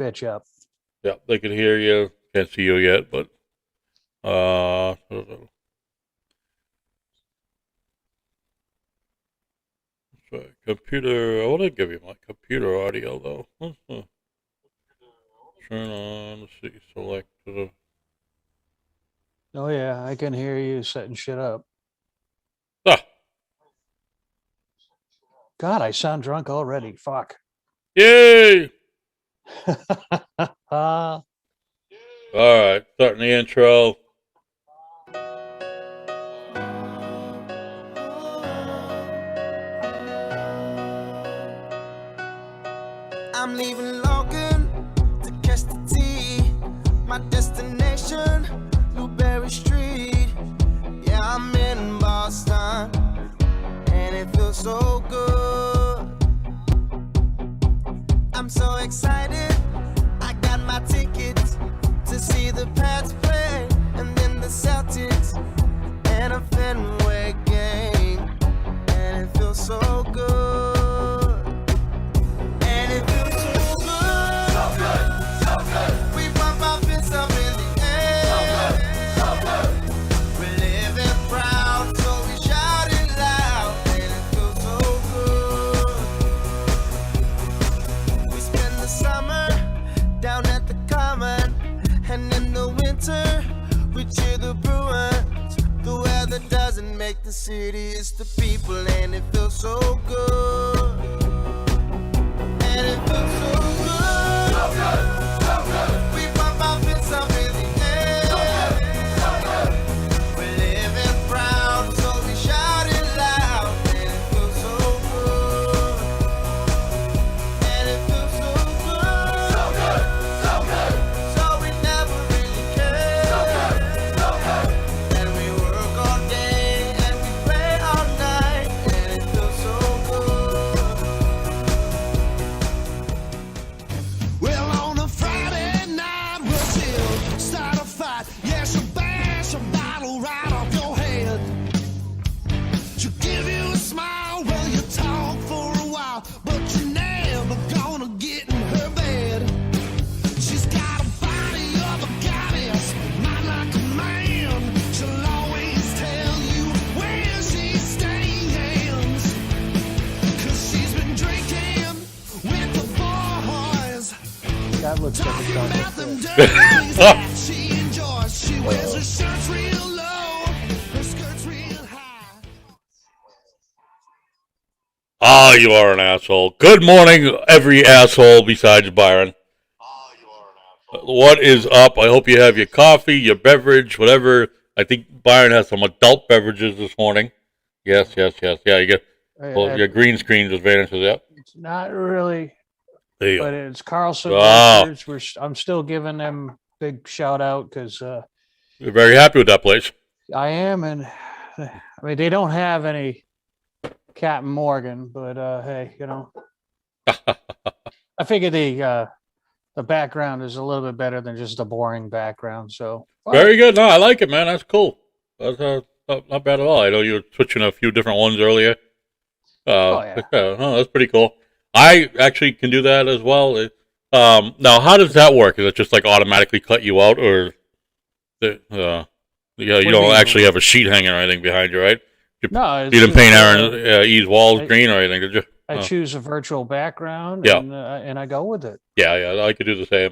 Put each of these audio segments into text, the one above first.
bitch up. Yeah, they can hear you. Can't see you yet, but computer. I want to give you my computer audio though. Turn on. Let's see. Select. Oh yeah, I can hear you setting shit up. Ah, God, I sound drunk already. Fuck. yay! uh, All right, starting the intro. I'm leaving Logan to catch the T. My destination, Blueberry Street. Yeah, I'm in Boston, and it feels so good. I'm so excited. I got my tickets to see the Pats play, and then the Celtics, and a Fenway game, and it feels so good. We cheer the Bruins. The weather doesn't make the city, it's the people, and it feels so good. And it feels so good. So good, so good. We bump our fists up in the air. So good, so good. We're living proud, so we shout it loud. And it feels so good. And it feels so good. So good, so good. So we never really care. So good, so good. And we work all day and we play all night. And it feels so good. Well, on a Friday night, we'll still start a fight. Yeah, she'll bash a bottle right off your head. She'll give you a smile while you talk for a while, but you're never gonna get in her bed. She's got a body of a goddess, mind like a man. She'll always tell you where she stands, 'cause she's been drinking with the boys. that looks like it's Talking going about to them fit. dirties that she enjoys. She wears her shirts real low, her skirts real high. Ah, you are an asshole. Good morning, every asshole besides Byron. What is up? I hope you have your coffee, your beverage, whatever. I think Byron has some adult beverages this morning. Yes. Yeah, you get your green screen just vanishes. Yep. It's not really, There you but go. it's Carlson Ah. Roasters. I'm still giving them big shout out because We're very happy with that place. I am, and I mean they don't have any Captain Morgan, but hey, you know, I figure the background is a little bit better than just a boring background. So Very good. No, I like it, man. That's cool. That's not bad at all. I know you were switching a few different ones earlier. yeah. Oh, that's pretty cool. I actually can do that as well. Now, how does that work? Is it just like automatically cut you out, or you don't actually have a sheet hanging or anything behind you, right? No, You didn't paint Aaron E's walls green or anything, did you? I choose a virtual background, Yeah. and I go with it. Yeah, I could do the same.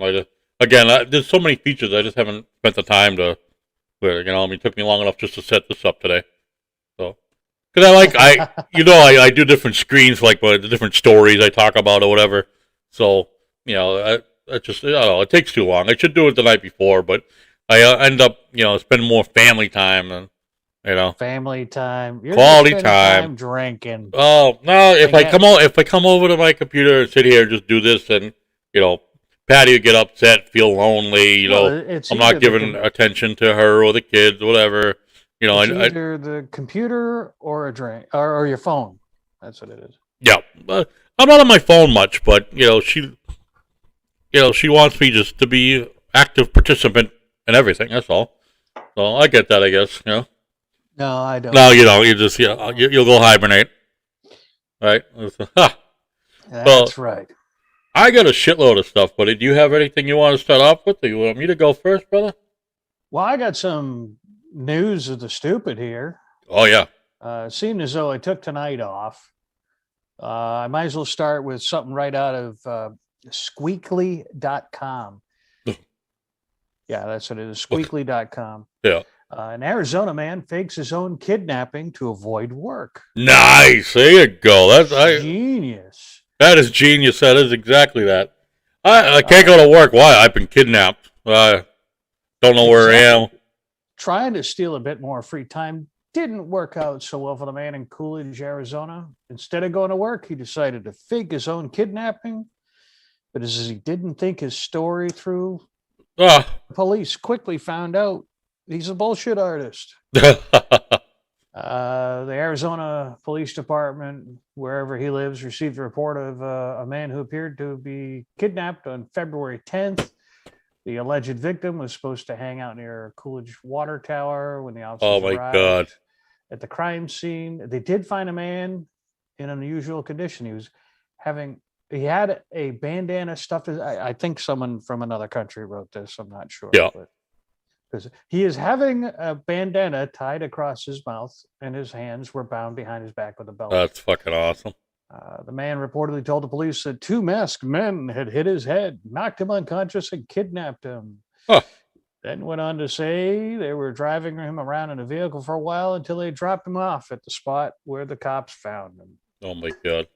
There's so many features. I just haven't spent the time to. It took me long enough just to set this up today. So, because I do different screens, like the different stories I talk about or whatever. So, I don't know, it takes too long. I should do it the night before, but I end up, spending more family time and, Family time, Quality spending time. drinking. Oh no! If I come over to my computer and sit here and just do this, and Patty would get upset, feel lonely. It's I'm not either giving attention to her or the kids, whatever. It's either the computer or a drink or your phone. That's what it is. Yeah, I'm not on my phone much, but she wants me just to be active participant in everything. That's all. So I get that, I guess. No, I don't. No, you don't. You just you'll go hibernate, right? That's right. I got a shitload of stuff, buddy. Do you have anything you want to start off with? Do you want me to go first, brother? Well, I got some news of the stupid here. Oh, yeah. Seemed as though I took tonight off. I might as well start with something right out of squeakly.com. Yeah, that's what it is. Squeakly.com. Yeah. An Arizona man fakes his own kidnapping to avoid work. Nice. There you go. Genius. That is genius. That is exactly that. I can't go to work. Why? I've been kidnapped. I don't know where I am. Trying to steal a bit more free time didn't work out so well for the man in Coolidge, Arizona. Instead of going to work, he decided to fake his own kidnapping. But as he didn't think his story through, police quickly found out he's a bullshit artist. The Arizona Police Department, wherever he lives, received a report of a man who appeared to be kidnapped on February 10th. The alleged victim was supposed to hang out near Coolidge Water Tower when the officers arrived at the crime scene. They did find a man in an unusual condition. He had a bandana stuffed. I think someone from another country wrote this. I'm not sure. Yeah. Because he is having a bandana tied across his mouth and his hands were bound behind his back with a belt. That's fucking awesome. The man reportedly told the police that two masked men had hit his head, knocked him unconscious, and kidnapped him. Huh. Then went on to say they were driving him around in a vehicle for a while until they dropped him off at the spot where the cops found him. Oh, my God.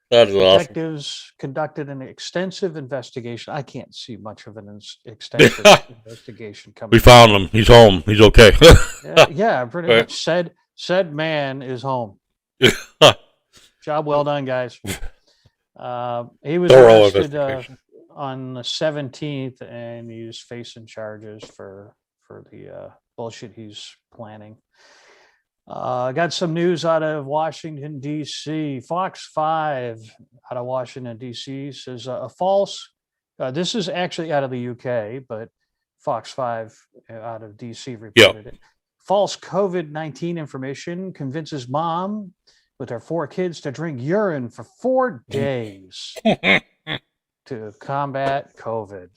That is awesome. Detectives conducted an extensive investigation. I can't see much of an extensive investigation coming. We found him. He's home. He's okay. Yeah, pretty much. Said man is home. Job well done, guys. He was arrested on the 17th, and he's facing charges for the bullshit he's planning. Got some news out of Washington, D.C. Fox 5 out of Washington, D.C. says a false, this is actually out of the U.K., but Fox 5 out of D.C. reported it. False COVID-19 information convinces mom with her 4 kids to drink urine for 4 days to combat COVID.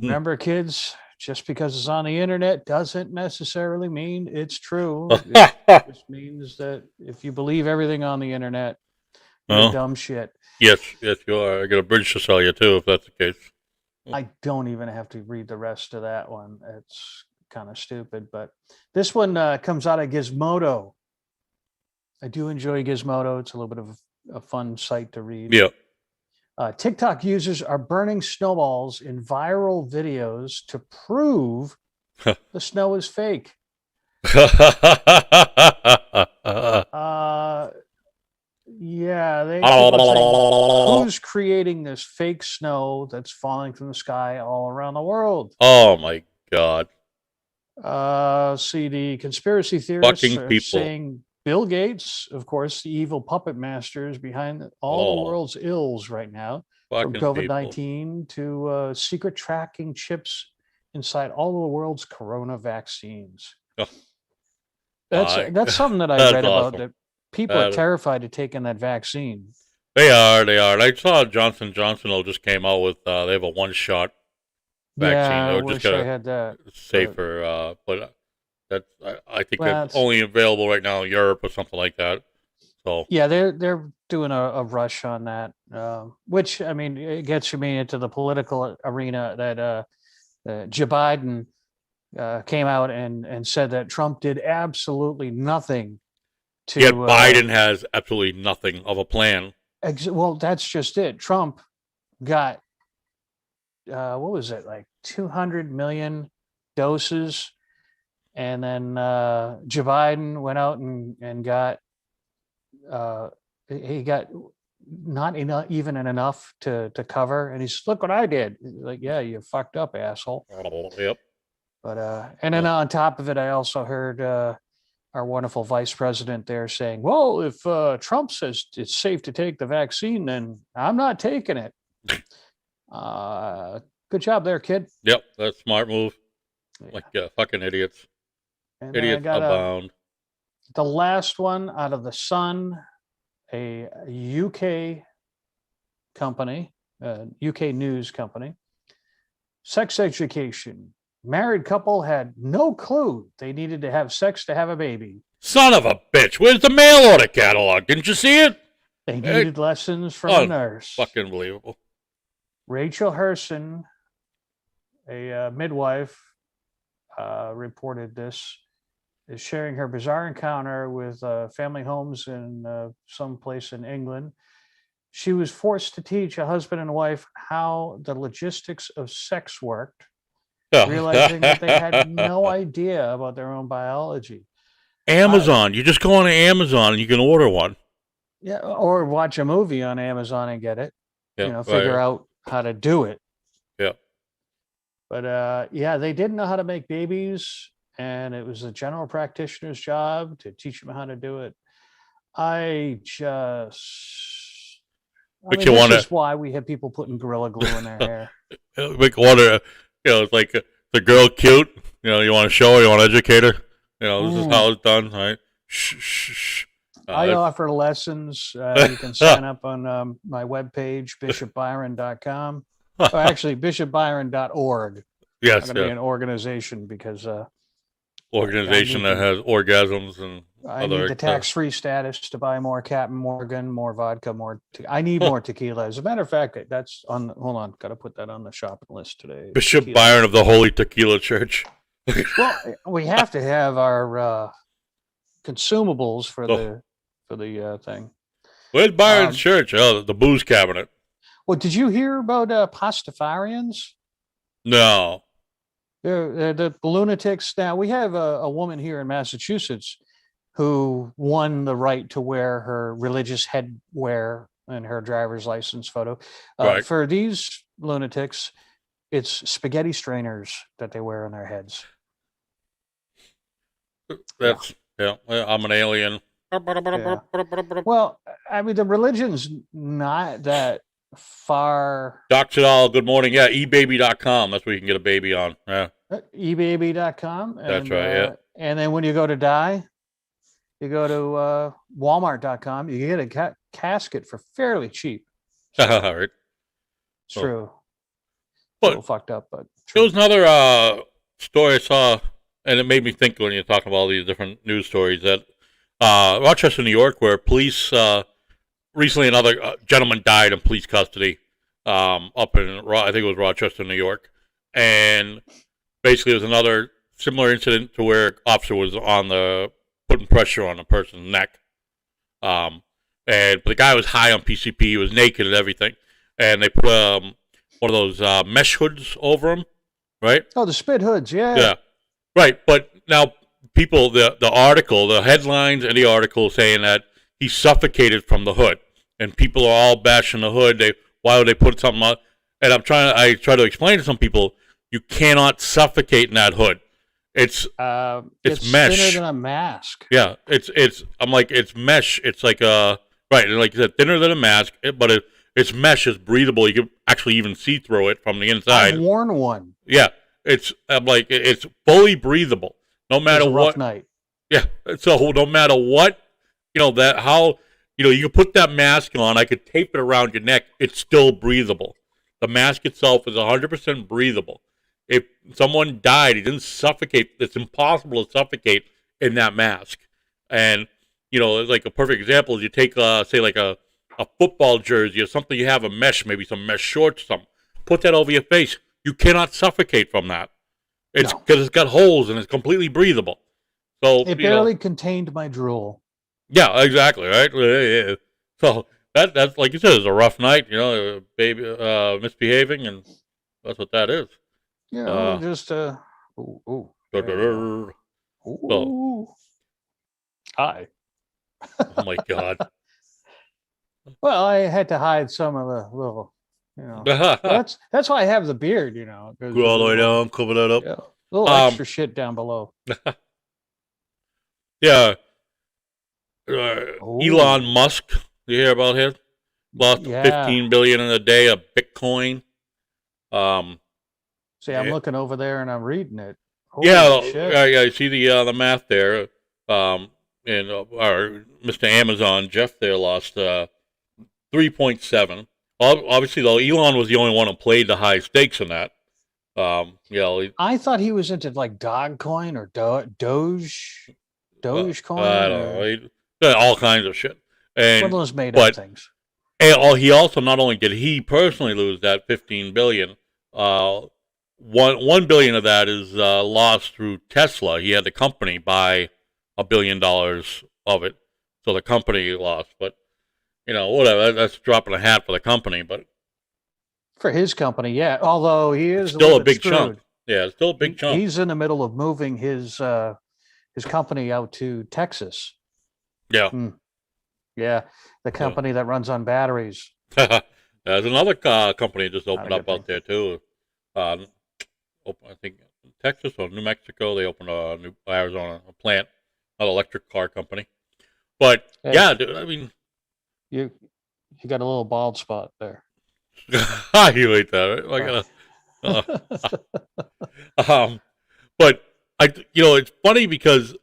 Remember, kids, just because it's on the internet doesn't necessarily mean it's true. It just means that if you believe everything on the internet, you're dumb shit. Yes, you are. I got a bridge to sell you, too, if that's the case. I don't even have to read the rest of that one. It's kind of stupid, but this one comes out of Gizmodo. I do enjoy Gizmodo. It's a little bit of a fun site to read. Yeah. TikTok users are burning snowballs in viral videos to prove the snow is fake. Who's creating this fake snow that's falling from the sky all around the world? Oh my God. See, the conspiracy theorists Fucking are people. saying Bill Gates, of course, the evil puppet master, is behind all the world's ills right now, from COVID-19 to secret tracking chips inside all of the world's corona vaccines. Oh. That's something that I read about, that people are terrified of taking that vaccine. They are. I saw Johnson & Johnson just came out with, they have a one-shot vaccine. Yeah, I wish I had that. Safer, but I think that's only available right now in Europe or something like that. So yeah, they're doing a rush on that, which, I mean, it gets me into the political arena that Joe Biden came out and said that Trump did absolutely nothing to. Yet Biden has absolutely nothing of a plan. Well, that's just it. Trump got what was it, like 200 million doses. And then Joe Biden went out and got, he got not even enough to cover. And he's, look what I did. Like, yeah, you fucked up, asshole. Yep. But, and then on top of it, I also heard our wonderful vice president there saying, well, if Trump says it's safe to take the vaccine, then I'm not taking it. Good job there, kid. Yep, that's a smart move. Yeah. Like fucking idiots. And idiots abound. The last one out of the Sun, a UK company, UK news company. Sex education. Married couple had no clue they needed to have sex to have a baby. Son of a bitch. Where's the mail order catalog? Didn't you see it? They needed lessons from a nurse. Fucking believable. Rachel Herson, a midwife, reported this, is sharing her bizarre encounter with family homes in some place in England. She was forced to teach a husband and wife how the logistics of sex worked, realizing that they had no idea about their own biology. Amazon. You just go on Amazon and you can order one. Yeah, or watch a movie on Amazon and get it. Yeah, Figure out how to do it. Yeah. But they didn't know how to make babies, and it was a general practitioner's job to teach them how to do it. This is why we have people putting Gorilla Glue in their hair. Make water, it's like the girl cute. You want to show her, you want to educate her. This is how it's done, right? Shh. I offer lessons. You can sign up on my webpage, bishopbyron.com. Actually, bishopbyron.org. Yes, I'm going to be an organization because organization that has orgasms and I need the tax-free status to buy more Captain Morgan, more vodka, I need more tequila. As a matter of fact, that's on. Hold on, got to put that on the shopping list today. Bishop tequila. Byron of the Holy Tequila Church. Well, we have to have our consumables for the thing. Where's Byron's church? Oh, the booze cabinet. Well, did you hear about Pastafarians? No. They're the lunatics. Now, we have a woman here in Massachusetts who won the right to wear her religious headwear in her driver's license photo. Right. For these lunatics, it's spaghetti strainers that they wear on their heads. I'm an alien. Yeah. Well, I mean, the religion's not that far. Docs it all. Good morning. Yeah, ebaby.com. That's where you can get a baby on. Yeah. ebaby.com. That's right. Yeah. And then when you go to die, you go to walmart.com. You get a casket for fairly cheap. All right. It's true. But a little fucked up, but there was another story I saw, and it made me think when you're talking about all these different news stories that Rochester, New York, where police recently another gentleman died in police custody up in I think it was Rochester, New York, and basically it was another similar incident to where an officer was putting pressure on a person's neck, but the guy was high on PCP, he was naked and everything, and they put one of those mesh hoods over him, right? Oh, the spit hoods, yeah. Yeah, right. But now people, the article, the headlines and the article saying that he suffocated from the hood, and people are all bashing the hood. Why would they put something on? And I try to explain to some people, you cannot suffocate in that hood. It's mesh. Thinner than a mask. Yeah, I'm like, it's mesh. It's like right, like you said, thinner than a mask, but it's mesh. It's breathable. You can actually even see through it from the inside. I've worn one. Yeah, I'm like, it's fully breathable. No matter what. Rough night. Yeah, so no matter what, you can put that mask on. I could tape it around your neck. It's still breathable. The mask itself is 100% breathable. If someone died, he didn't suffocate. It's impossible to suffocate in that mask. And like a perfect example is you take, say, like a football jersey or something. You have a mesh, maybe some mesh shorts, something. Put that over your face. You cannot suffocate from that. It's because it's got holes and it's completely breathable. So it barely contained my drool. Yeah, exactly. Right. Yeah. So that's like you said, it's a rough night. Baby misbehaving, and that's what that is. Just ooh. So, hi. Oh my God. Well, I had to hide some of the little, that's why I have the beard, Go all the way down, cover that up. Yeah, a little extra shit down below. Yeah. Elon Musk, you hear about him? Lost $15 billion in a day of Bitcoin. See, I'm looking over there and I'm reading it. Holy shit. I see the math there. And our Mr. Amazon Jeff there lost 3.7. Obviously, though, Elon was the only one who played the high stakes in that. I thought he was into like Dogecoin or Dogecoin I don't know. All kinds of shit. one of And those made up but things. he also not only did he personally lose that 15 billion, uh, 1 billion of that is lost through Tesla. He had the company buy $1 billion of it, so the company lost. But whatever. That's a drop in a hat for the company, but For his company, yeah. Although he is still little a bit big screwed. chunk. Yeah, it's still a big chunk. He's in the middle of moving his company out to Texas. Yeah. Yeah, the company that runs on batteries. There's another company just opened Not a up good out there too. I think Texas or New Mexico. They opened a new Arizona a plant, an electric car company. But Hey. yeah, dude, I mean, You got a little bald spot there. you hate that. Right? But it's funny because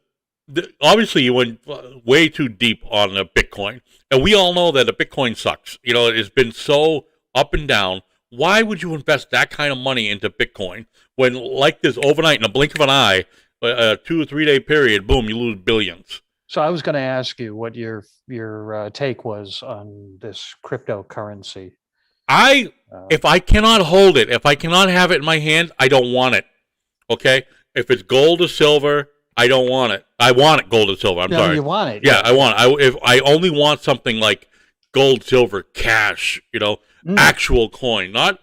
obviously you went way too deep on the Bitcoin, and we all know that the Bitcoin sucks. It's been so up and down. Why would you invest that kind of money into Bitcoin when, like this, overnight, in a blink of an eye, a 2 or 3 day period, boom, you lose billions? So I was going to ask you what your take was on this cryptocurrency. If I cannot hold it, if I cannot have it in my hand, I don't want it. Okay? If it's gold or silver, I don't want it. I want it gold or silver. I'm sorry. You want it? Yeah, I want it. If I only want something like gold, silver, cash, actual coin, not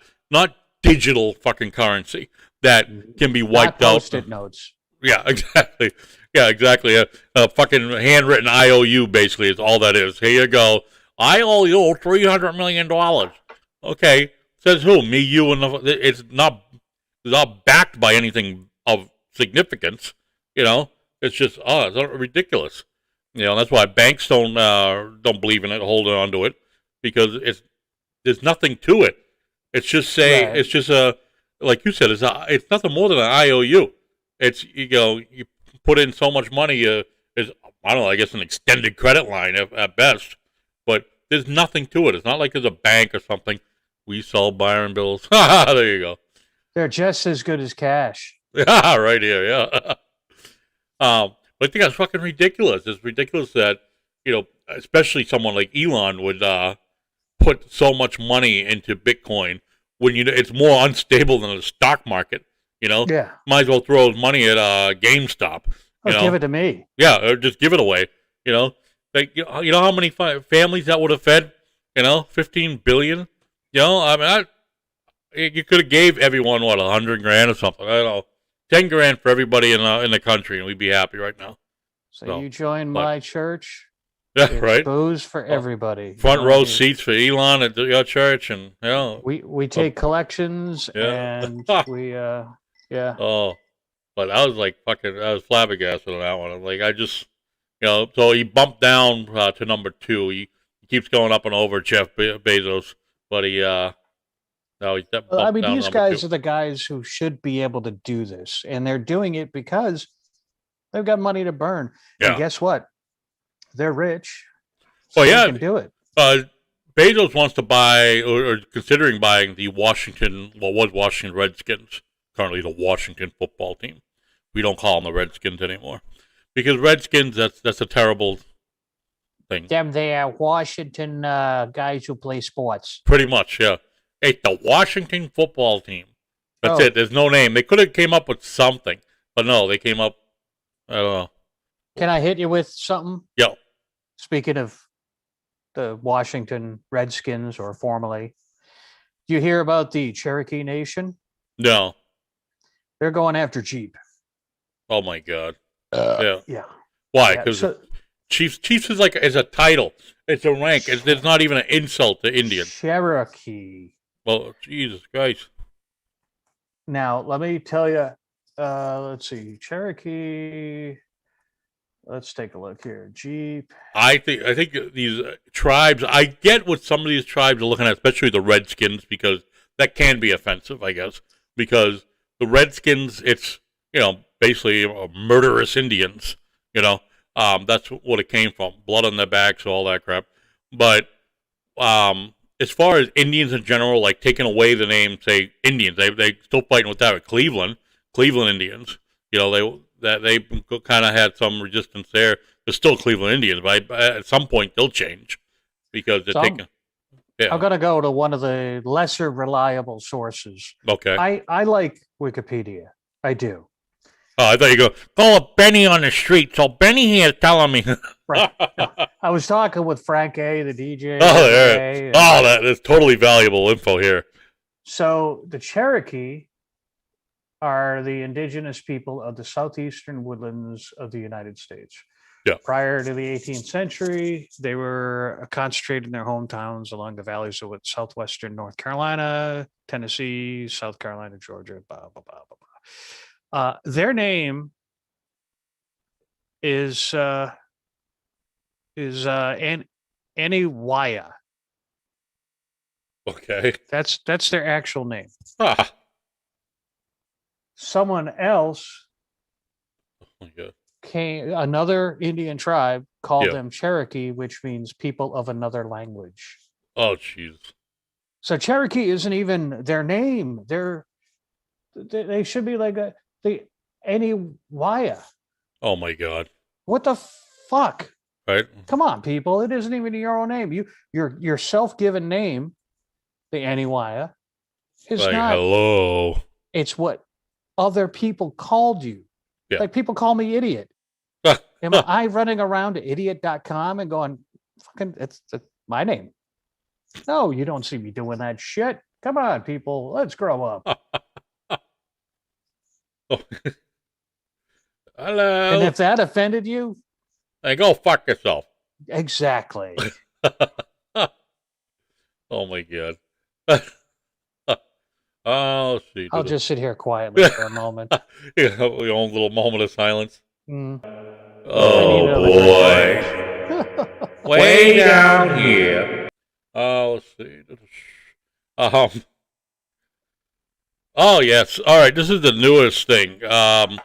digital fucking currency that can be wiped out. Post-it notes. Yeah, exactly. Yeah, exactly. A fucking handwritten IOU basically is all that is. Here you go. I owe you $300 million. Okay. Says who? Me, you, and it's not backed by anything of significance. It's just it's ridiculous. That's why banks don't believe in it, holding on to it, because there's nothing to it. It's just Right. It's just like you said, it's nothing more than an IOU. It's you put in so much money is I don't know, I guess an extended credit line at best, but there's nothing to it. It's not like there's a bank or something. We sell Byron bills. There you go. They're just as good as cash. Yeah, right here. Yeah. But I think that's fucking ridiculous. It's ridiculous that especially someone like Elon would put so much money into Bitcoin when it's more unstable than the stock market. Yeah. Might as well throw his money at GameStop. Give it to me. Yeah, or just give it away. Like how many families that would have fed? 15 billion. I mean, you could have gave everyone $100,000 or something. I don't know, $10,000 for everybody in the country, and we'd be happy right now. So you join my church. Yeah, right. Booze for everybody. Front row seats for Elon at your church, and we take collections, and we yeah. Oh, but I was like I was flabbergasted on that one. I'm like, I just so he bumped down to number 2. He keeps going up and over Jeff Bezos, but he no, he's bumped I mean, down these to number guys 2. are the guys who should be able to do this, and they're doing it because they've got money to burn. Yeah. And guess what? They're rich. Well, they yeah, can do it. Bezos wants to buy or considering buying the Washington Redskins, currently the Washington football team. We don't call them the Redskins anymore because Redskins that's a terrible thing. Them there Washington guys who play sports. Pretty much, yeah. It's the Washington football team. That's Oh. it. There's no name. They could have came up with something, but no, they came up. I don't know. Can I hit you with something? Yo, Speaking of the Washington Redskins, or formerly, do you hear about the Cherokee Nation? no. They're going after Jeep. Oh my God. Yeah. Yeah. Why? Yeah, Because so- Chiefs is a title. It's a rank. It's not even an insult to Indian. Cherokee. Well, Jesus Christ. Now, let me tell you, let's see, Cherokee. Let's take a look here. Jeep. I think these tribes. I get what some of these tribes are looking at, especially the Redskins, because that can be offensive, I guess. Because the Redskins, it's basically murderous Indians. That's what it came from. Blood on their backs, all that crap. But as far as Indians in general, like taking away the name, say Indians, they still fighting with that with Cleveland Indians. You know, they kind of had some resistance there. They're still Cleveland Indians, but at some point they'll change because they're taking. I'm going to go to one of the lesser reliable sources. Okay. I like Wikipedia. I do. Oh, I thought you go call up Benny on the street. So Benny here is telling me. Right. I was talking with Frank A, the DJ. That's totally valuable info here. So the Cherokee are the indigenous people of the southeastern woodlands of the United States. Yeah. Prior to the 18th century, they were concentrated in their hometowns along the valleys of southwestern North Carolina, Tennessee, South Carolina, Georgia, blah, blah, blah, blah, blah. Their name is Aniwaya. Okay. That's their actual name. Ah. Someone else Oh my God. another Indian tribe called Yeah. them Cherokee, which means people of another language. Oh, jeez. So Cherokee isn't even their name. They should be like the Aniwaya. Oh my God. What the fuck? Right. Come on, people. It isn't even your own name. Your self-given name, the Aniwaya, is Like, not. hello. It's what other people called you. Yeah. Like people call me idiot. Am I running around to idiot.com and going, fucking, it's my name? No, you don't see me doing that shit. Come on, people. Let's grow up. Hello. And if that offended you, Hey, go fuck yourself. exactly. Oh my God. Oh, let's see. I'll just sit here quietly for a moment. Yeah, your own little moment of silence. Mm. Oh boy. Way down here. Oh, let's see. Oh yes. All right. This is the newest thing. And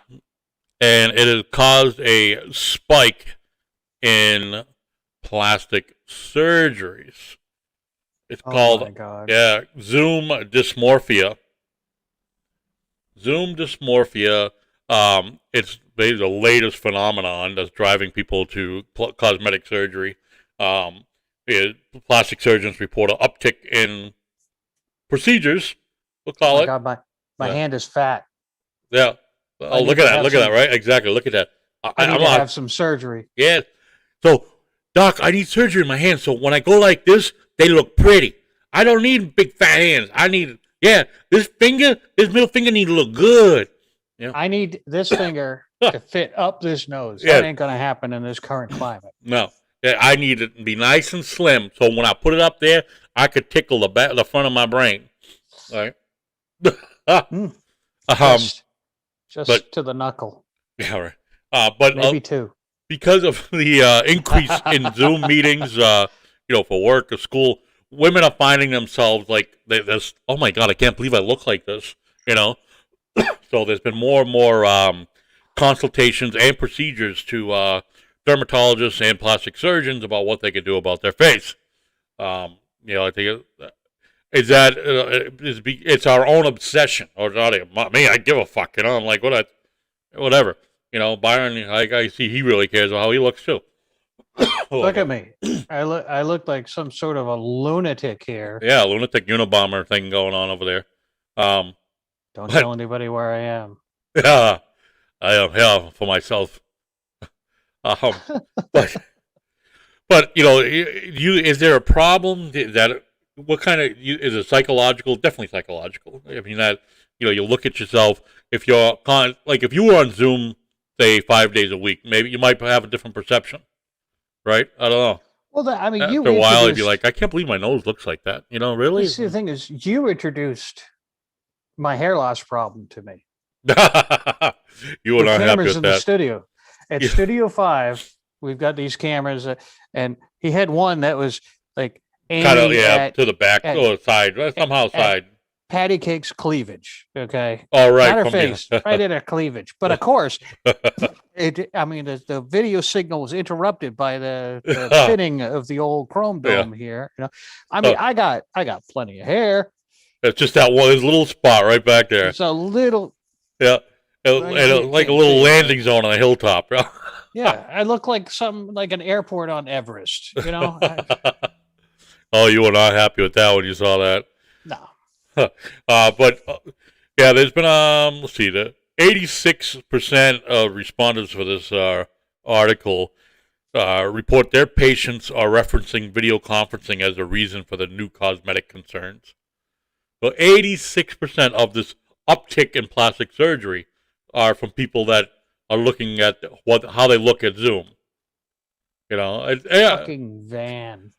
it has caused a spike in plastic surgeries. It's called, my God. yeah, Zoom Dysmorphia. Zoom Dysmorphia. It's basically the latest phenomenon that's driving people to cosmetic surgery. Plastic surgeons report an uptick in procedures. We'll call Oh my it. God, my Yeah. hand is fat. Yeah. Oh, need look to at that. have Look at that, some- right? Exactly. Look at that. I need to have some surgery. Yeah. So, Doc, I need surgery in my hands. So when I go like this, they look pretty. I don't need big fat hands. I need, this middle finger need to look good. Yeah. I need this finger to fit up this nose. Yeah. That ain't going to happen in this current climate. No. Yeah, I need it to be nice and slim. So when I put it up there, I could tickle the front of my brain. Right. Just but- to the knuckle. Yeah, right. But Maybe two. because of the increase in Zoom meetings, for work or school, women are finding themselves like this. Oh my God, I can't believe I look like this. So there's been more and more consultations and procedures to dermatologists and plastic surgeons about what they can do about their face. I think it's our own obsession, or not me. I give a fuck. I'm like whatever. Byron, I see he really cares about how he looks too. Look at me. I look like some sort of a lunatic here. Yeah, lunatic Unabomber thing going on over there. Don't tell anybody where I am. Yeah, I am. Yeah, for myself. But is there a problem that what kind of is it psychological? Definitely psychological. I mean that you look at yourself. If you're if you were on Zoom, say 5 days a week, maybe you might have a different perception, right? I don't know. Well, After you a while, you'd be introduced- like, I can't believe my nose looks like that. Really? See, the thing is, you introduced my hair loss problem to me. You were With not happy cameras with in the that. studio. At Yeah. Studio 5, we've got these cameras, and he had one that was like Kind of, aiming yeah, at to the back at- or side, somehow at- side. patty cake's cleavage. Okay. All right. Not her from face, the- right in her cleavage. But of course, the video signal was interrupted by the fitting of the old chrome Yeah. dome here. I mean, I got plenty of hair. It's just that one, this little spot right back there. It's a little. Yeah. can't Like a see little it, landing zone on a hilltop. Yeah, I look like something like an airport on Everest. Oh, you were not happy with that when you saw that. No. But yeah, there's been let's see, the 86% of respondents for this article report their patients are referencing video conferencing as a reason for the new cosmetic concerns. So 86% of this uptick in plastic surgery are from people that are looking at how they look at Zoom. Fucking van.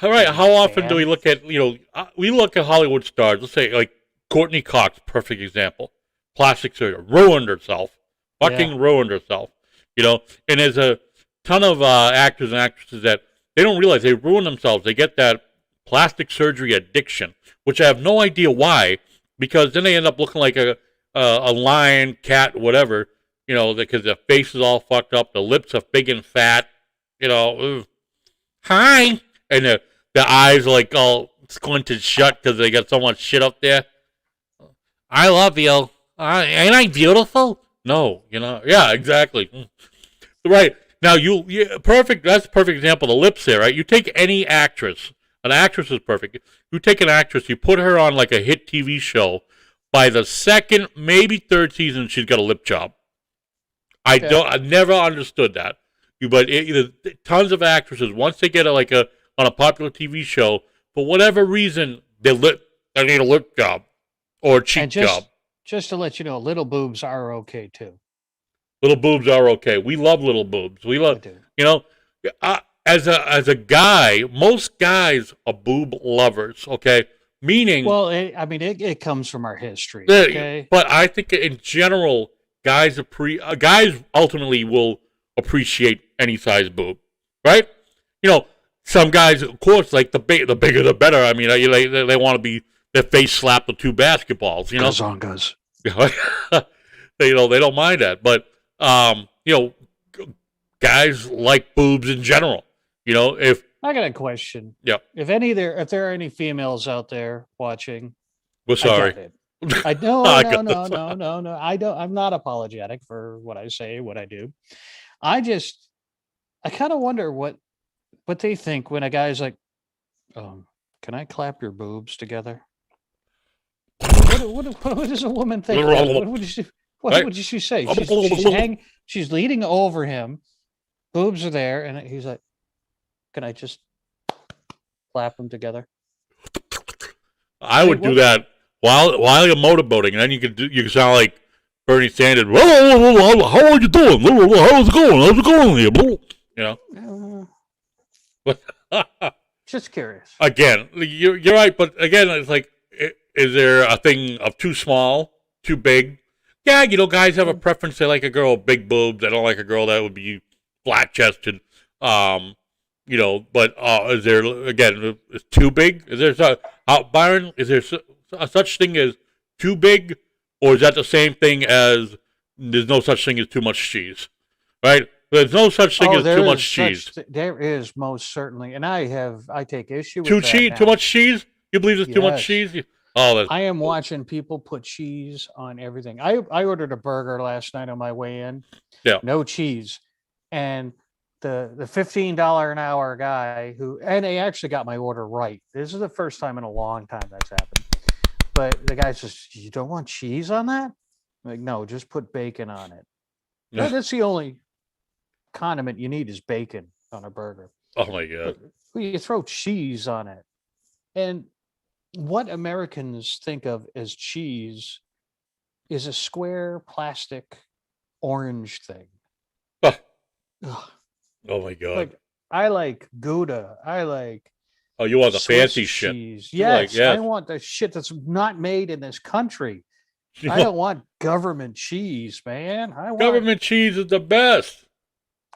All right, how often do we look at, we look at Hollywood stars, let's say like Courtney Cox, perfect example, plastic surgery, ruined herself, ruined herself, and there's a ton of actors and actresses that they don't realize they ruin themselves. They get that plastic surgery addiction, which I have no idea why, because then they end up looking like a lion, cat, whatever, because their face is all fucked up, the lips are big and fat, hi. And the eyes are like all squinted shut because they got so much shit up there. I love you. Ain't I beautiful? No, yeah, exactly. Right. Now, perfect, that's a perfect example, the lips there, right? You take any actress, an actress is perfect. You take an actress, you put her on like a hit TV show, by the second, maybe third season, she's got a lip job. I never understood that. But tons of actresses, once they get on a popular TV show, for whatever reason, they need a lip job or a cheek job. Just to let you know, little boobs are okay too. Little boobs are okay. We love little boobs. We love, as a guy, most guys are boob lovers. Okay, meaning. Well, it comes from our history. Okay, but I think in general, guys ultimately will appreciate any size boob, right? Some guys, of course, like the bigger the better. I mean, they want to be their face slapped with two basketballs. Gazongas. They don't mind that, but guys like boobs in general. If I got a question. Yeah. If there are any females out there watching, we're sorry. I no. I don't. I'm not apologetic for what I say, what I do. I kind of wonder what they think when a guy's like, can I clap your boobs together? What does a woman think? What would she say? She's leaning over him, boobs are there, and he's like, can I just clap them together? I would do that while you're motorboating, and then you can sound like Bernie Sanders. How are you doing? How's it going? How's it going here? Just curious. Again, you're right, but again, it's like, is there a thing of too small, too big? Yeah, guys have a preference. They like a girl with big boobs. They don't like a girl that would be flat chested. But is there, again, is too big? Is there Byron? Is there such thing as too big, or is that the same thing as there's no such thing as too much cheese? Right? There's no such thing as too much cheese. There is most certainly, and I take issue with that. Too much cheese? You believe there's too much cheese? I am watching people put cheese on everything. I ordered a burger last night on my way in. Yeah. No cheese. And the $15 an hour guy and they actually got my order right. This is the first time in a long time that's happened. But the guy says, you don't want cheese on that? I'm like, no, just put bacon on it. Yeah. That's the only condiment you need is bacon on a burger. Oh my God. But you throw cheese on it. And what Americans think of as cheese is a square plastic orange thing. Oh my God. Like, I like Gouda. I like. Oh, you want the Swiss fancy shit? Cheese. Yes, I want the shit that's not made in this country. I don't want government cheese, man. I want government cheese is the best.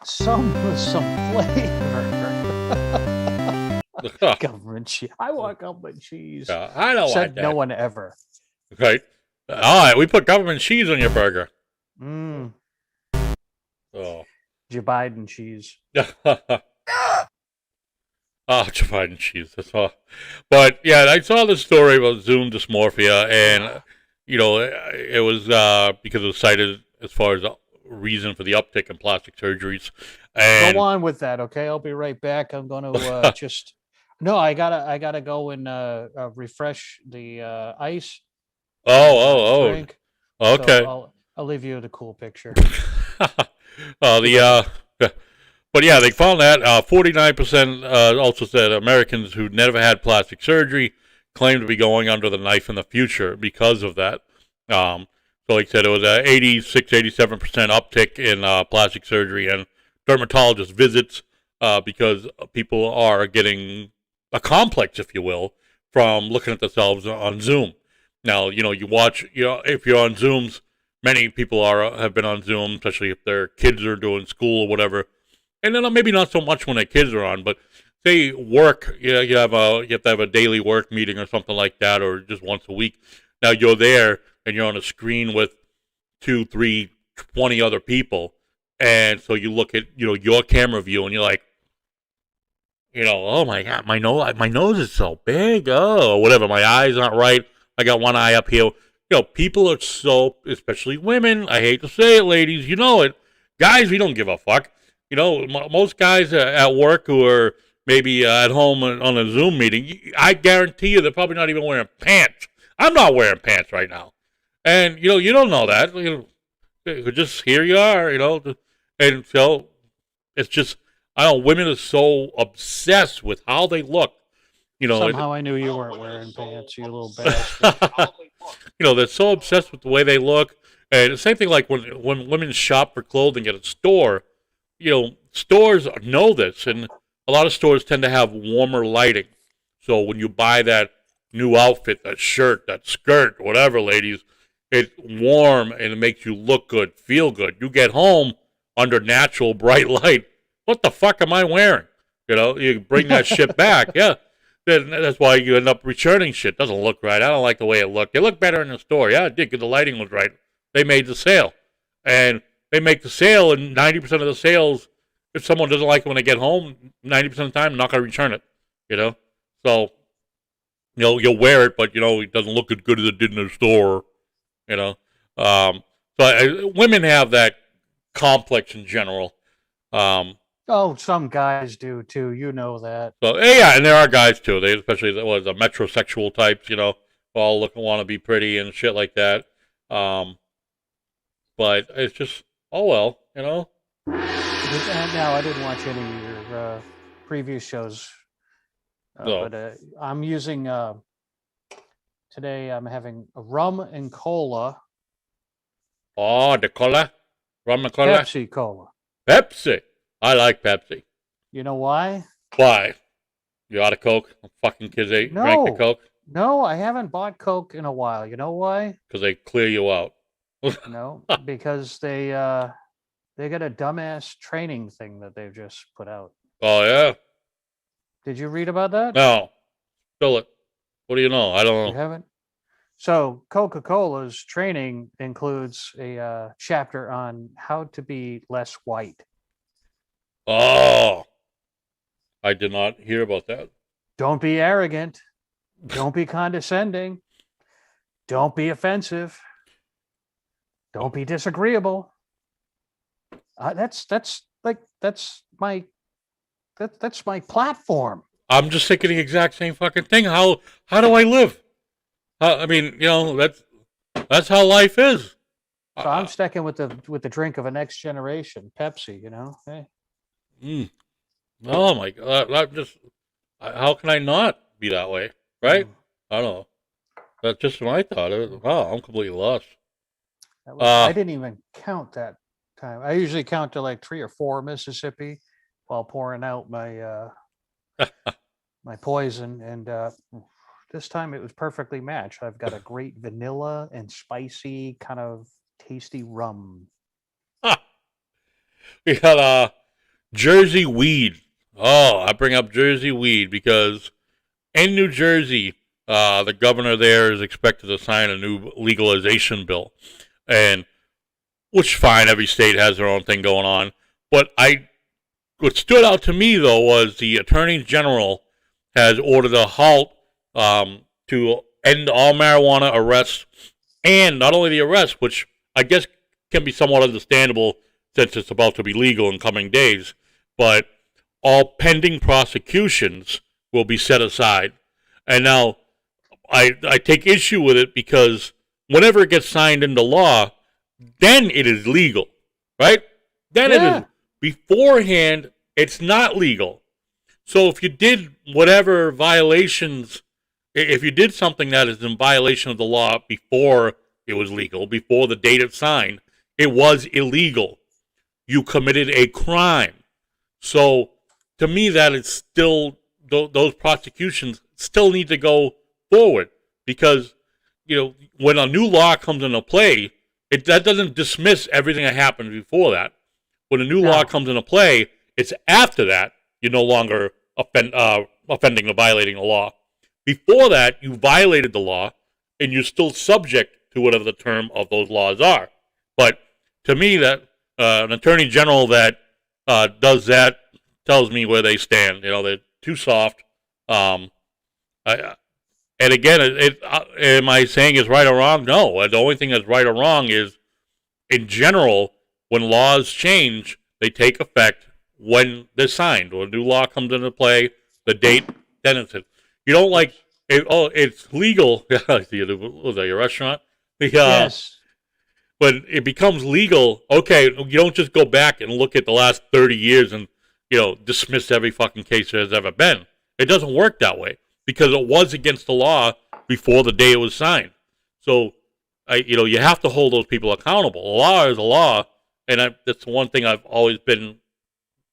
some flavor. Government cheese. I want government cheese. I don't Said want that. no one ever. Right. All right, we put government cheese on your burger. Mm. Oh. Joe Biden cheese. Oh, Joe Biden cheese. That's all. But yeah, I saw the story about Zoom dysmorphia, and it was because it was cited as far as a reason for the uptick in plastic surgeries. And Go on with that, okay? I'll be right back. I'm going to just. No, I gotta go and refresh the ice. Drink. Okay. So I'll leave you the cool picture. But yeah, they found that 49% also said Americans who never had plastic surgery claim to be going under the knife in the future because of that. So like I said, it was 86-87% uptick in plastic surgery and dermatologist visits because people are getting a complex, if you will, from looking at themselves on Zoom. Now, you watch, if you're on Zooms, many people have been on Zoom, especially if their kids are doing school or whatever. And then maybe not so much when their kids are on, but say work, you have to have a daily work meeting or something like that, or just once a week. Now you're there and you're on a screen with 2, 3, 20 other people, and so you look at your camera view and you're like, oh my god, my nose is so big, or whatever, my eyes aren't right. I got one eye up here. People are so, especially women. I hate to say it, ladies. You know it. Guys, we don't give a fuck. Most guys at work who are maybe at home on a Zoom meeting, I guarantee you they're probably not even wearing pants. I'm not wearing pants right now. And, you don't know that. Just here you are, And so it's just, women are so obsessed with how they look. Somehow I knew you weren't wearing pants, you little bastard. They're so obsessed with the way they look. And the same thing like when women shop for clothing at a store, stores know this, and a lot of stores tend to have warmer lighting. So when you buy that new outfit, that shirt, that skirt, whatever, ladies, it's warm and it makes you look good, feel good. You get home under natural bright light. What the fuck am I wearing? You bring that shit back. Yeah. That's why you end up returning shit. Doesn't look right. I don't like the way it looked. It looked better in the store. Yeah, it did because the lighting was right. They made the sale. And they make the sale, and 90% of the sales, if someone doesn't like it when they get home, 90% of the time, not going to return it. So, you'll wear it, but, it doesn't look as good as it did in the store. Women have that complex in general. Oh, some guys do too. You know that. So yeah, and there are guys too. They especially the metrosexual types. All want to be pretty and shit like that. But it's just well. Now I didn't watch any of your previous shows, but I'm using today. I'm having a rum and cola. Oh, the cola, rum and cola, Pepsi cola. Pepsi. I like Pepsi. You know why? Why? You out of Coke? Fucking kids drank the Coke? No, I haven't bought Coke in a while. You know why? Because they clear you out. No, because they got a dumbass training thing that they've just put out. Oh, yeah? Did you read about that? No. Spill it. What do you know? I don't know. You haven't? So Coca-Cola's training includes a chapter on how to be less white. Oh, I did not hear about that. Don't be arrogant. Don't be condescending. Don't be offensive. Don't be disagreeable. That's my platform. I'm just thinking the exact same fucking thing. How do I live? I mean, that's how life is. So I'm sticking with the drink of a next generation, Pepsi. Hey. Oh my god! How can I not be that way? Right? I don't know. That's just my thought. Wow, I'm completely lost. I didn't even count that time. I usually count to like 3 or 4 Mississippi while pouring out my my poison, and this time it was perfectly matched. I've got a great vanilla and spicy kind of tasty rum. We got Jersey weed. Oh, I bring up Jersey weed because in New Jersey, the governor there is expected to sign a new legalization bill, and which fine, every state has their own thing going on. But what stood out to me though was the attorney general has ordered a halt to end all marijuana arrests, and not only the arrests, which I guess can be somewhat understandable since it's about to be legal in coming days, but all pending prosecutions will be set aside. And now I take issue with it because whenever it gets signed into law, then it is legal, right? Then it is. Beforehand, it's not legal. So if you did whatever violations, if you did something that is in violation of the law before it was legal, before the date it's signed, it was illegal. You committed a crime. So to me, that is still, those prosecutions still need to go forward because, when a new law comes into play, that doesn't dismiss everything that happened before that. When a new law comes into play, it's after that you're no longer offending or violating the law. Before that, you violated the law, and you're still subject to whatever the term of those laws are. But to me, that an attorney general that does that tells me where they stand. They're too soft. And again, am I saying it's right or wrong? No. The only thing that's right or wrong is, in general, when laws change, they take effect when they're signed. When a new law comes into play, the date, then it's it. You don't like, it's legal. Was that your restaurant? Yes. When it becomes legal, okay, you don't just go back and look at the last 30 years and, dismiss every fucking case there has ever been. It doesn't work that way because it was against the law before the day it was signed. So, you have to hold those people accountable. A law is a law, and that's the one thing I've always been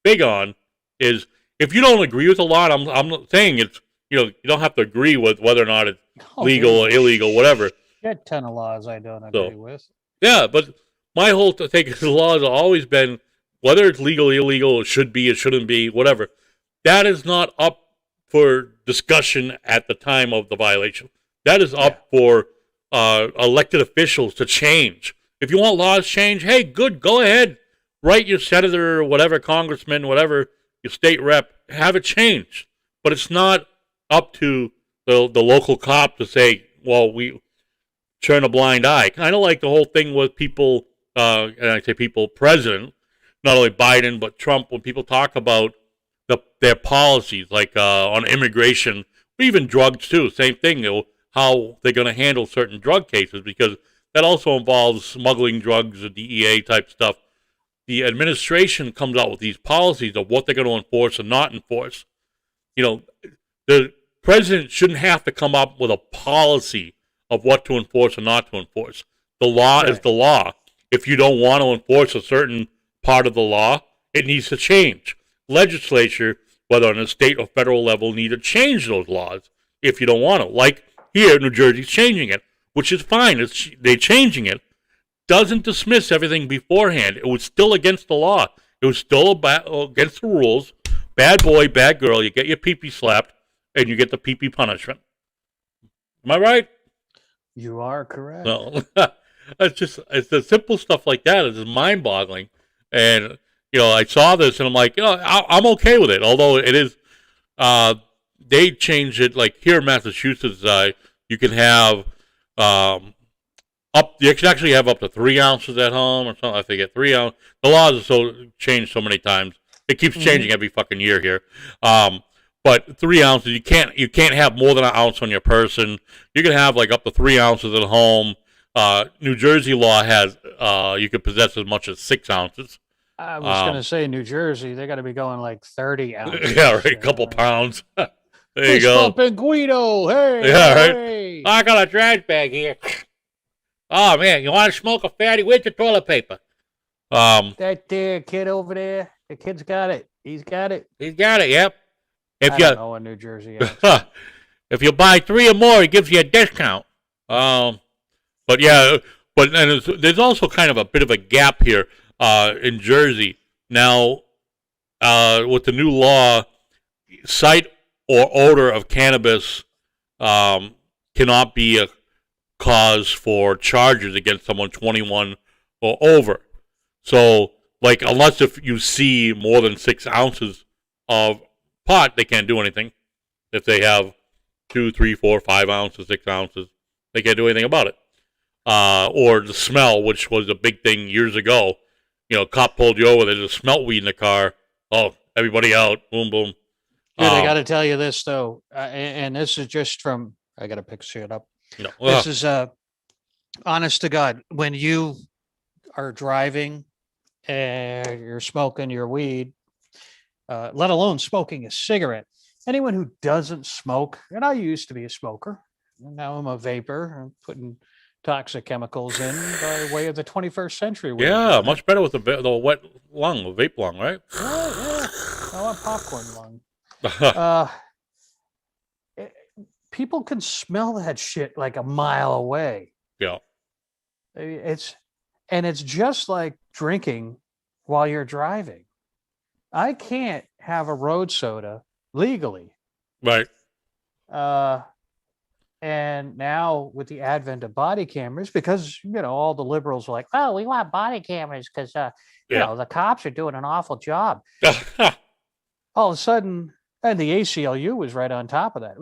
big on is if you don't agree with a law, I'm not saying it's, you don't have to agree with whether or not it's legal or illegal, whatever. Got a ton of laws I don't agree with. Yeah, but my whole take of the law has always been whether it's legal, illegal, it should be, it shouldn't be, whatever. That is not up for discussion at the time of the violation. That is up for elected officials to change. If you want laws changed, hey, good, go ahead. Write your senator, whatever, congressman, whatever, your state rep, have it changed. But it's not up to the local cop to say, well, we turn a blind eye. Kind of like the whole thing with people, and I say people, president, not only Biden, but Trump, when people talk about their policies, like on immigration, or even drugs too, same thing, how they're going to handle certain drug cases, because that also involves smuggling drugs or DEA type stuff. The administration comes out with these policies of what they're going to enforce and not enforce. The president shouldn't have to come up with a policy of what to enforce and not to enforce. The law is the law. If you don't want to enforce a certain part of the law, it needs to change. Legislature, whether on a state or federal level, need to change those laws if you don't want to. Like here, New Jersey's changing it, which is fine. They're changing it. Doesn't dismiss everything beforehand. It was still against the law. It was still against the rules. Bad boy, bad girl. You get your pee-pee slapped, and you get the pee-pee punishment. Am I right? You are correct. No. It's the simple stuff like that. It's just mind-boggling. And, I saw this, and I'm like, I'm okay with it. Although it is, they changed it. Like here in Massachusetts, you can have you can actually have up to 3 ounces at home or something. I forget 3 ounces. The laws are changed so many times. It keeps changing every fucking year here. But 3 ounces, you can't have more than an ounce on your person. You can have like up to 3 ounces at home. New Jersey law has you can possess as much as 6 ounces. I was going to say New Jersey, they got to be going like 30 ounces. Yeah, right. A couple pounds. There you go. Bumping Guido. Hey. Yeah, right. Hey. I got a trash bag here. Oh man, you want to smoke a fatty with your toilet paper? That there kid over there, the kid's got it. He's got it. He's got it. Yep. I don't know in New Jersey. If you buy 3 or more, he gives you a discount. But yeah, and there's also kind of a bit of a gap here in Jersey now with the new law. sight or odor of cannabis cannot be a cause for charges against someone 21 or over. So, like, unless if you see more than 6 ounces of pot, they can't do anything. If they have 2, 3, 4, 5 ounces, 6 ounces, they can't do anything about it. Or the smell, which was a big thing years ago. You know, cop pulled you over, there's a smelt weed in the car. Oh, everybody out, boom, boom. Dude, I got to tell you this though, and this is just from. I got to pick shit up. No, This is honest to God. When you are driving and you're smoking your weed, let alone smoking a cigarette, anyone who doesn't smoke, and I used to be a smoker, and now I'm a vapor. I'm putting toxic chemicals in by way of the 21st century. yeah, much better with the wet lung, the vape lung, right? Yeah. I want popcorn lung. People can smell that shit like a mile away. Yeah. It's just like drinking while you're driving. I can't have a road soda legally. Right. And now with the advent of body cameras, because all the liberals are like, oh, we want body cameras because the cops are doing an awful job. All of a sudden, and the ACLU was right on top of that.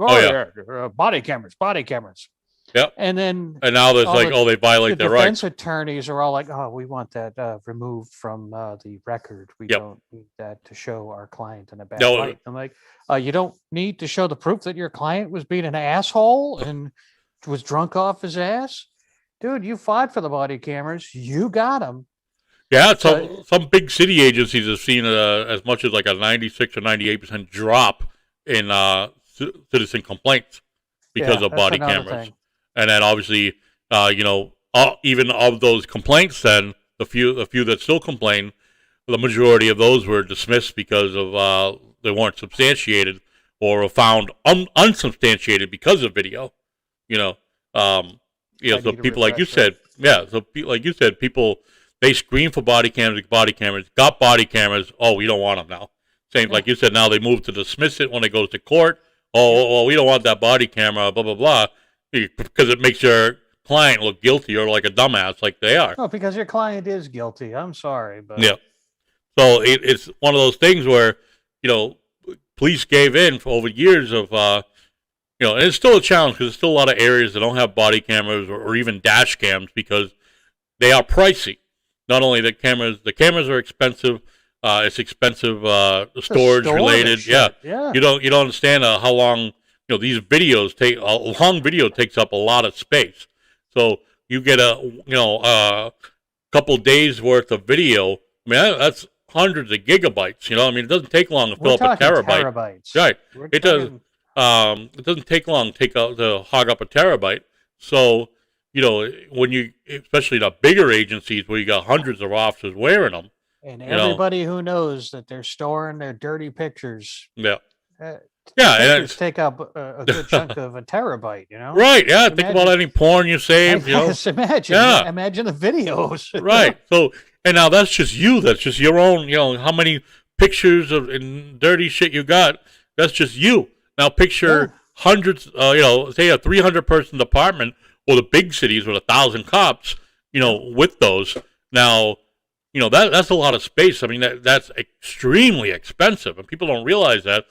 Body cameras. Yep. And then now there's they violate their rights. Defense attorneys are all like, oh, we want that removed from the record. We don't need that to show our client in a bad light. I'm like, you don't need to show the proof that your client was being an asshole and was drunk off his ass. Dude, you fought for the body cameras. You got them. Yeah, some big city agencies have seen as much as like a 96 or 98% drop in citizen complaints because of body cameras. Thing. And then obviously, even of those complaints, then the few that still complain, the majority of those were dismissed because of they weren't substantiated or were found unsubstantiated because of video. So people like you said, people they scream for body cameras, got body cameras. Oh, we don't want them now. Same like you said. Now they move to dismiss it when it goes to court. Oh, we don't want that body camera. Blah blah blah. Because it makes your client look guilty or like a dumbass, like they are. Oh, because your client is guilty. I'm sorry, but yeah. So it's one of those things where police gave in for over years of and it's still a challenge because there's still a lot of areas that don't have body cameras or even dash cams because they are pricey. Not only the cameras are expensive. It's expensive, storage related. Yeah. You don't understand how long. These videos take a long video takes up a lot of space. So you get a couple days worth of video. I mean, that's hundreds of gigabytes. It doesn't take long to fill up a terabyte. Terabytes. Right. It does. It doesn't take long to hog up a terabyte. So when you, especially the bigger agencies where you got hundreds of officers wearing them, and everybody who knows that they're storing their dirty pictures. Yeah. And take up a good chunk of a terabyte, Right, yeah. Think about any porn you save, Just imagine. Yeah. Imagine the videos. Right. So, and now that's just you. That's just your own, how many pictures of dirty shit you got. That's just you. Now picture hundreds, say a 300-person department or the big cities with 1,000 cops, with those. Now, that's a lot of space. I mean, that's extremely expensive, and people don't realize that.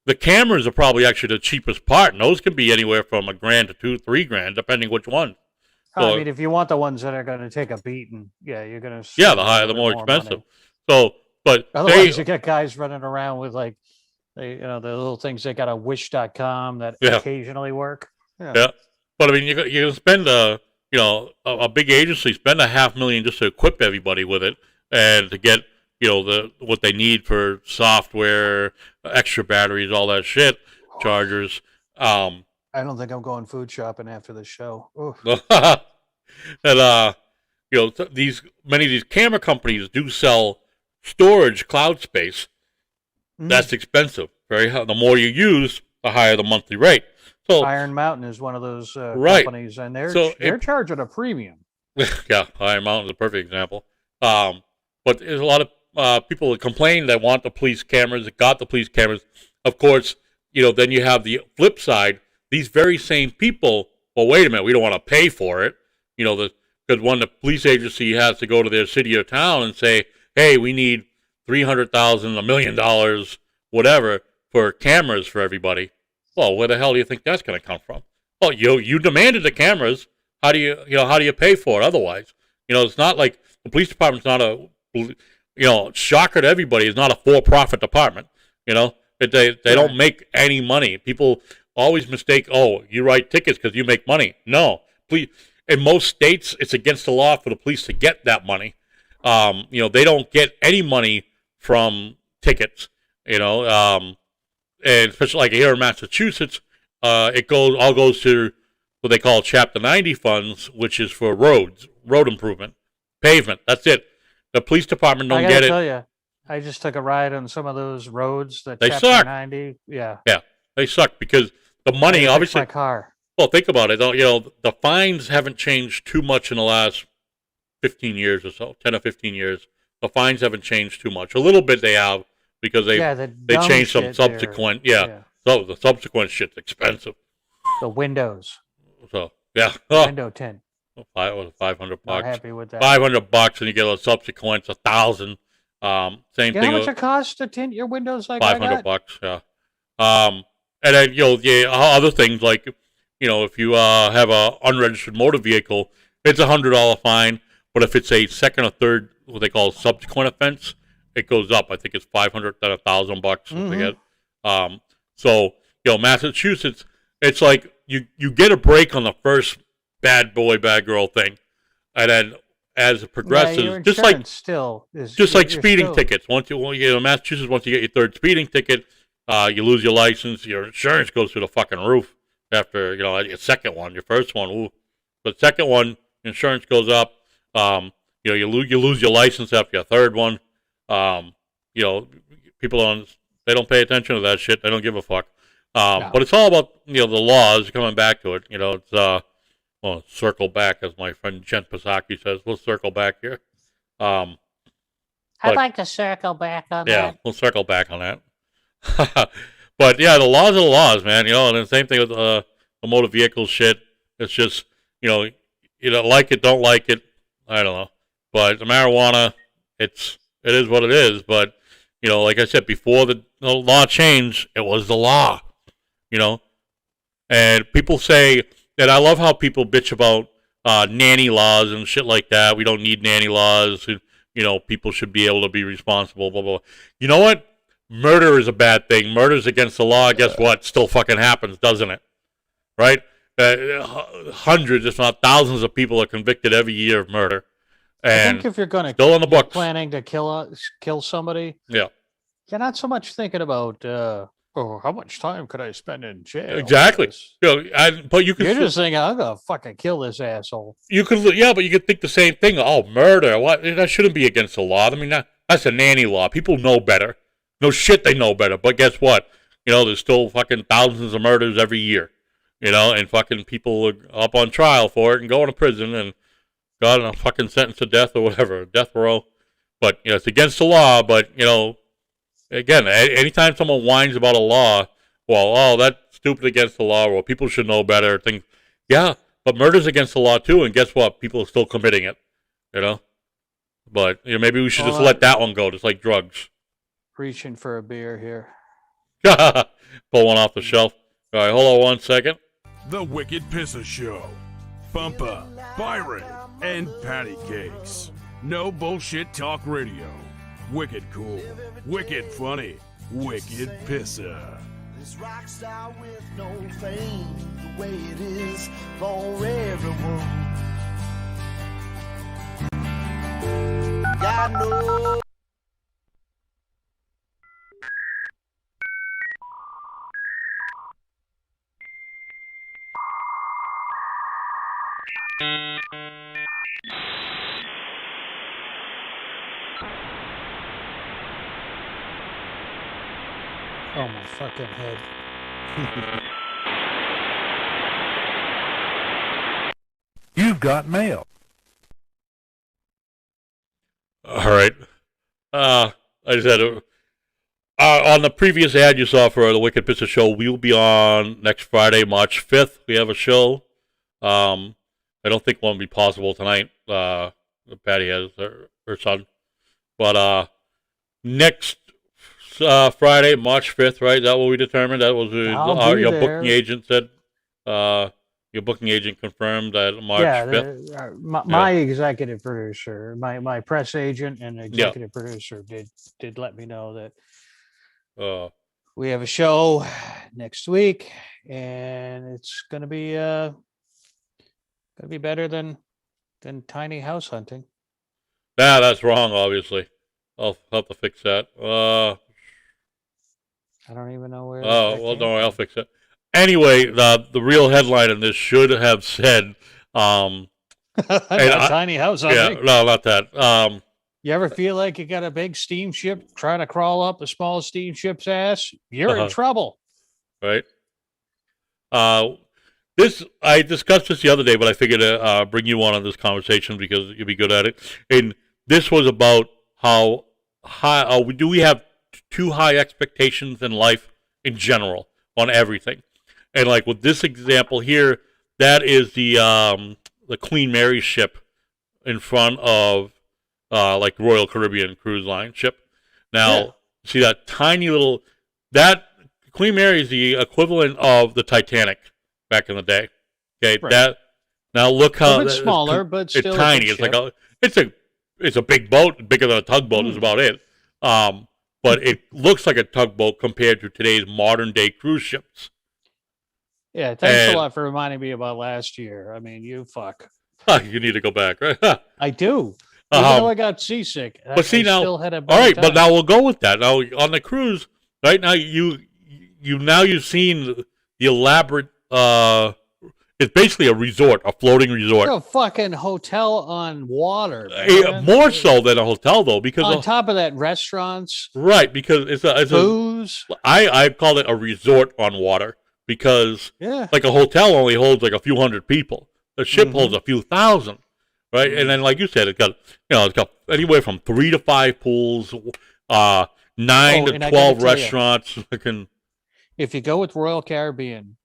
The cameras are probably actually the cheapest part, and those can be anywhere from $1,000 to $2-3 grand, depending which one. So, I mean, if you want the ones that are going to take a beating, you're going to. Yeah, the higher, the more expensive. Money. So, but otherwise, you get guys running around with the little things they got on Wish.com that occasionally work. Yeah, but I mean, you spend a big agency spend $500,000 just to equip everybody with it and to get what they need for software, extra batteries, all that shit, chargers. I don't think I'm going food shopping after the show. And many of these camera companies do sell storage cloud space. That's expensive. The more you use, the higher the monthly rate. So Iron Mountain is one of those companies, and they're charging a premium. Yeah, Iron Mountain is a perfect example. But there's a lot of people that complain that want the police cameras, that got the police cameras. Of course, then you have the flip side. These very same people, well, wait a minute, we don't want to pay for it. Because when the police agency has to go to their city or town and say, hey, we need $300,000, $1 million, whatever, for cameras for everybody. Well, where the hell do you think that's going to come from? Well, you demanded the cameras. How do you pay for it otherwise? It's not like the police department's not a, shocker to everybody. It's not a for-profit department. They don't make any money. People always mistake, oh, you write tickets because you make money. No, please. In most states, it's against the law for the police to get that money. They don't get any money from tickets. And especially like here in Massachusetts, it all goes to what they call Chapter 90 funds, which is for road improvement, pavement. That's it. The police department don't get it. I tell you, I just took a ride on some of those roads that they Chapter suck. 90. Yeah, they suck because the money obviously. My car. Well, think about it. The fines haven't changed too much in the last 15 years or so, 10 or 15 years. The fines haven't changed too much. A little bit they have because they changed some subsequent. So the subsequent shit's expensive. The windows. So yeah, window tint. $500. Not happy with that. $500 and you get a subsequent $1,000. Same thing. How much it costs to tint your windows like $500. Yeah. And then other things like. If you have a unregistered motor vehicle, it's $100 fine. But if it's a second or third, what they call subsequent offense, it goes up. I think it's $500 to $1,000. I forget. So Massachusetts, it's like you get a break on the first bad boy, bad girl thing, and then as it progresses, just like speeding tickets. Massachusetts, once you get your third speeding ticket, you lose your license. Your insurance goes through the fucking roof. After your second one, your first one, ooh. The second one, insurance goes up. You lose your license after your third one. People they don't pay attention to that shit. They don't give a fuck. No. But it's all about the laws. Coming back to it, it's circle back, as my friend Jen Psaki says. We'll circle back here. I'd like to circle back on that. Yeah, we'll circle back on that. But yeah, the laws are the laws, man. And the same thing with the motor vehicle shit. It's just, you don't like it, don't like it. I don't know. But the marijuana, it is what it is. But like I said, before the law changed, it was the law. And people say that I love how people bitch about nanny laws and shit like that. We don't need nanny laws. People should be able to be responsible. Blah blah. You know what? Murder is a bad thing. Murder's against the law. Guess what? Still fucking happens, doesn't it? Right? Hundreds, if not thousands, of people are convicted every year of murder. And I think if you're going to still in the books, planning to kill somebody, you're not so much thinking about how much time could I spend in jail? Exactly. But you can. You're just thinking, I'm gonna fucking kill this asshole. You could, but you could think the same thing. Oh, murder! What? That shouldn't be against the law. I mean, that's a nanny law. People know better. No shit, they know better. But guess what? There's still fucking thousands of murders every year. And fucking people are up on trial for it and going to prison and got a fucking sentence to death or whatever, death row. But it's against the law. But again, anytime someone whines about a law, well, that's stupid against the law, or people should know better. But murder's against the law too. And guess what? People are still committing it. But maybe we should just let that one go, just like drugs. Reaching for a beer here. Pull one off the shelf. All right, hold on one second. The Wicked Pissah Show. Bumpa, Byron, and Patty Cakes. No bullshit talk radio. Wicked cool. Wicked funny. Wicked Pissah. This rock star with no fame, the way it is for everyone. Got no. Oh, my fucking head. You've got mail. All right. I said, on the previous ad you saw for the Wicked Pissah Show, we'll be on next Friday, March 5th. We have a show. I don't think one will be possible tonight. Patty has her son. But next Friday, March 5th, right? Is that what we determined? That was your booking agent said. Your booking agent confirmed that March 5th. My executive producer, my press agent and executive producer did let me know that we have a show next week, and it's gonna be better than tiny house hunting. Nah, that's wrong. Obviously, I'll have to fix that. I don't even know where. Oh, well, don't worry, I'll fix it. Anyway, the real headline in this should have said, tiny house hunting. Yeah, no, not that. You ever feel like you got a big steamship trying to crawl up a small steamship's ass? You're in trouble. Right. I discussed this the other day, but I figured to bring you on this conversation because you'll be good at it. And this was about how high do we have too high expectations in life in general on everything. And like with this example here, that is the Queen Mary ship in front of like Royal Caribbean cruise line ship. Now, see that tiny little that Queen Mary is the equivalent of the Titanic back in the day. Okay, right. Now look how it's smaller, but still it's tiny. It's like it's a big boat, bigger than a tugboat is about it. But it looks like a tugboat compared to today's modern day cruise ships. Yeah, thanks a lot for reminding me about last year. I mean, you fuck. You need to go back, right? I do. Even though I got seasick, but I still had a all right, time. but now we'll go with that. Now on the cruise, right now you've seen the elaborate. It's basically a resort, a floating resort. It's a fucking hotel on water. More so than a hotel, though, because on top of that, restaurants. Right, because it's booze. I call it a resort on water because like a hotel only holds like a few hundred people. The ship holds a few thousand, right? And then, like you said, it's got anywhere from 3 to 5 pools, 9 to 12 restaurants. If you go with Royal Caribbean,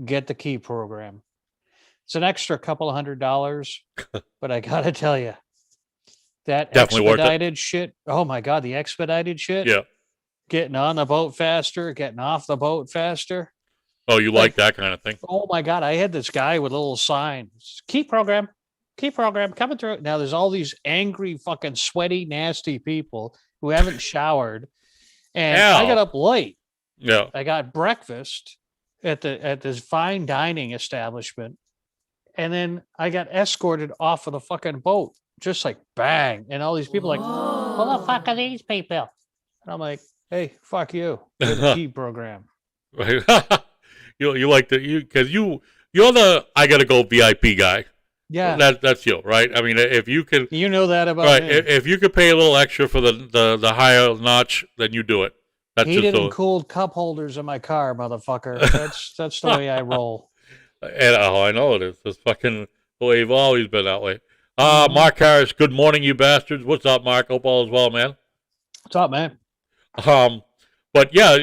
get the key program. It's an extra couple of $100, but I gotta tell you, that definitely expedited shit. Oh my god, the expedited shit. Yeah, getting on the boat faster, getting off the boat faster. Oh, you like that kind of thing? Oh my god, I had this guy with a little sign: key program coming through. Now there's all these angry, fucking sweaty, nasty people who haven't showered, and I got up late. Yeah, I got breakfast at this fine dining establishment, and then I got escorted off of the fucking boat, just like bang, and all these people like, who the fuck are these people? And I'm like, hey, fuck you, you're the key program. Right. you like because you're the I gotta go VIP guy. Yeah, that's you, right? I mean, if you can, that about right. Me. If you could pay a little extra for the higher notch, then you do it. That's heated and cooled cup holders in my car, motherfucker. That's the way I roll. And I know it is. It's fucking the way you've always been that way. Mark Harris, good morning, you bastards. What's up, Mark? Hope all is well, man. What's up, man? But yeah,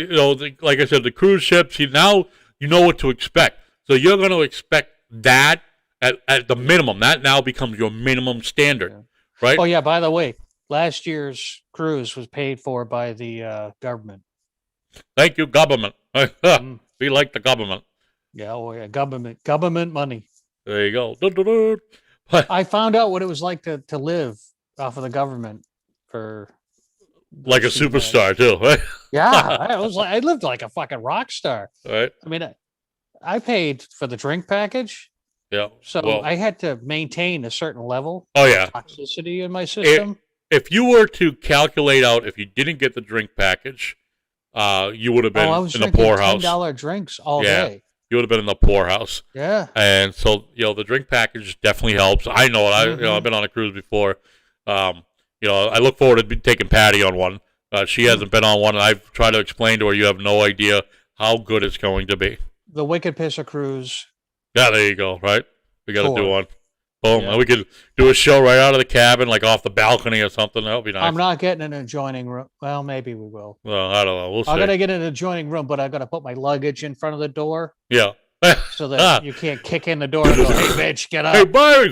like I said, the cruise ships. Now you know what to expect. So you're going to expect that at the minimum. That now becomes your minimum standard, right? Oh yeah. By the way, last year's cruise was paid for by the government. Thank you, government. We like the government. Yeah, oh yeah, government money. There you go. I found out what it was like to live off of the government for like a superstar too, right? Yeah, I lived like a fucking rock star. Right. I mean, I paid for the drink package. Yeah. So I had to maintain a certain level. Oh yeah. Of toxicity in my system. If you were to calculate out if you didn't get the drink package, you would have been in the poorhouse. $10 drinks all day. You would have been in the poorhouse. Yeah. And so, the drink package definitely helps. I know it. I've been on a cruise before. I look forward to taking Patty on one. She hasn't been on one, and I've tried to explain to her you have no idea how good it's going to be. The Wicked Pissah Cruise. Yeah, there you go, right? We got to do one. Boom. Yeah. And we could do a show right out of the cabin, like off the balcony or something. That would be nice. I'm not getting an adjoining room. Well, maybe we will. Well, I don't know. We'll see. I'm gonna get an adjoining room, but I gotta put my luggage in front of the door Yeah. so that you can't kick in the door and go, "Hey, bitch, get up." Hey, Byron.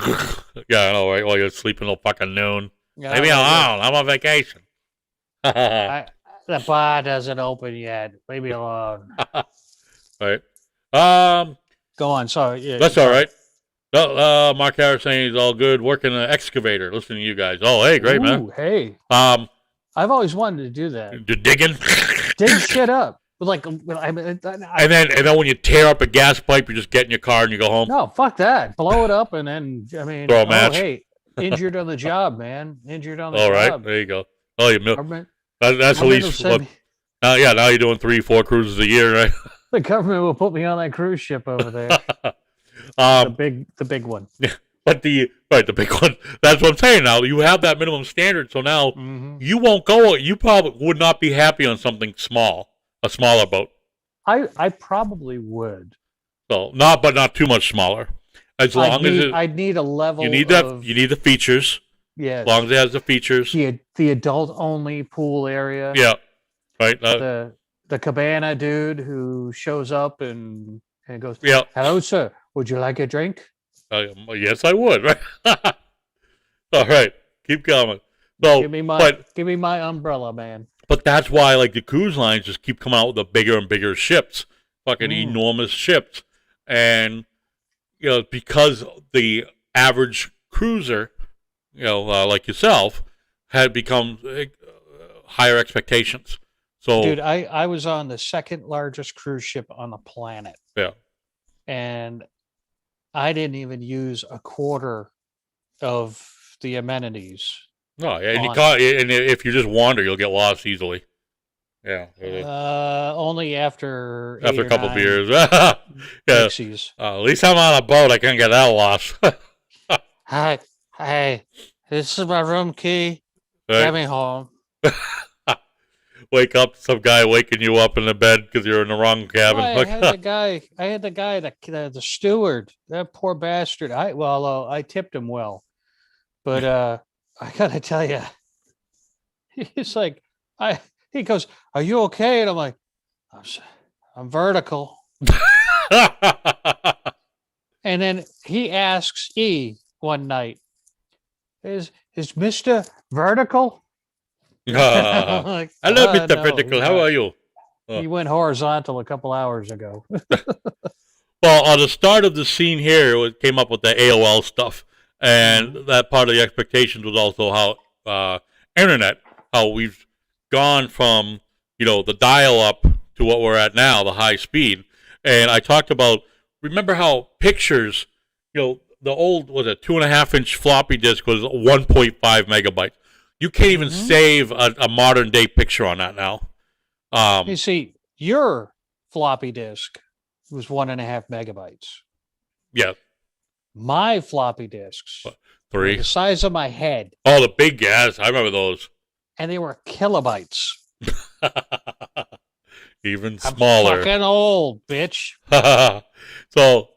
Yeah, I know, right? While you're sleeping till fucking noon. Yeah, Leave me alone. I'm on vacation. the bar doesn't open yet. Leave me alone. Right. Go on. Sorry. Yeah, That's all right. No, Mark Harris saying he's all good working an excavator. Listening to you guys. Oh, hey, great, man. Ooh, hey. Um, I've always wanted to do that. you're digging. Dig shit up. Like, I mean, And then when you tear up a gas pipe, you just get in your car and you go home. no, fuck that. Blow it up and then, I mean, Throw a match. hey, injured on the job, man. Injured on the All right, job. there you go. Oh, you Government, that's at government will least send what. me- Yeah, now you're doing 3-4 cruises a year, right? the government will put me on that cruise ship over there. the big one. But the big one. That's what I'm saying. Now you have that minimum standard, so now Mhm. you won't go. You probably would not be happy on something small, a smaller boat. I probably would. So not too much smaller. As long as I'd need a level. you need that, Of, you need the features. yes. As long as it has the features. the adult only pool area. Yeah. Right. The cabana dude who shows up and goes, Yeah. "Hello, sir. Would you like a drink?" Yes, I would. Right. All right. Keep coming. So, Give me my umbrella, man. But that's why, like, the cruise lines just keep coming out with the bigger and bigger ships, fucking enormous ships, and because the average cruiser, like yourself, had become higher expectations. So, Dude, I was on the second largest cruise ship on the planet, yeah, and I didn't even use a quarter of the amenities. no, yeah, On and if you just wander, you'll get lost easily. Yeah, Only after after 8 a couple or 9 beers. Yeah, Pixies. at least I'm on a boat. I can't get that lost. Hi, this is my room key. Right? Get me home. Wake up, some guy waking you up in the bed because you're in the wrong cabin. I had the guy, the steward, that poor bastard. I tipped him well, but I gotta tell you, he's like, he goes, "Are you okay?" And I'm like, I'm vertical. And then he asks E one night, "Is Mr. Vertical?" I'm like, Hello, Mr. no, Vertical. How are you? He went horizontal a couple hours ago. Well, on the start of the scene here, it came up with the AOL stuff, and that part of the expectations was also how internet, how we've gone from the dial-up to what we're at now, the high speed. And I talked about, remember how pictures, the old 2.5-inch floppy disk was 1.5 megabytes. You can't even save a modern day picture on that now. You see, your floppy disk was 1.5 megabytes. Yeah, My floppy disks were 3. the size of my head, Oh, the big gas. I remember those. and they were kilobytes. Even I'm smaller. fucking old, bitch. So,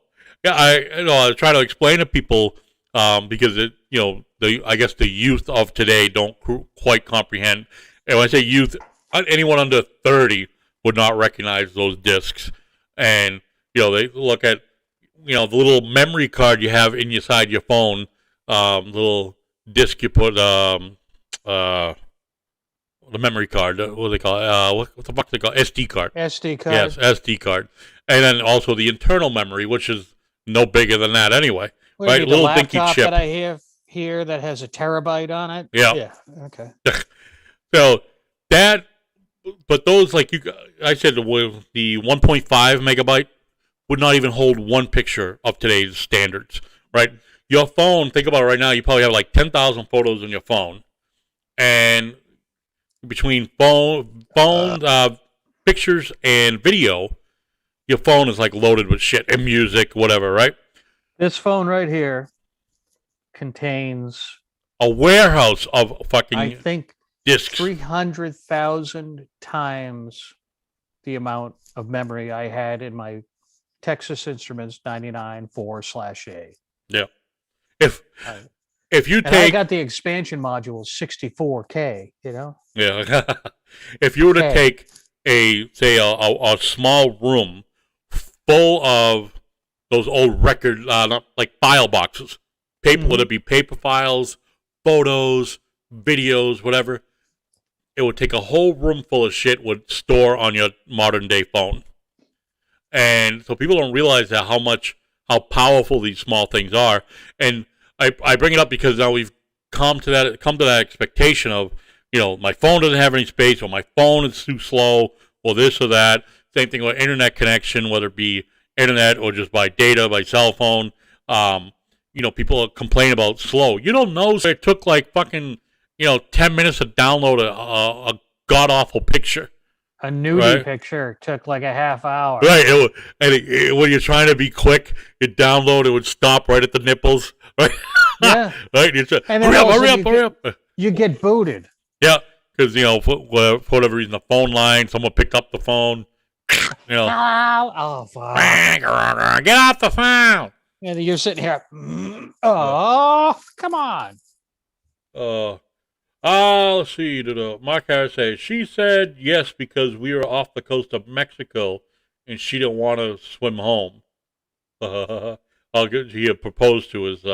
yeah, I try to explain to people because I guess the youth of today don't quite comprehend. And when I say youth, anyone under 30 would not recognize those discs. And they look at the little memory card you have inside your phone, little disc you put the memory card. What do they call it? What the fuck do they call it? SD card. SD card. Yes, SD card. And then also the internal memory, which is no bigger than that anyway. What do you Right, mean, the little dinky laptop chip. that I have here that has a terabyte on it. Yeah. Yeah. Okay. So that, but those, like I said, with the 1.5 megabyte would not even hold one picture of today's standards, right? Your phone, think about it right now, you probably have like 10,000 photos on your phone. And between phone, pictures and video, your phone is like loaded with shit and music, whatever, right? This phone right here contains, A warehouse of fucking I think, discs. 300,000 times the amount of memory I had in my Texas Instruments 99 4/A. Yeah. if you And I take got the expansion module 64K, you know? yeah, if you were to Okay. take a small room full of those old record like file boxes, paper, whether it be paper files, photos, videos, whatever, it would take a whole room full of shit would store on your modern day phone. And so people don't realize that how powerful these small things are. And I bring it up because now we've come to that expectation of, my phone doesn't have any space, or my phone is too slow, or this or that. Same thing with internet connection, whether it be internet or just by data, by cell phone. People complain about slow. You don't know it took like fucking 10 minutes to download a god awful picture. A nudie picture took like a half hour. Right. When you're trying to be quick, you download, it would stop right at the nipples. Right. Yeah. Right. You say, And then hurry up. You get booted. Yeah. Because, for whatever reason, the phone line, someone picked up the phone. Oh, fuck. Get off the phone. And you're sitting here. Oh, come on. Let's see. Mark Harris says, she said yes because we were off the coast of Mexico and she didn't want to swim home. He had proposed to his,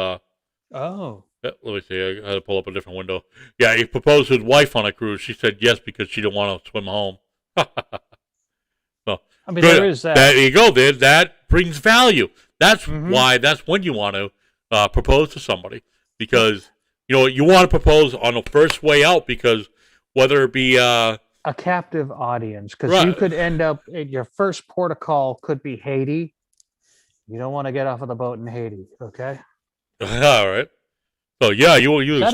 Oh. let me see, I had to pull up a different window. Yeah, he proposed to his wife on a cruise. She said yes because she didn't want to swim home. So, I mean, there is that. There you go. That brings value. That's why, that's when you want to propose to somebody. Because, you want to propose on the first way out, because whether it be... a captive audience, because you could end up, your first port of call could be Haiti. You don't want to get off of the boat in Haiti, okay? All right. So, yeah, you were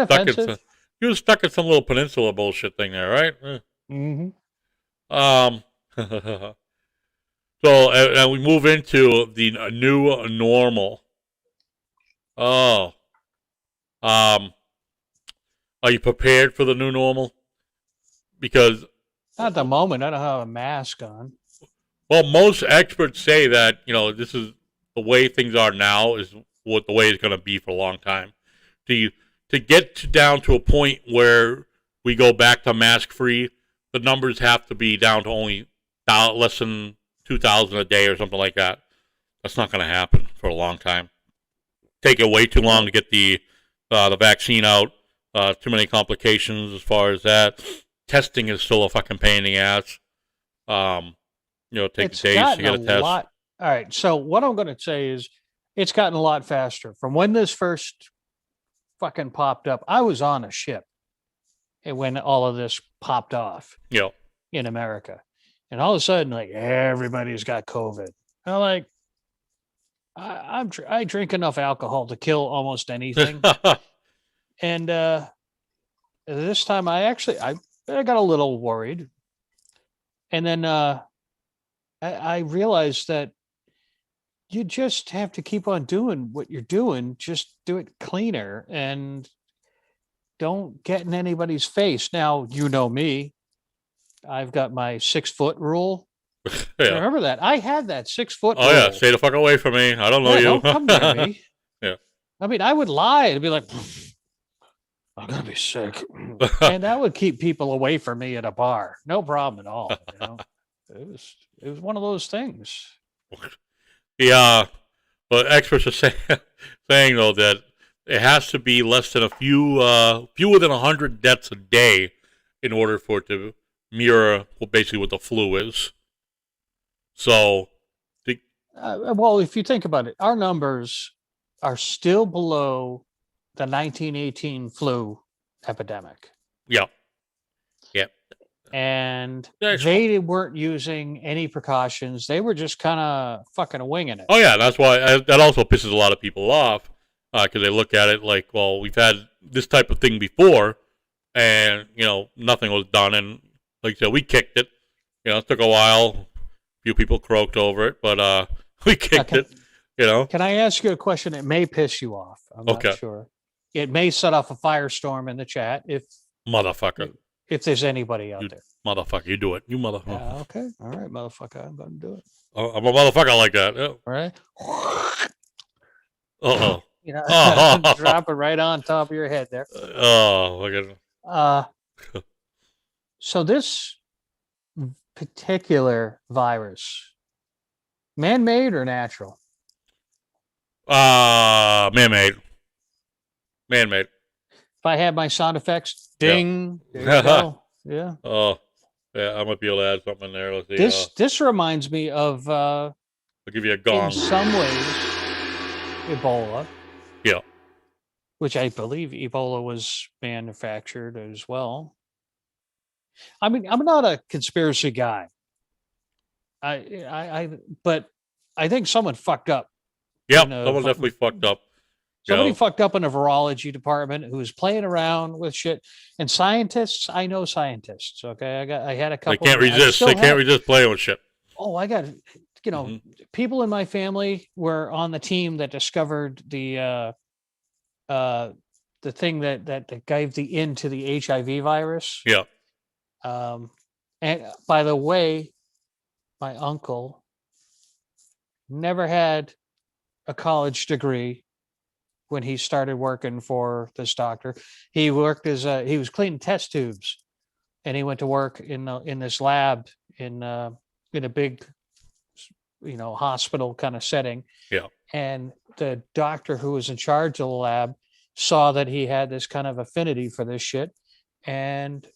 stuck at some little peninsula bullshit thing there, right? So, and we move into the new normal. Oh. Are you prepared for the new normal? Because... Not at the moment. I don't have a mask on. Well, most experts say that, this is the way things are now is what the way it's going to be for a long time. To get down to a point where we go back to mask-free, the numbers have to be down to only less than 2,000 a day or something like that. That's not going to happen for a long time. Take it way too long to get the vaccine out. Too many complications as far as that. Testing is still a fucking pain in the ass. Takes days to get a test. All right. So what I'm going to say is it's gotten a lot faster. From when this first fucking popped up, I was on a ship when all of this popped off in America. And all of a sudden, like, everybody's got COVID. I'm like, I drink enough alcohol to kill almost anything. And this time I got a little worried. And then I realized that you just have to keep on doing what you're doing. Just do it cleaner and don't get in anybody's face. Now, you know me. I've got my 6-foot rule. Yeah. Remember that? I had that 6-foot rule. Oh, yeah. Stay the fuck away from me. I don't know you. Don't come near me. Yeah. I mean, I would lie and be like, I'm going to be sick. And that would keep people away from me at a bar. No problem at all. It was one of those things. Yeah. But experts are saying, though, that it has to be less than fewer than 100 deaths a day in order for it to mirror basically what the flu is. So, well, if you think about it, our numbers are still below the 1918 flu epidemic. Yeah. Yeah. And they weren't using any precautions. They were just kind of fucking winging it. Oh, yeah. That's why that also pisses a lot of people off, because they look at it like, well, we've had this type of thing before, and, nothing was done. And like I said, we kicked it. It took a while. A few people croaked over it, but we kicked it. Can I ask you a question? It may piss you off. I'm not sure. It may set off a firestorm in the chat if there's anybody out there. Motherfucker, you do it. You motherfucker. Okay. All right, motherfucker. I'm going to do it. I'm a motherfucker like that. Yeah. All right. Uh-oh. You know, Oh. drop it right on top of your head there. Oh, look at So this particular virus, man-made or natural? man-made. Man-made. If I had my sound effects, ding, there you go. Yeah. Oh, yeah, I might be able to add something in there. Let's see. This reminds me of I'll give you a in gong. some ways Ebola, Yeah. which I believe Ebola was manufactured as well. I mean, I'm not a conspiracy guy. But I think someone fucked up. Yep, in a someone vi- definitely fucked up. Somebody Yeah. fucked up in a virology department who was playing around with shit. And scientists, I know scientists. Okay, I had a They couple. can't I resist. still They can't have- resist playing with shit. Oh, I got, people in my family were on the team that discovered the thing that gave the into the HIV virus. Yeah. And by the way, my uncle never had a college degree when he started working for this doctor. He worked as he was cleaning test tubes, and he went to work in this lab in a big, hospital kind of setting. Yeah. And the doctor who was in charge of the lab saw that he had this kind of affinity for this shit, and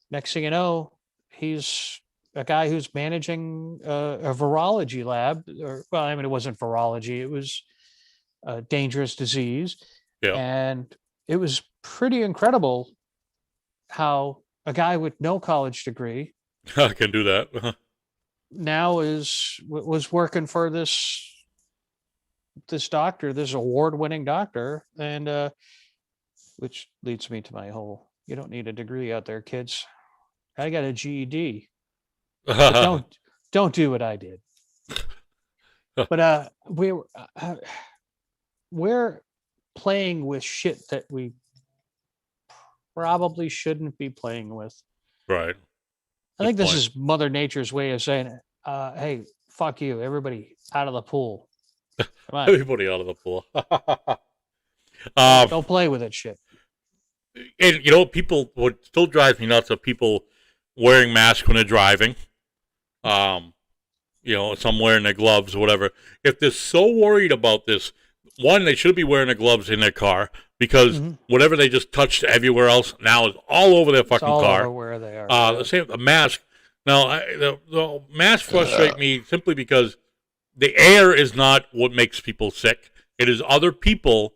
next thing you know, he's a guy who's managing a virology lab. Or, well, I mean, it wasn't virology; it was a dangerous disease. Yeah. And it was pretty incredible how a guy with no college degree I can do that. now was working for this doctor, this award-winning doctor, and which leads me to my whole: you don't need a degree out there, kids. I got a GED. But don't do what I did. But we're playing with shit that we probably shouldn't be playing with. Right. I think Good this point. is Mother Nature's way of saying, hey, fuck you, everybody out of the pool. Come on, Everybody out of the pool. don't play with that shit. And people, what still drives me nuts are people wearing masks when they're driving. Some wearing their gloves or whatever. If they're so worried about this, one, they should be wearing their gloves in their car, because whatever they just touched everywhere else now is all over their It's fucking all car. over where they are. The same, the mask. Now, the masks frustrate me simply because the air is not what makes people sick. It is other people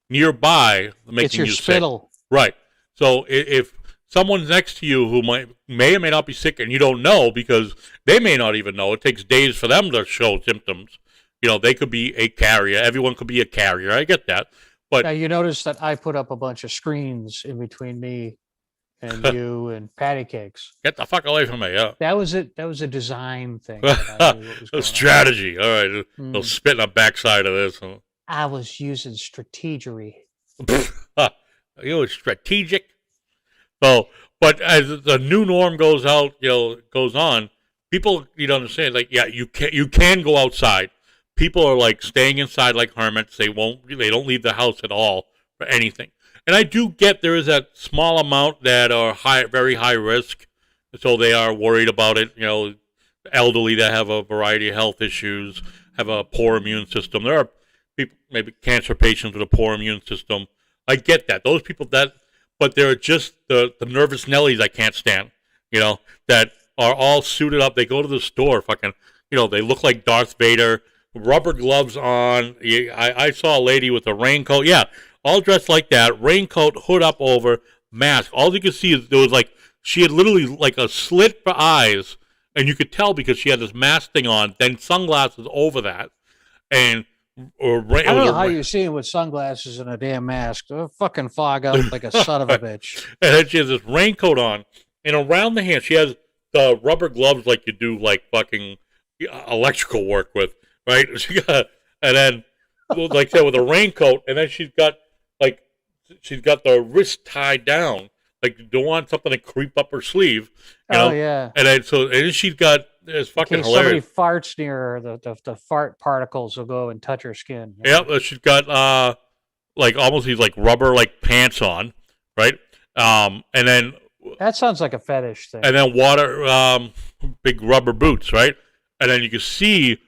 nearby making It's your you sick. spittle. Right. So if someone's next to you who may or may not be sick and you don't know, because they may not even know, it takes days for them to show symptoms. They could be a carrier. Everyone could be a carrier. I get that. But Now you notice that I put up a bunch of screens in between me and you and patty cakes. get the fuck away from me. Yeah. That was it. That was a design thing. that I knew what was A going on. strategy. All right. Mm. They'll spit in the backside of this. I was using strategery. Strategic. So, but as the new norm goes on, people need to understand, you can go outside. People are staying inside like hermits. They don't leave the house at all for anything. And I do get there is that small amount that are very high risk. So they are worried about it. Elderly that have a variety of health issues, have a poor immune system. There are people, maybe cancer patients with a poor immune system. I get that. Those people but they're just the nervous Nellies I can't stand, that are all suited up. They go to the store, fucking, they look like Darth Vader, rubber gloves on. I saw a lady with a raincoat. Yeah, all dressed like that, raincoat, hood up over, mask. All you could see is there was she had literally a slit for eyes, and you could tell because she had this mask thing on, then sunglasses over that, and I don't know how you're seeing with sunglasses and a damn mask. They'll fucking fog up like a son of a bitch. And then she has this raincoat on, and around the hand she has the rubber gloves like you do fucking electrical work with, right? And then like that with a raincoat, and then she's got the wrist tied down, you don't want something to creep up her sleeve, Yeah. And then she's got it's fucking In case somebody hilarious. farts near her, the fart particles will go and touch her skin. Yep, she's got like almost these like rubber like pants on, right? And then That sounds like a fetish thing. and then big rubber boots, right? And then you can see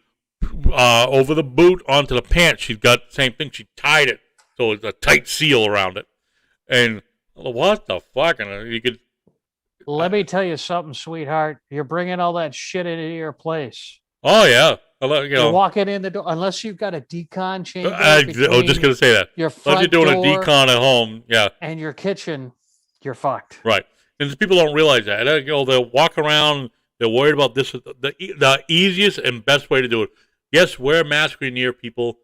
over the boot onto the pants, she's got the same thing. She tied it so it's a tight seal around it. And what the fuck? And you could. Let me tell you something, sweetheart. You're bringing all that shit into your place. Oh yeah, You're walking in the door, unless you've got a decon chamber. I was just gonna say that. Your Unless front you're doing door a decon at home, yeah, and your kitchen, you're fucked. right. And people don't realize that. They'll walk around. They're worried about this. The easiest and best way to do it. Yes, wear a mask when you're near people.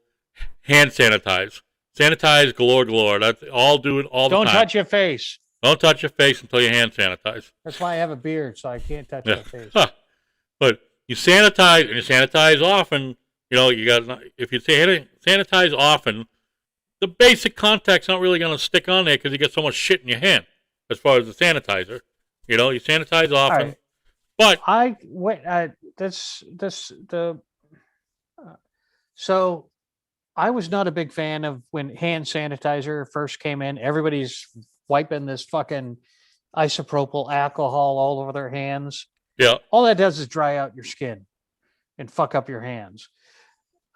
Hand sanitize. Sanitize galore. That's all. Do it all the time. Don't touch your face. Don't touch your face until you hand sanitize. That's why I have a beard, so I can't touch my face. Huh. But you sanitize, and you sanitize often. You got if you sanitize often, the basic contact's not really going to stick on there because you get so much shit in your hand. As far as the sanitizer, you sanitize often. Right. But so I was not a big fan of when hand sanitizer first came in. Everybody's wiping this fucking isopropyl alcohol all over their hands. yeah, All that does is dry out your skin and fuck up your hands.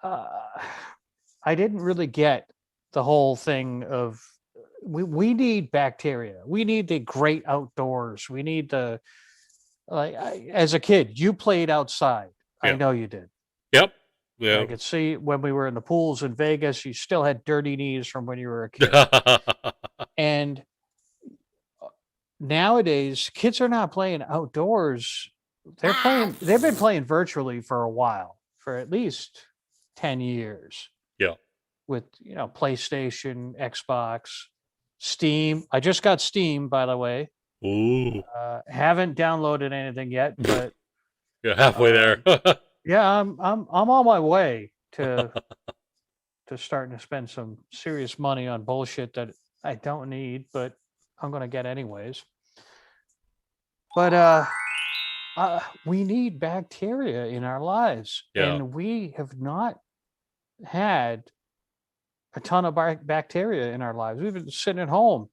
I didn't really get the whole thing of we need bacteria. We need the great outdoors. We need as a kid, you played outside. Yeah. I know you did. yep, yeah. I could see when we were in the pools in Vegas, you still had dirty knees from when you were a kid. And nowadays, kids are not playing outdoors. They've been playing virtually for a while, for at least 10 years. Yeah. With, PlayStation, Xbox, Steam. I just got Steam, by the way. Ooh, Haven't downloaded anything yet, but you're halfway there. yeah, I'm on my way to starting to spend some serious money on bullshit that I don't need, but I'm going to get anyways. But we need bacteria in our lives, Yeah. and we have not had a ton of bacteria in our lives. We've been sitting at home.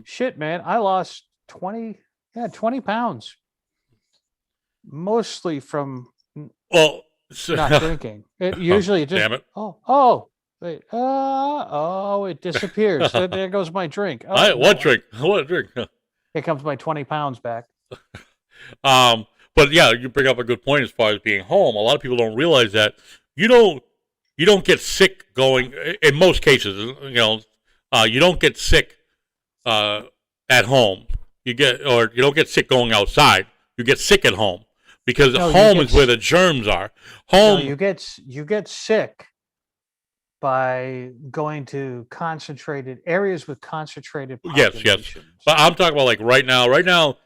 Shit, man, I lost 20 pounds, mostly from Well, not drinking. It usually just damn it. Wait, it disappears. There goes my drink. What drink? What drink? Here comes my 20 pounds back. But yeah, you bring up a good point as far as being home. A lot of people don't realize that you don't get sick going. In most cases, you don't get sick at home. You don't get sick going outside. You get sick at home because home is where the germs are. Home. No, you get sick by going to concentrated areas with concentrated populations. Yes. But I'm talking about like right now. Right now,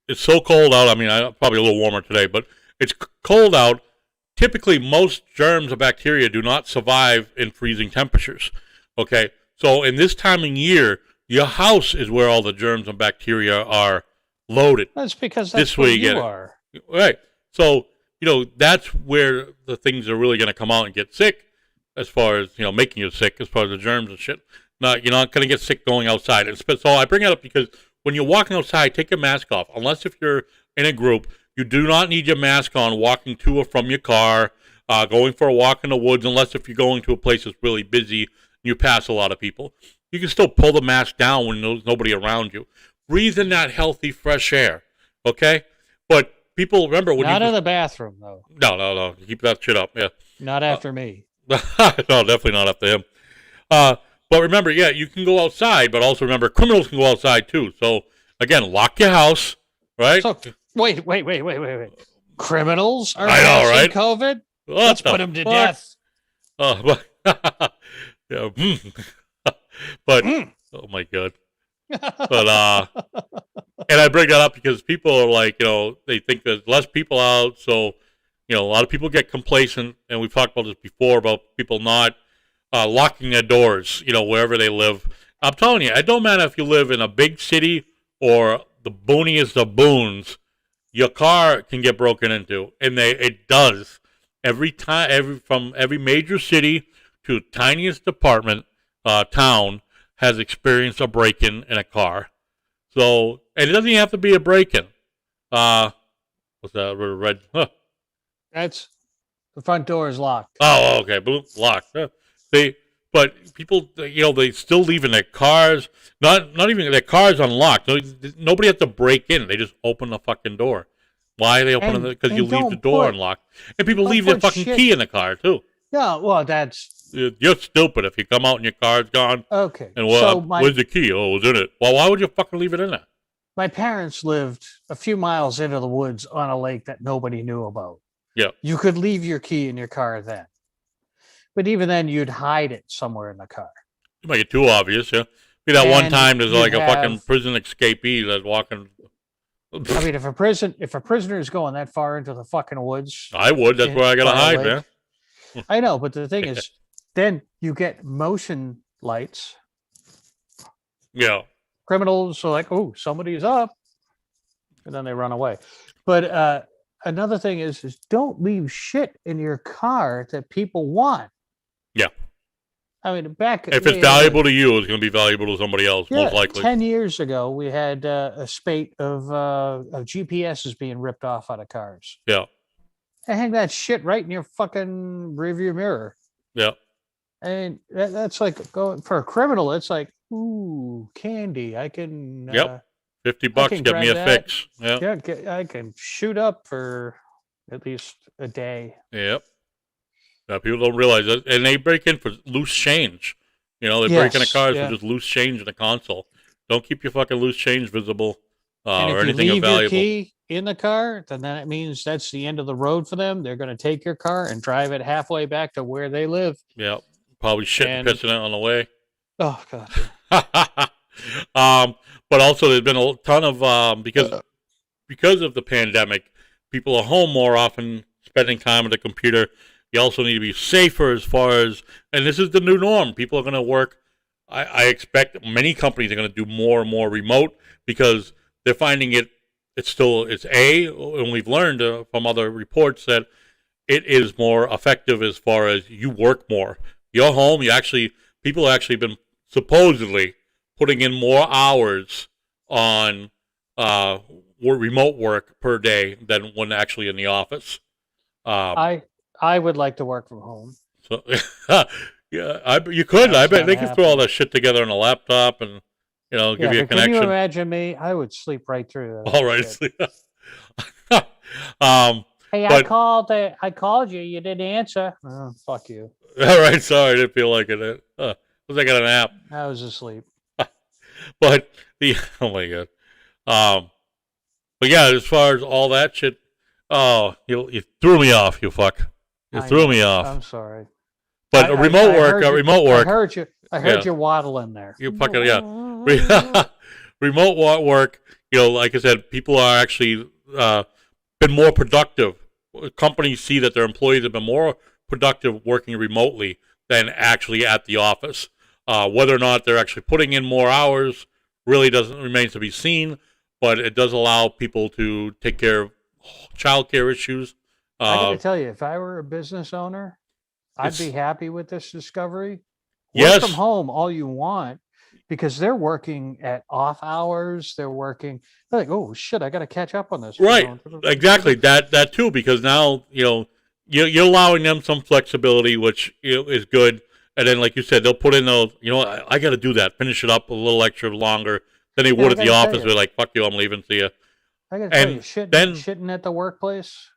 it's so cold out. I mean, probably a little warmer today, but it's cold out. Typically, most germs or bacteria do not survive in freezing temperatures. Okay, so in this time of year, your house is where all the germs and bacteria are loaded. That's because that's where you are. Right. So, that's where the things are really going to come out and get sick, as far as, making you sick, as far as the germs and shit. You're not going to get sick going outside. So I bring it up because when you're walking outside, take your mask off. Unless if you're in a group, you do not need your mask on walking to or from your car, going for a walk in the woods, unless if you're going to a place that's really busy and you pass a lot of people. You can still pull the mask down when there's nobody around you. Breathe in that healthy, fresh air, okay? But people, remember when Not in the bathroom, though. No. Keep that shit up, yeah. Not after me. No, definitely not after him. But remember, yeah, you can go outside, but also remember, criminals can go outside too. So, again, lock your house, right? So, wait. Criminals are right? COVID? Let's put them to death. But, yeah, but oh my God. But, and I bring that up because people are like, they think there's less people out. So, a lot of people get complacent. And we've talked about this before about people not locking their doors, wherever they live. I'm telling you, it don't matter if you live in a big city or the booniest of boons, your car can get broken into, and it does every time. From every major city to tiniest apartment, town has experienced a break-in in a car. So, and it doesn't even have to be a break-in. What's that? Red? Huh. That's the front door is locked. Oh, okay. Blue locked. But people, they still leaving their cars. Not even their cars unlocked. Nobody has to break in. They just open the fucking door. Why are they opening it? Because you leave the door unlocked, and people leave their fucking key in the car too. Yeah, well, that's you're stupid if you come out and your car's gone. Okay. And where's the key? Oh, it was in it. Well, why would you fucking leave it in there? My parents lived a few miles into the woods on a lake that nobody knew about. Yeah. You could leave your key in your car then. But even then, you'd hide it somewhere in the car. You make it too obvious, yeah. Be that one time there's like a fucking prison escapee that's walking. I mean, if a prisoner is going that far into the fucking woods, I would. That's where I gotta hide, man. I know, but the thing is, then you get motion lights. Yeah. Criminals are like, oh, somebody's up, and then they run away. But another thing is don't leave shit in your car that people want. Yeah. I mean, if it's valuable to you, it's going to be valuable to somebody else, most likely. 10 years ago, we had a spate of GPSs being ripped off out of cars. Yeah. I hang that shit right in your fucking rearview mirror. Yeah. And that's like going for a criminal. It's like, ooh, candy. I can. $50 get me a fix. Yeah. I can shoot up for at least a day. Yep. Now, people don't realize that, and they break in for loose change. They break into cars for just loose change in the console. Don't keep your fucking loose change visible or anything of value. If you leave your key in the car, then that means that's the end of the road for them. They're going to take your car and drive it halfway back to where they live. Yeah, probably shit and pissing it on the way. Oh god. But also there's been a ton of because of the pandemic, people are home more often, spending time with the computer. You also need to be safer as far as, and this is the new norm. People are going to work. I expect many companies are going to do more and more remote because they're finding it's and we've learned from other reports that it is more effective as far as you work more. You're home. People have actually been supposedly putting in more hours on remote work per day than when actually in the office. I would like to work from home. So, yeah, you could. I bet they could throw all that shit together on a laptop and, give you a connection. Can you imagine me? I would sleep right through that. All right. Hey, I called you. You didn't answer. Oh, fuck you. All right. Sorry. I didn't feel like it. Was I got a nap? I was asleep. But oh my God. But yeah, as far as all that shit, you threw me off, you fuck. You threw me off. I'm sorry. But remote work. I heard you waddling there. You fucking, remote work, like I said, people are actually been more productive. Companies see that their employees have been more productive working remotely than actually at the office. Whether or not they're actually putting in more hours really remains to be seen, but it does allow people to take care of childcare issues. I got to tell you, if I were a business owner, I'd be happy with this discovery. Work from home all you want, because they're working at off hours. They're like, oh shit, I got to catch up on this. Right, exactly. That too, because now you're allowing them some flexibility, which is good. And then, like you said, they'll put in those. I got to do that. Finish it up a little extra longer than they would at the office. They're like, fuck you, I'm leaving. See ya. I got to tell you, shitting at the workplace,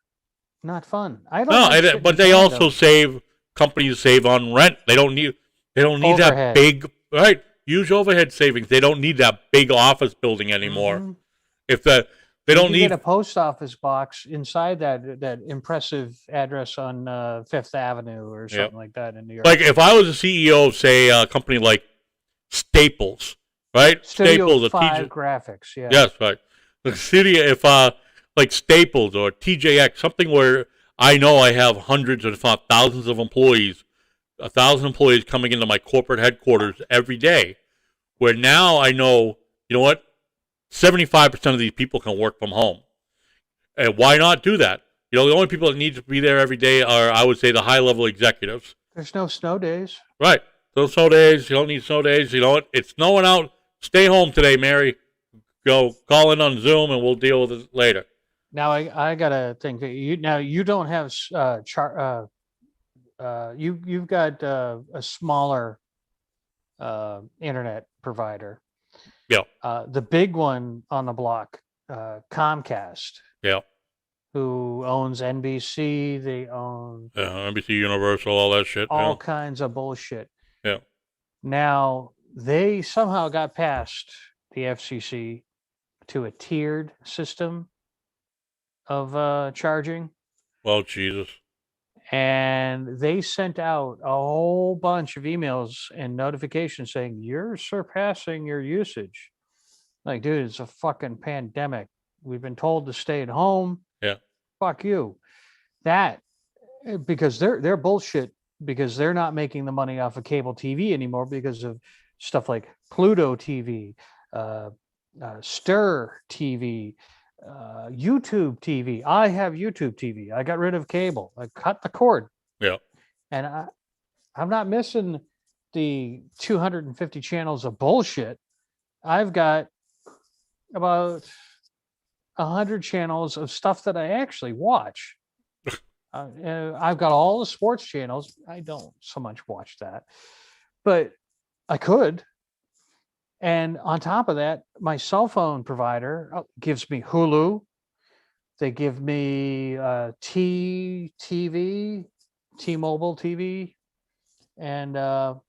not fun. But they also companies save on rent. They don't need that big, right? Huge overhead savings. They don't need that big office building anymore. Mm-hmm. They don't need a post office box inside that impressive address on Fifth Avenue or something like that in New York. Like if I was a CEO of, say, a company like Staples, right? Staples 5 Graphics, yeah. Yes, right. If like Staples or TJX, something where I know I have hundreds, if not thousands of employees, 1,000 employees coming into my corporate headquarters every day, where now I know, 75% of these people can work from home. And why not do that? The only people that need to be there every day are, I would say, the high-level executives. There's no snow days. Right. Those snow days, you don't need snow days. You know what? It's snowing out. Stay home today, Mary. Go call in on Zoom and we'll deal with it later. Now I gotta think. You don't have you've got a smaller internet provider. Yeah. The big one on the block, Comcast. Yeah. Who owns NBC? They own NBC, Universal, all that shit. all kinds of bullshit. Yeah. Now they somehow got past the FCC to a tiered system of charging. Well, Jesus. And they sent out a whole bunch of emails and notifications saying you're surpassing your usage. Like, dude, it's a fucking pandemic. We've been told to stay at home. Yeah. Fuck you. That because they're bullshit because they're not making the money off of cable TV anymore because of stuff like Pluto TV, Stir TV, YouTube TV. I have YouTube TV. I got rid of cable. I cut the cord. Yeah. And I'm not missing the 250 channels of bullshit. I've got about 100 channels of stuff that I actually watch. I've got all the sports channels. I don't so much watch that, but I could. And on top of that, my cell phone provider gives me Hulu. They give me T-Mobile TV, and but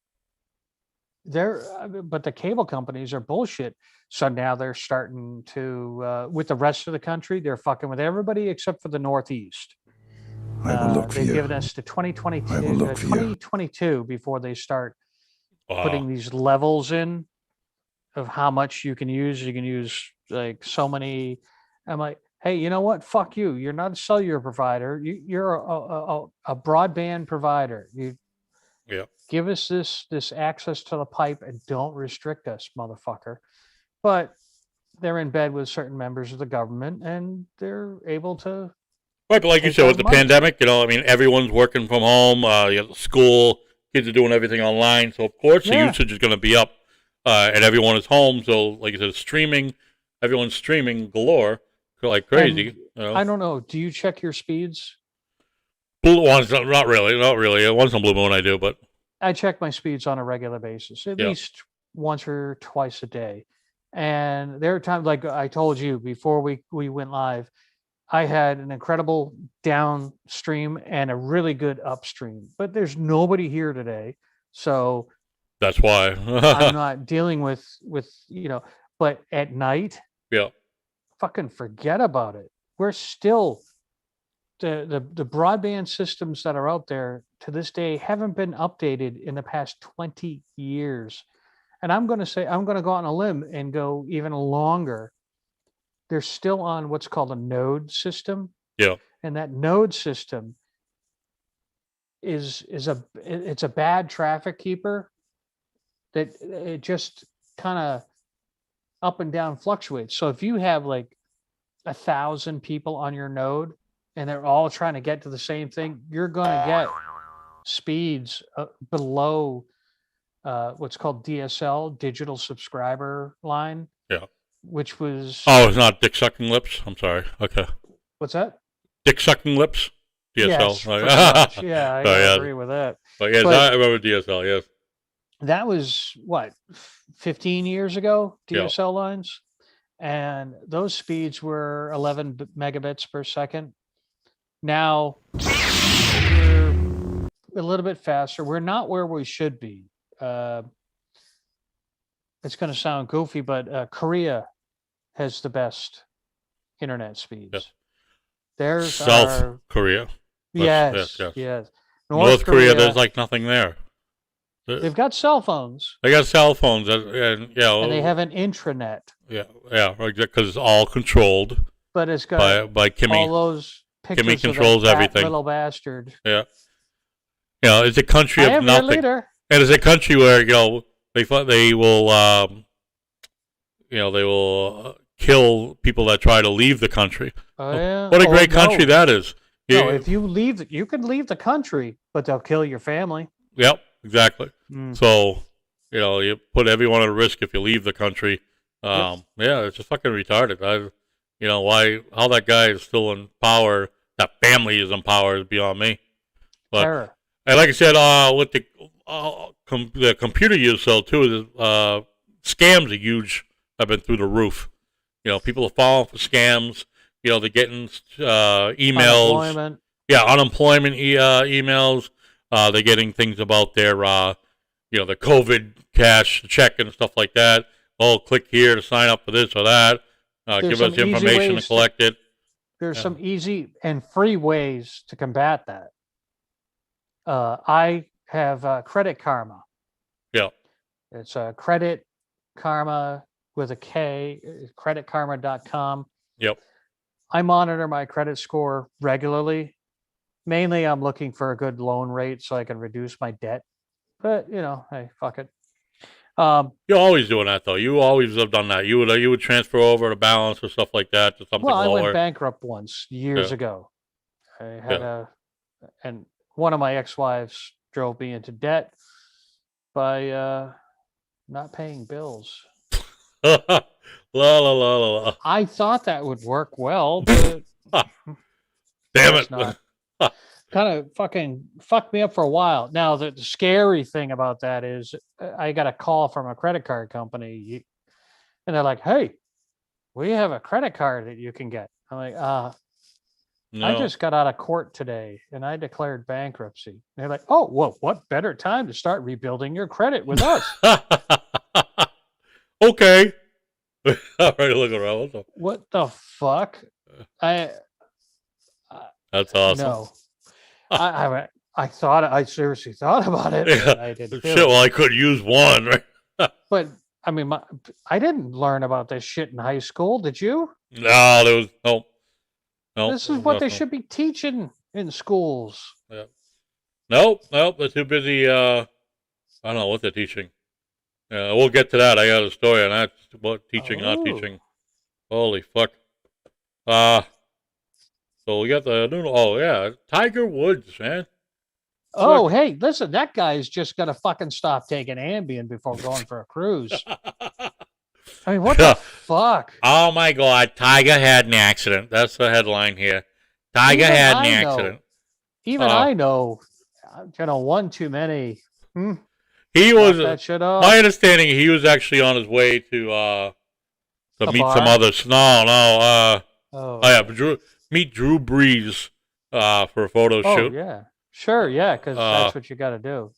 the cable companies are bullshit. So now they're starting to, with the rest of the country, they're fucking with everybody except for the Northeast. I will look for they've you. given us to 2022, I will look for you. 2022 before they start putting these levels in of how much you can use. You can use like so many. I'm like, hey, you know what? Fuck you. You're not a cellular provider. You're a broadband provider. You give us this access to the pipe and don't restrict us, motherfucker. But they're in bed with certain members of the government and they're able to. Right, but like you said, with the pandemic, you know, I mean, everyone's working from home. You have school, kids are doing everything online. So, of course, the usage is going to be up and everyone is home. So, like you said, streaming, everyone's streaming galore like crazy. You know? I don't know. Do you check your speeds? Blue ones, not really. Once on Blue Moon I do, but. I check my speeds on a regular basis, at least once or twice a day. And there are times, like I told you before we went live, I had an incredible downstream and a really good upstream, but there's nobody here today. So that's why I'm not dealing with, but at night, fucking forget about it. We're still the broadband systems that are out there to this day haven't been updated in the past 20 years. And I'm going to go out on a limb and go even longer. They're still on what's called a node system. Yeah. And that node system it's a bad traffic keeper that it just kind of up and down fluctuates. So if you have like 1,000 people on your node and they're all trying to get to the same thing, you're going to get speeds below what's called DSL, digital subscriber line. Yeah. Which was... Oh, it's not Dick Sucking Lips? I'm sorry. Okay. What's that? Dick Sucking Lips? DSL. Yes, much. Yeah, I agree with that. But yes, I remember DSL, yes. That was, 15 years ago, DSL lines? And those speeds were 11 megabits per second. Now, we're a little bit faster. We're not where we should be. It's going to sound goofy, but Korea has the best internet speeds. Yes. There's South Korea. Yes. North Korea, there's like nothing there. They've got cell phones. They got cell phones, and they have an intranet. Yeah, because it's all controlled. But it's got by Kimmy. All those pictures Kimmy controls of that everything. Little bastard. Yeah. It's a country of nothing. Your leader. And it's a country where they will kill people that try to leave the country. Oh, yeah. What a great country that is. No, if you can leave the country, but they'll kill your family. Yep. exactly. Mm. So, you put everyone at risk if you leave the country. Yeah, it's just fucking retarded. How that guy is still in power, that family is in power is beyond me. But, Terror. and like I said, with the computer use, so too, scams are huge. I've been through the roof. People are falling for scams. They're getting emails. Unemployment. Yeah, unemployment emails. They're getting things about their, the COVID cash check and stuff like that. Oh, click here to sign up for this or that. Give us information to collect it. There's some easy and free ways to combat that. I have Credit Karma. Yeah. It's Credit Karma with a K, creditkarma.com. Yep. I monitor my credit score regularly. Mainly, I'm looking for a good loan rate so I can reduce my debt. But, hey, fuck it. You're always doing that, though. You always have done that. You would transfer over the balance or stuff like that to something lower. I went bankrupt once years ago. I had and one of my ex-wives drove me into debt by not paying bills. La la la la la. I thought that would work well, but damn it. Kind of fucking fucked me up for a while. Now, the scary thing about that is I got a call from a credit card company and they're like, hey, we have a credit card that you can get. I'm like, No. I just got out of court today and I declared bankruptcy. And they're like, oh, well, what better time to start rebuilding your credit with us? Okay. All right, look around. What the fuck? That's awesome. No. I seriously thought about it. Yeah. I didn't Shit, well, I could use one, right? But I mean, I didn't learn about this shit in high school. Did you? No, there was no. This is what they should be teaching in schools. Yeah. Nope. They're too busy. I don't know what they're teaching. We'll get to that. I got a story on that. What teaching, not teaching. Holy fuck. So we got the new. Oh yeah, Tiger Woods, man. Oh, hey, listen, that guy's just gonna fucking stop taking Ambien before going for a cruise. I mean, what the fuck? Oh my God, Tiger had an accident. That's the headline here. Tiger had an accident. Even I know, one too many. He was. That shit up. My understanding, he was actually on his way to meet bar? some others. No. Oh Meet Drew Brees for a photo shoot. Oh yeah, sure, yeah, because that's what you got to do.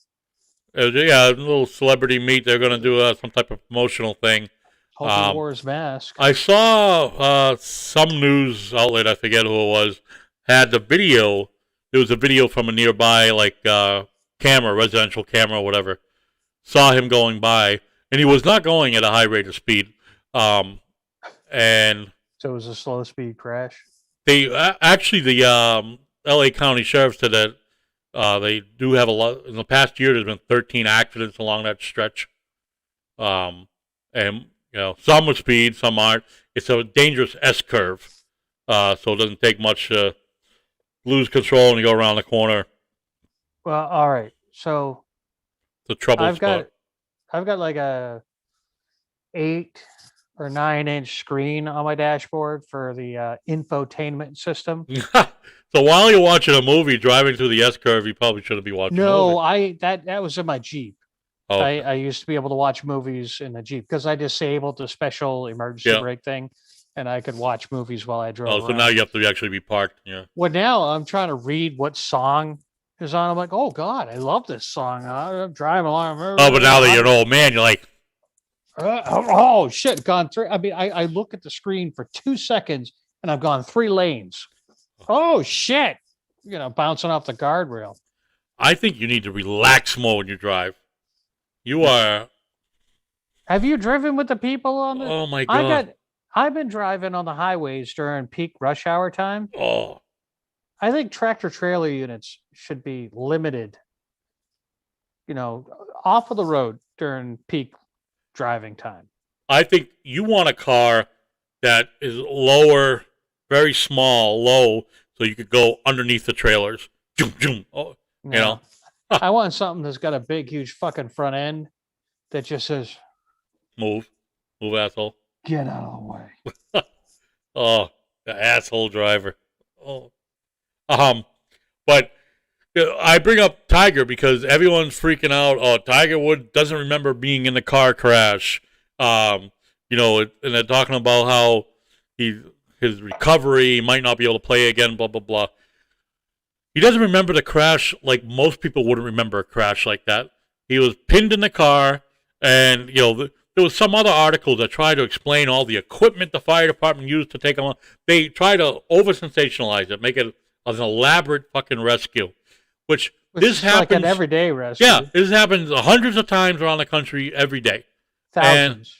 A little celebrity meet. They're going to do some type of promotional thing. Hope he wore his mask. I saw some news outlet, I forget who it was, had the video. There was a video from a nearby camera, residential camera or whatever. Saw him going by, and he was not going at a high rate of speed. And so it was a slow speed crash. they actually the L.A. County Sheriff said that they do have a lot. In the past year, there's been 13 accidents along that stretch. And some with speed, some aren't. It's a dangerous S curve, so it doesn't take much to lose control when you go around the corner. Well, all right. So It's a trouble spot. I've got like a 8 or 9-inch screen on my dashboard for the infotainment system. So while you're watching a movie driving through the S curve, you probably shouldn't be watching. No, a movie. that was in my Jeep. Oh. I used to be able to watch movies in the Jeep because I disabled the special emergency brake thing, and I could watch movies while I drove. Oh, so around. now you have to actually be parked. Yeah. Well, now I'm trying to read what song is on. I'm like, oh God, I love this song. I'm driving along. Oh, but now that you're an old man, you're like, oh shit, gone through. I mean, I look at the screen for 2 seconds and I've gone 3 lanes. Oh shit, bouncing off the guardrail. I think you need to relax more when you drive. You are. Have you driven with the people on the? Oh my God. I've been driving on the highways during peak rush hour time. Oh. I think tractor trailer units should be limited, off of the road during peak driving time. I think you want a car that is lower, very small, low, so you could go underneath the trailers. Zoom, zoom. Oh, No. I want something that's got a big, huge fucking front end that just says, Move, asshole. "Get out of the way." Oh, the asshole driver. Oh, but I bring up Tiger because everyone's freaking out. Oh, Tiger Woods doesn't remember being in the car crash. And they're talking about how his recovery might not be able to play again. Blah blah blah. He doesn't remember the crash like most people wouldn't remember a crash like that. He was pinned in the car, and there was some other articles that tried to explain all the equipment the fire department used to take him on. They try to over sensationalize it, make it an elaborate fucking rescue. Which this is happens like an everyday rescue. Yeah, this happens hundreds of times around the country every day. Thousands.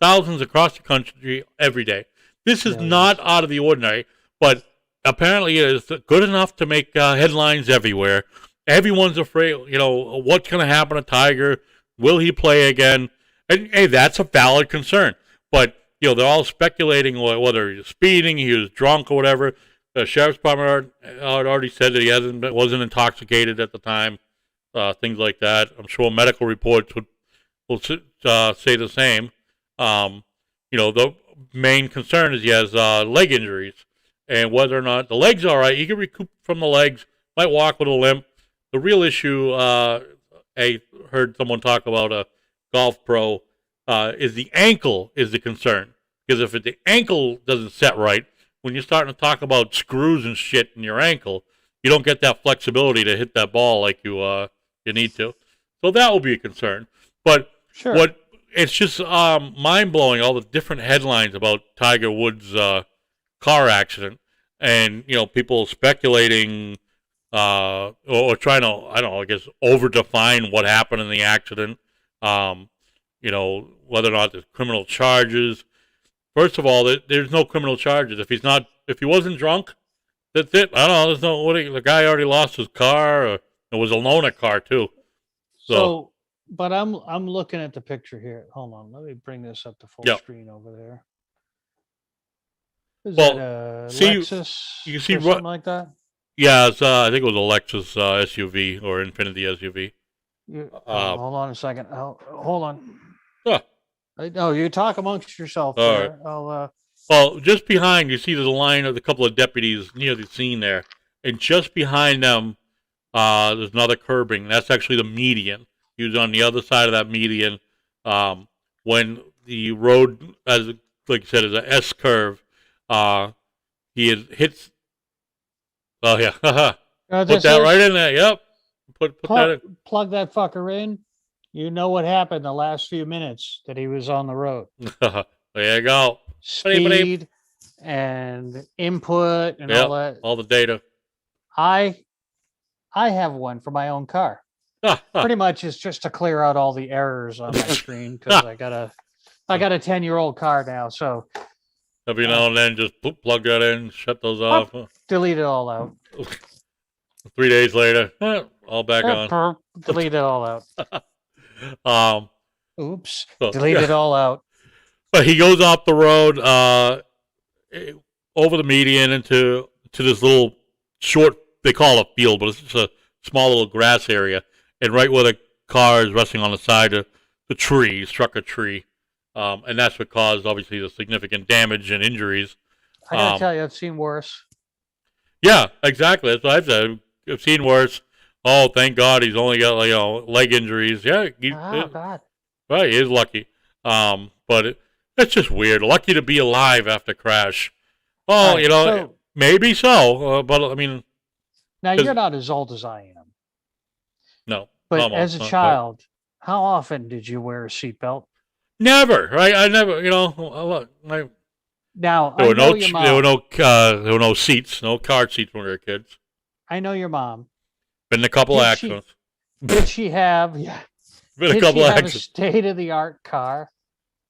Thousands across the country every day. This is not out of the ordinary, but apparently it is good enough to make headlines everywhere. Everyone's afraid, what's going to happen to Tiger? Will he play again? And hey, that's a valid concern. But they're all speculating whether he was speeding, he was drunk, or whatever. The sheriff's department had already said that he wasn't intoxicated at the time. Things like that. I'm sure medical reports will say the same. The main concern is he has leg injuries, and whether or not the leg's all right, he can recoup from the legs. Might walk with a limp. The real issue, I heard someone talk about a golf pro, is the ankle is the concern. Because if the ankle doesn't set right, when you're starting to talk about screws and shit in your ankle, you don't get that flexibility to hit that ball like you need to. So that will be a concern. But Sure. It's just mind-blowing, all the different headlines about Tiger Woods' car accident. And, people speculating or trying to, I don't know, I guess, over-define what happened in the accident. Whether or not there's criminal charges. First of all, there's no criminal charges. If he wasn't drunk, that's it. I don't know. The guy already lost his car. Or it was a loaner car too. So, but I'm looking at the picture here. Hold on, let me bring this up to full screen over there. Is that a Lexus? You can see something like that. Yeah, I think it was a Lexus SUV or Infiniti SUV. Hold on a second. Hold on. Yeah. You talk amongst yourself All there. right. Well, just behind, you see the line of the couple of deputies near the scene there. And just behind them, there's another curbing. That's actually the median. He was on the other side of that median. When the road, like you said, is an S curve, he had hit. Oh, yeah. Put that right in there. Yep. Put that in. Plug that fucker in. You know what happened the last few minutes that he was on the road. There you go. Speed and input and all that. All the data. I have one for my own car. Pretty much it's just to clear out all the errors on my screen because I got a 10-year-old car now. So every now and then just plug that in, shut those off. Delete it all out. 3 days later, all back on. Delete it all out. Oops. So, delete it all out. But he goes off the road over the median into this little short, they call it a field, but it's just a small little grass area. And right where the car is resting on the side of the tree, struck a tree. And that's what caused, obviously, the significant damage and injuries. I gotta tell you, I've seen worse. Yeah, exactly. That's what I've said. I've seen worse. Oh, thank God he's only got leg injuries. Yeah, God. Right, he is lucky. But it's just weird. Lucky to be alive after crash. Oh, right, maybe so. But I mean, now you're not as old as I am. No, but almost, as a child, how often did you wear a seatbelt? Never. Right? I never. Now there were no seats, no car seats when we were kids. I know your mom. Been in a couple accidents. Did she have? Yeah. Been a couple accidents. A state-of-the-art car?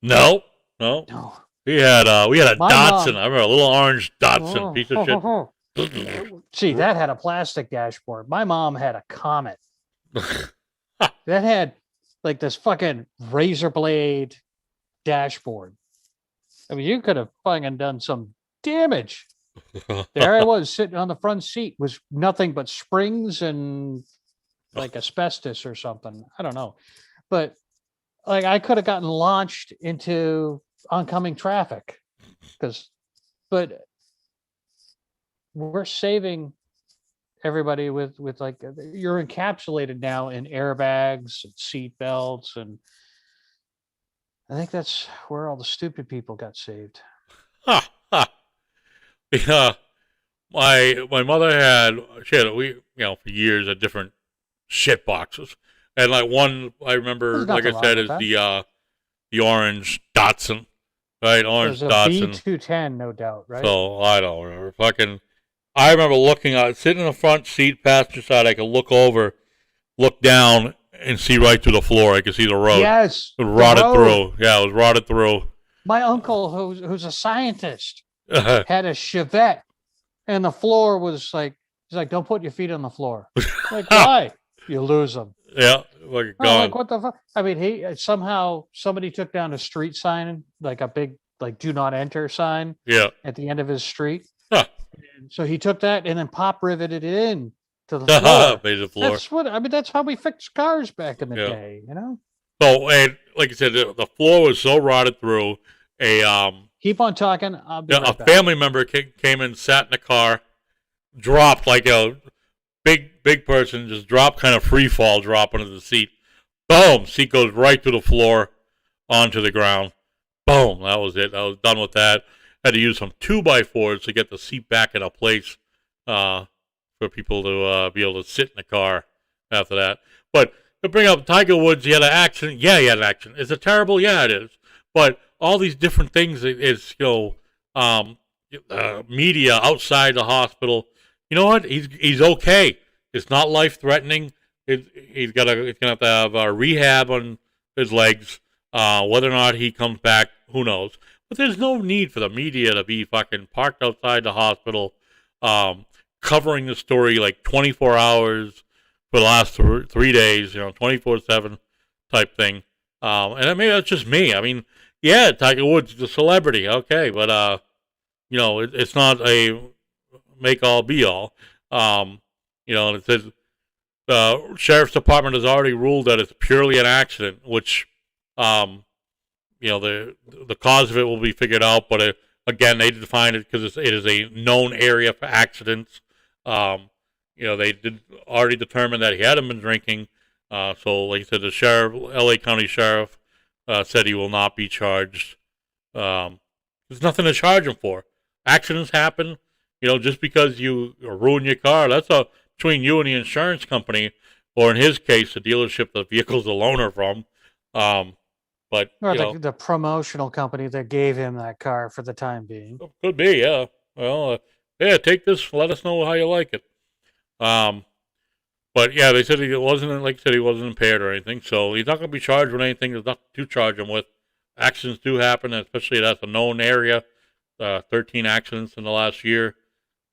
No. We had a Datsun. Mom, I remember a little orange Datsun piece of shit. See, that had a plastic dashboard. My mom had a Comet. That had like this fucking razor blade dashboard. I mean, you could have fucking done some damage There I was sitting on the front seat, was nothing but springs and like asbestos or something. I don't know. But like I could have gotten launched into oncoming traffic but we're saving everybody with like you're encapsulated now in airbags and seat belts, and I think that's where all the stupid people got saved. Ha, ha. Yeah, my mother had for years had different shit boxes, and like one I remember, There's like I nothing said, wrong is with the orange Datsun, right? Orange There's a Datsun. B210, no doubt, right? So I don't remember. I remember looking out, sitting in the front seat, passenger side. I could look over, look down, and see right through the floor. I could see the road. Yes, It was the rotted road. through. Yeah, it was rotted through. My uncle, who's a scientist, had a Chevette, and the floor was like, he's like, don't put your feet on the floor. Like, why? You lose them. Yeah, like Oh, gone. like what the fuck? I mean, somebody took down a street sign, like a big "Do Not Enter" sign Yeah. at the end of his street. Huh. And so he took that and then pop riveted it in to the floor. Made the floor. That's how we fixed cars back in the Yeah. day, you know. So, and like I said, the floor was so rotted through. Keep on talking. I'll be A right back. family member came in, sat in the car, dropped like a big person, just dropped, kind of free fall, drop into the seat. Boom! Seat goes right through the floor onto the ground. Boom! That was it. I was done with that. Had to use some 2x4s to get the seat back in a place for people to be able to sit in the car after that. But to bring up Tiger Woods, he had an accident. Yeah, he had an accident. Is it terrible? Yeah, it is. But all these different things is media outside the hospital. You know what? He's okay. It's not life threatening. He's gonna have to have rehab on his legs. Whether or not he comes back, who knows? But there's no need for the media to be fucking parked outside the hospital, covering the story like 24 hours for the last 3 days. 24/7 type thing. And maybe that's just me. I mean, yeah, Tiger Woods is a celebrity, okay, but it's not a make all be all. And it says the sheriff's department has already ruled that it's purely an accident, which the cause of it will be figured out. But again, they defined it because it is a known area for accidents. They did already determine that he hadn't been drinking. So, like I said, the sheriff, L.A. County Sheriff, said he will not be charged. There's nothing to charge him for. Accidents happen. Just because you ruin your car, that's between you and the insurance company, or in his case, the dealership the vehicle's a loaner from. But Or the promotional company that gave him that car for the time being. Could be, yeah. Well, take this. Let us know how you like it. But yeah, they said he wasn't impaired or anything, so he's not going to be charged with anything. There's nothing to charge him with. Accidents do happen, especially that's a known area. 13 accidents in the last year.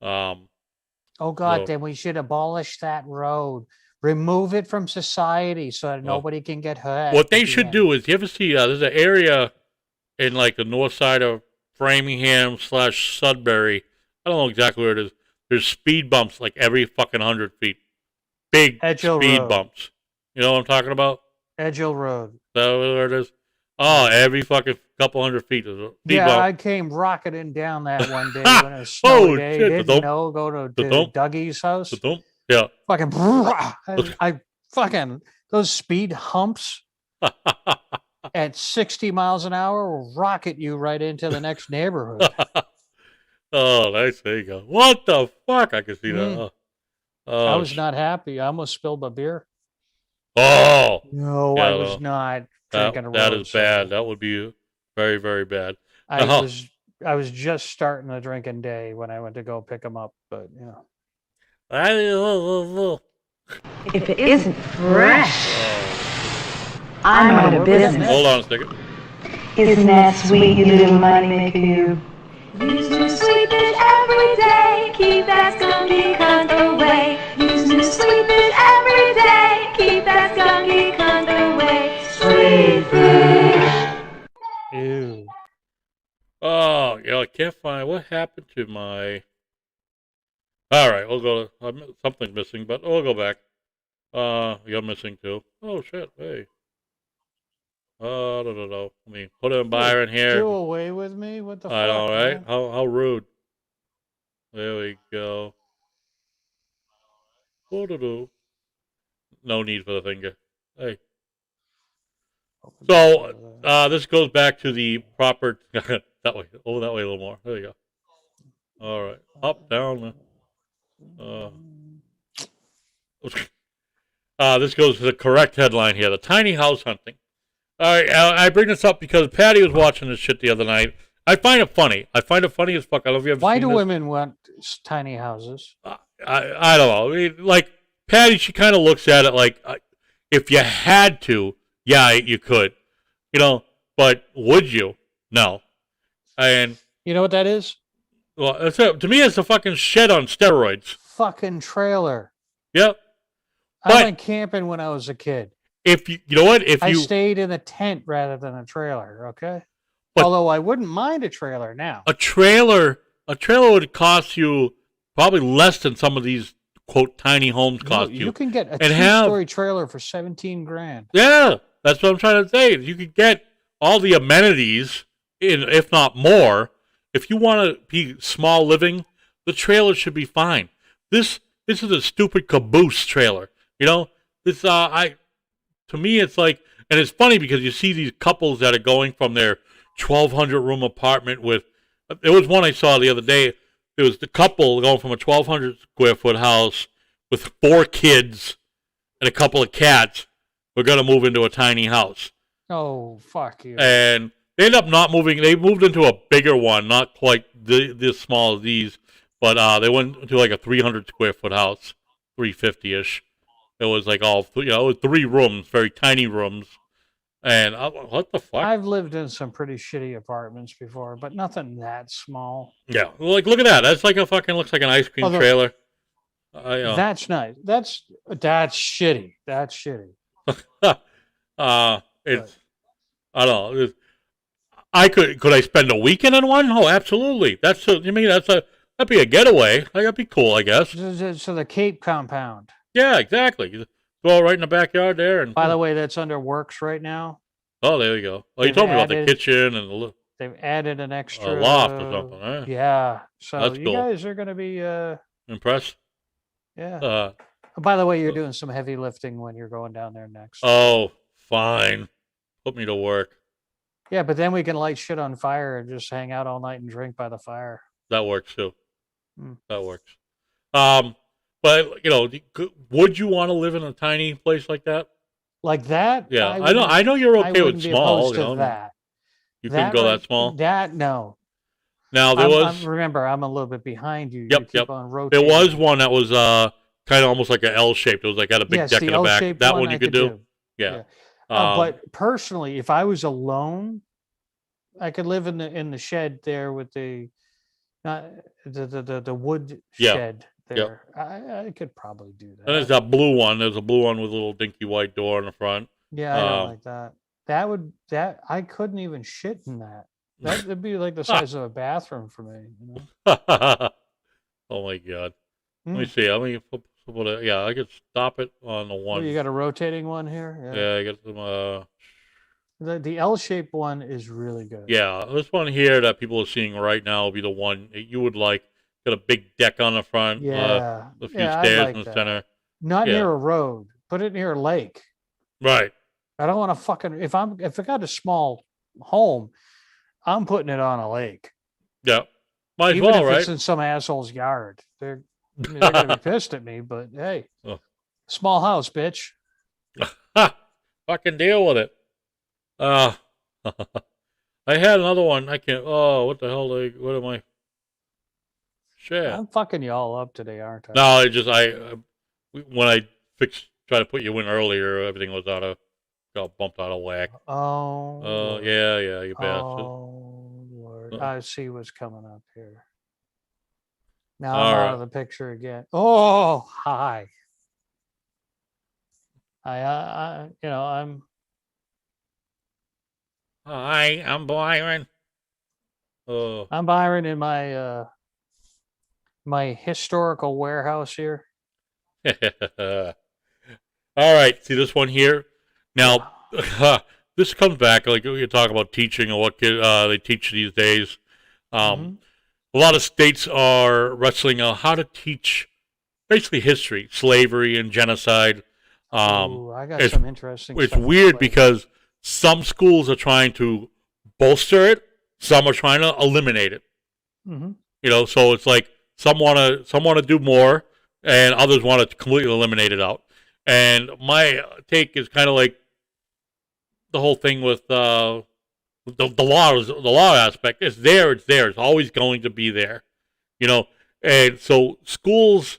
Oh God, then we should abolish that road. Remove it from society so that nobody can get hurt. What they should do is, you ever see, there's an area in like the north side of Framingham / Sudbury. I don't know exactly where it is. There's speed bumps like every fucking 100 feet. Big Edgehill speed Road. bumps. You know what I'm talking about? Edgehill Road. Is that where it is? Oh, every fucking couple 100 feet is a speed Yeah, bump. I came rocketing down that one day when it was snowy day. Shit. Didn't know, go to Dougie's house. Yeah. Fucking, I fucking, those speed humps at 60 miles an hour will rocket you right into the next neighborhood. Oh, nice. There you go. What the fuck? I can see that. Oh, I was not happy. I almost spilled my beer. Oh. No, Yeah, I was not drinking a road. That is bad. That would be very, very bad. I was just starting the drinking day when I went to go pick them up, but If it isn't fresh, I'm out of business. Hold on a second. Isn't that sweet, you little money maker, you? Use new sweetness every day, keep that skunky cunt away. Use new sweetness every day, keep that skunky cunt away. Sweet fish. ew. Oh, I can't find what happened to my All right, we'll go. Something missing, but we'll go back. You're missing too. Oh shit! Hey. No. Let me put in Byron here. Do away with me? What the fuck? I know, right? Man? How rude. There we go. Doo-doo-doo. No need for the finger. Hey. So this goes back to the proper that way. Oh, that way a little more. There you go. All right, up, down. This goes to the correct headline here: the tiny house hunting. All right, I bring this up because Patty was watching this shit the other night. I find it funny. I find it funny as fuck. I don't know if you ever Why seen do this. women want tiny houses? I don't know. I mean, like Patty, she kind of looks at it like if you had to, yeah, you could, but would you? No. And You know what that is? well, to me, it's a fucking shed on steroids. Fucking trailer. Yep. I But- went camping when I was a kid. If you know what, if I you stayed in a tent rather than a trailer. Okay. But- Although I wouldn't mind a trailer now. a trailer would cost you probably less than some of these quote tiny homes cost You can get a And have- two-story trailer for 17 grand. Yeah, that's what I'm trying to say. You could get all the amenities, if not more. If you want to be small living, the trailer should be fine. This is a stupid caboose trailer. This to me it's like, and it's funny because you see these couples that are going from their 1,200 room apartment with. There was one I saw the other day. It was the couple going from a 1,200 square foot house with 4 kids and a couple of cats. We're going to move into a tiny house. Oh, fuck you. And they ended up not moving. They moved into a bigger one, not quite this small as these, but they went to like a 300 square foot house, 350-ish. It was like all, it was 3 rooms, very tiny rooms. And what the fuck? I've lived in some pretty shitty apartments before, but nothing that small. Yeah, like look at that. That's like looks like an ice cream Although- trailer. That's nice. That's shitty. That's shitty. It's I don't know. Could I spend a weekend in one? Oh, absolutely. That'd be a getaway. That'd be cool, I guess. So the Cape compound. Yeah, exactly. You go right in the backyard there, and By the way, that's under works right now. oh, there you go. Oh, you they've told me about the added- kitchen and the They've added an extra loft or something, right? Yeah. So That's you cool. guys are going to be impressed. yeah. By the way, you're doing some heavy lifting when you're going down there next. Oh, fine. Put me to work. Yeah, but then we can light shit on fire and just hang out all night and drink by the fire. That works too. Hmm. That works. But would you want to live in a tiny place like that? Like that? Yeah, I know you're okay with wouldn't be small. opposed to that. You couldn't go that small. That no. Now there was remember, I'm a little bit behind you. Yep, You keep yep. on there rotating. was one that was kind of almost like an L shaped. It was like had a big Yes, deck the in the back. L-shaped That one I you could do. Yeah. But personally, if I was alone, I could live in the shed there with the wood Yeah, shed there. I could probably do that. and there's that blue one. There's a blue one with a little dinky white door in the front. Yeah, I don't like that. I couldn't even shit in that. That'd be like the size of a bathroom for me. Oh my god. Hmm. Let me see. Let me put it. Yeah, I could stop it on the Oh, one. you got a rotating one here? Yeah, I got some. The L-shaped one is really good. Yeah, this one here that people are seeing right now will be the one that you would like. Got a big deck on the front. Yeah. A few Yeah, I'd stairs like in the that. center. Not Yeah. near a road. Put it near a lake. Right. I don't want to fucking if I got a small home, I'm putting it on a lake. Yeah. Might as Even well, if right? it's in some asshole's yard. They're gonna be pissed at me, but hey. Oh. Small house, bitch. Ha! Fucking deal with it. I had another one. I can't. Oh, what the hell? What am I? Shit. I'm fucking you all up today, aren't I? No, when I try to put you in earlier, everything was got bumped out of whack. Oh. Lord. Yeah, you bastard. Oh Lord. Uh. I see what's coming up here. Now All I'm right. out of the picture again. Oh, hi. I'm Hi, I'm Byron. I'm Byron in my my historical warehouse here. All right. See this one here? Now, this comes back like you talk about teaching or what they teach these days. Mhm. A lot of states are wrestling on how to teach basically history, slavery, and genocide. Ooh, I got It's some interesting it's stuff. on weird slavery. because some schools are trying to bolster it, some are trying to eliminate it. Mhm. So it's like some want to do more, and others want to completely eliminate it out. And my take is kind of like the whole thing with the law aspect. It's there. It's there. It's always going to be there. You know, and so schools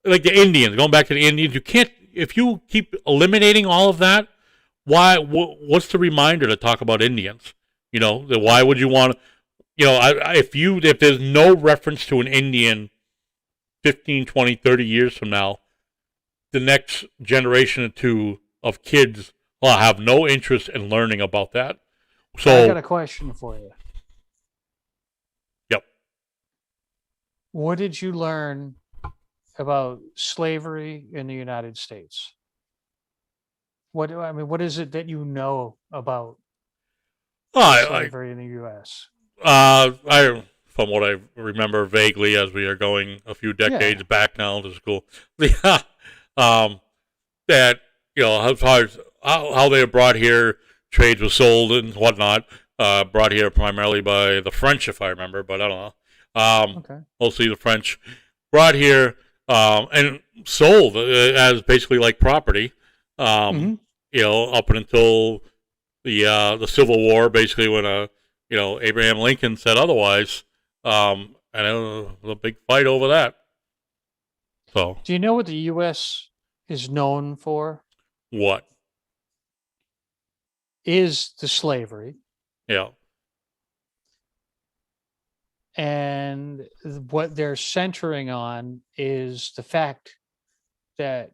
like the Indians, going back to the Indians, you can't if you keep eliminating all of that. Why? What's the reminder to talk about Indians? Why would you want? If there's no reference to an Indian 15, 20, 30 years from now, the next generation or two of kids will have no interest in learning about that. I got So, a question for you. yep. What did you learn about slavery in the United States? What is it that you know about I, slavery in the U.S.? from what I remember vaguely, as we are going a few decades back now to school, yeah, that as far as how they were brought here, trades were sold and whatnot, brought here primarily by the French, if I remember, but I don't know. Okay. Mostly the French brought here and sold as basically like property. Mhm. Up until the Civil War, basically when Abraham Lincoln said otherwise. And it was a big fight over that. So Do you know what the U.S. is known for? what? Is the slavery. Yeah. And what they're centering on is the fact that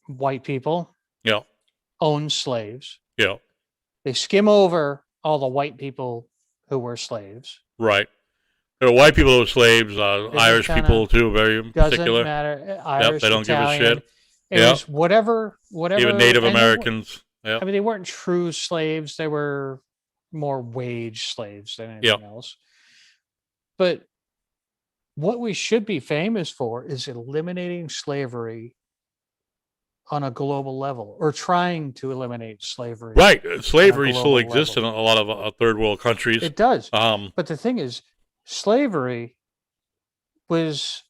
white people Yeah. own slaves. Yeah. They skim over all the white people who were slaves. Right. There were white people who were slaves, They just Irish people kinda too, very doesn't particular. matter. Irish, They don't give a Italian. shit. It Yeah. was whatever, Even Native and Americans. Yeah. they weren't true slaves. They were more wage slaves than Yeah. anything else. But what we should be famous for is eliminating slavery on a global level, or trying to eliminate slavery. Right. Slavery still global exists level. in a lot of third world countries. It does. Um, But the thing is, slavery was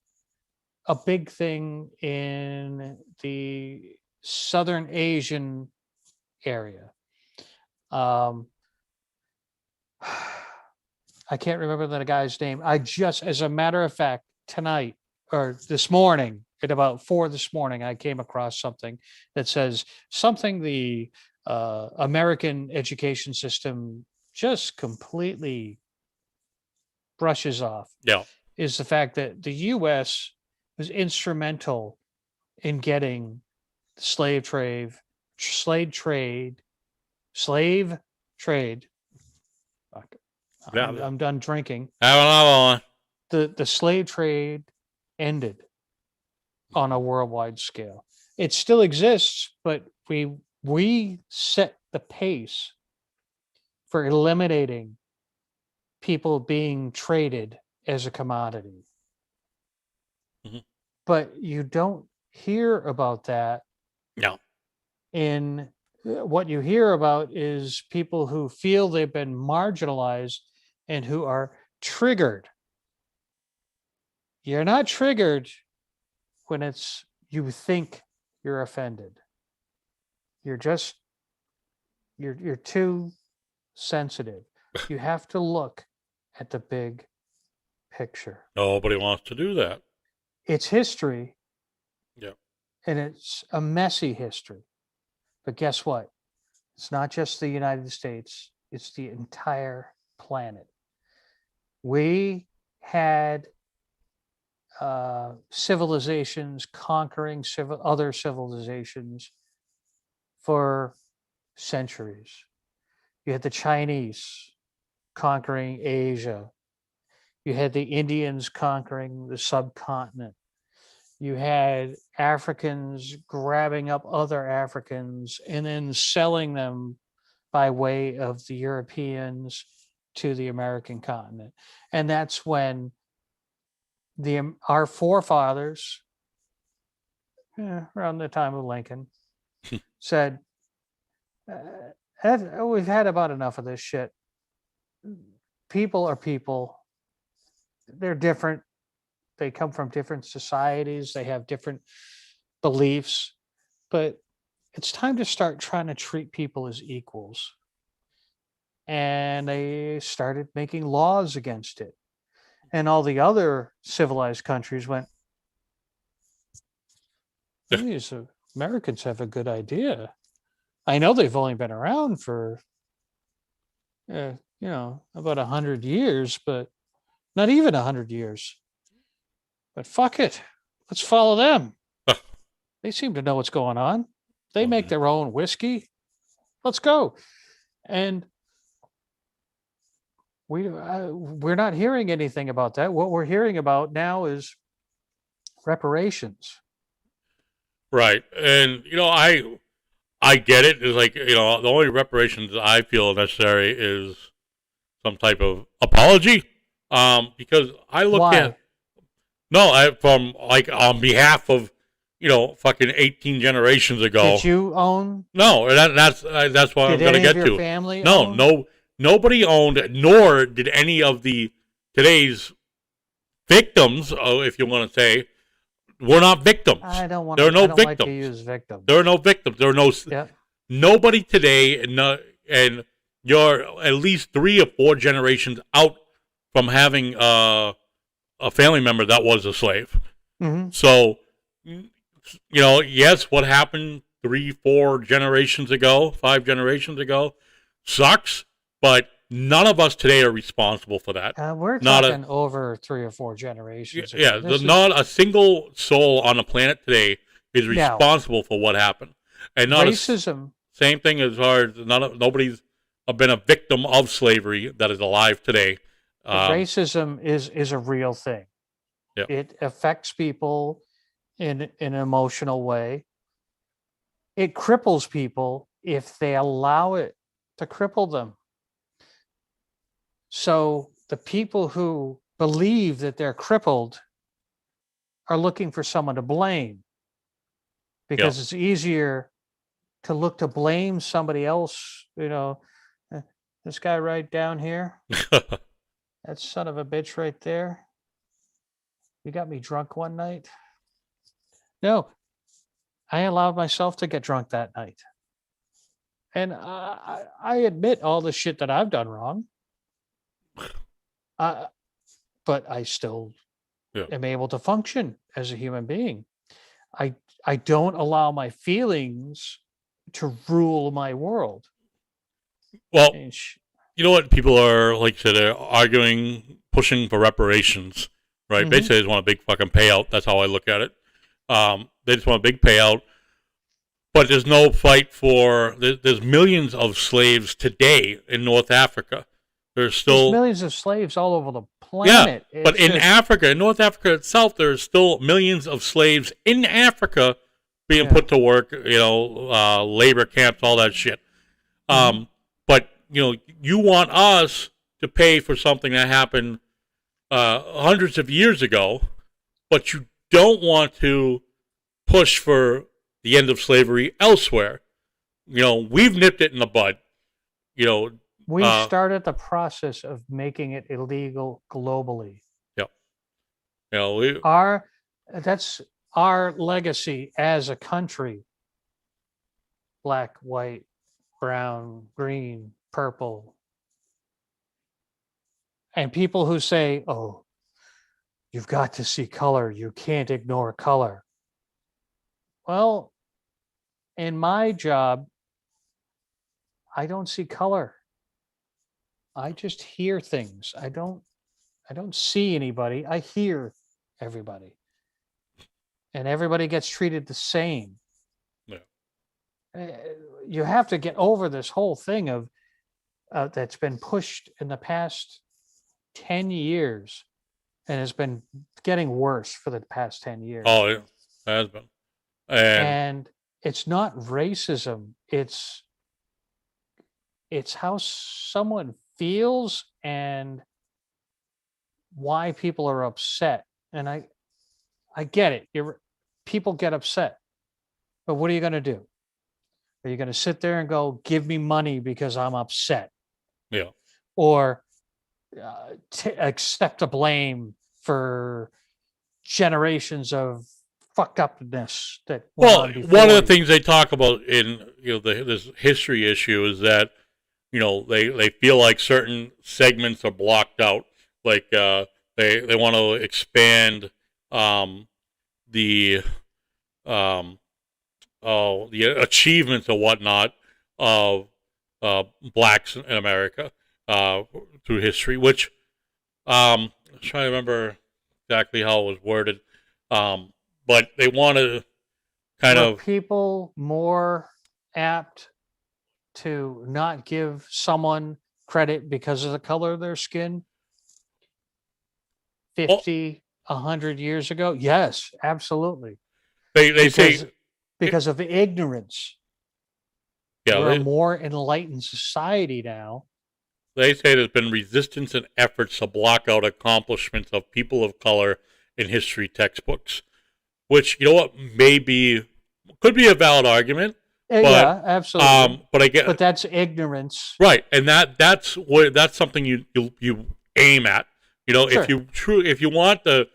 a big thing in the Southern Asian area. Um, I can't remember the guy's name. As a matter of fact, tonight or this morning, at about 4 this morning, I came across something that says something the American education system just completely brushes off yeah. is the fact that the U.S. was instrumental in getting slave trade, slave trade, slave trade. Fuck. Yeah. I'm done drinking. Have another one. The slave trade ended on a worldwide scale. It still exists, but we set the pace for eliminating people being traded as a commodity. Mhm. But you don't hear about that No. in what you hear about is people who feel they've been marginalized and who are triggered. You're not triggered when it's you think you're offended. You're just you're too sensitive. You have to look at the big picture. Nobody wants to do that. It's history, Yeah. and it's a messy history. But guess what? It's not just the United States, it's the entire planet. We had civilizations conquering other civilizations for centuries. You had the Chinese conquering Asia. You had the Indians conquering the subcontinent. You had Africans grabbing up other Africans and then selling them by way of the Europeans to the American continent. And that's when our forefathers, around the time of Lincoln, said, we've had about enough of this shit. People are people. They're different. They come from different societies. They have different beliefs. But it's time to start trying to treat people as equals. And they started making laws against it. And all the other civilized countries went, these Americans have a good idea. I know they've only been around for, about 100 years, but not even 100 years. But fuck it. Let's follow them. They seem to know what's going on. They make their own whiskey. Let's go. And we're not hearing anything about that. What we're hearing about now is reparations. Right. And, I get it. It's like, the only reparations I feel necessary is some type of apology. Because I look Why? from like on behalf of, fucking 18 generations ago. Did you own? No, that's what I'm going to get Did any of your to. family No, own? nobody owned, nor did any of today's victims, if you want to say, were not victims. I don't want. There are no I don't victims. like to use victims. There are no victims. There are no. Yeah. Nobody today, and you're at least 3 or 4 generations out from having a family member that was a slave. Mm-hmm. So, yes, what happened 3, 4 generations ago, 5 generations ago, sucks. But none of us today are responsible for that. We're Not talking over 3 or 4 generations. Yeah, This is- not a single soul on the planet today is responsible for what happened, and not racism. same thing as far as nobody's been a victim of slavery that is alive today. Racism is a real thing. Yep. It affects people in an emotional way. It cripples people if they allow it to cripple them. So the people who believe that they're crippled are looking for someone to blame, because it's easier to look to blame somebody else. This guy right down here, that son of a bitch right there. You got me drunk one night. No, I allowed myself to get drunk that night. And I admit all the shit that I've done wrong. But I still am able to function as a human being. I don't allow my feelings to rule my world. Well, you know what? People are, like I said, arguing, pushing for reparations, right? Mhm. Basically, they just want a big fucking payout. That's how I look at it. They just want a big payout. But there's no fight for... There's millions of slaves today in North Africa. There's millions of slaves all over the planet. Yeah, but in Africa, in North Africa itself, there's still millions of slaves in Africa being put to work, labor camps, all that shit. But, you want us to pay for something that happened hundreds of years ago, but you don't want to push for the end of slavery elsewhere. We've nipped it in the bud. We started the process of making it illegal globally. Yep. That's our legacy as a country. Black, white, brown, green, purple. And people who say, oh, you've got to see color. You can't ignore color. Well, in my job, I don't see color. I just hear things. I don't see anybody. I hear everybody. And everybody gets treated the same. Yeah. You have to get over this whole thing of that's been pushed in the past 10 years and it's been getting worse for the past 10 years. Oh, yeah, it has been. And it's not racism. It's how someone feels and why people are upset. And I get it. People get upset. But what are you going to do? Are you going to sit there and go, give me money because I'm upset? Yeah. Or accept the blame for generations of fucked upness that went Well, on before one of the you? things they talk about in this history issue is that they feel like certain segments are blocked out, like they want to expand the the achievements or whatnot of blacks in America through history, which I'm trying to remember exactly how it was worded, but they want to kind Were of people more apt to not give someone credit because of the color of their skin 50, 100 years ago? Yes, absolutely. they say Because of ignorance. yeah We're a more enlightened society now. they say there's been resistance and efforts to block out accomplishments of people of color in history textbooks, which could be a valid argument. Yeah, absolutely. But I get, But that's ignorance. right, and that's something you aim at. Sure. If you want the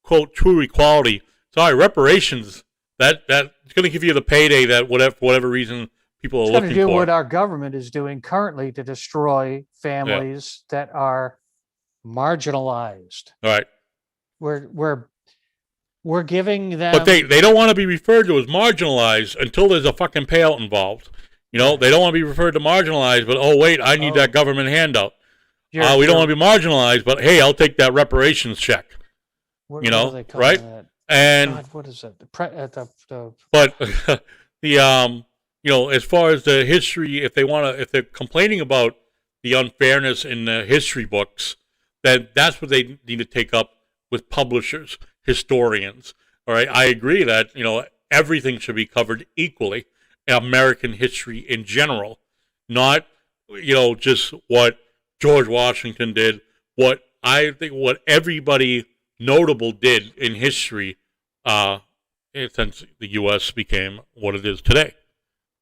quote true equality, sorry, reparations. That's going to give you the payday that for whatever reason people are It's going to looking do for. what our government is doing currently to destroy families that are marginalized. All right, We're giving them. but they don't want to be referred to as marginalized until there's a fucking payout involved. They don't want to be referred to marginalized, but oh wait, I need that government handout. We don't want to be marginalized, but hey, I'll take that reparations check. What do they call right? that? And God, what is it? but as far as the history, if they're complaining about the unfairness in the history books, then that's what they need to take up with publishers, historians. All right, I agree that everything should be covered equally, American history in general, not just what George Washington did, what everybody notable did in history since the U.S. became what it is today.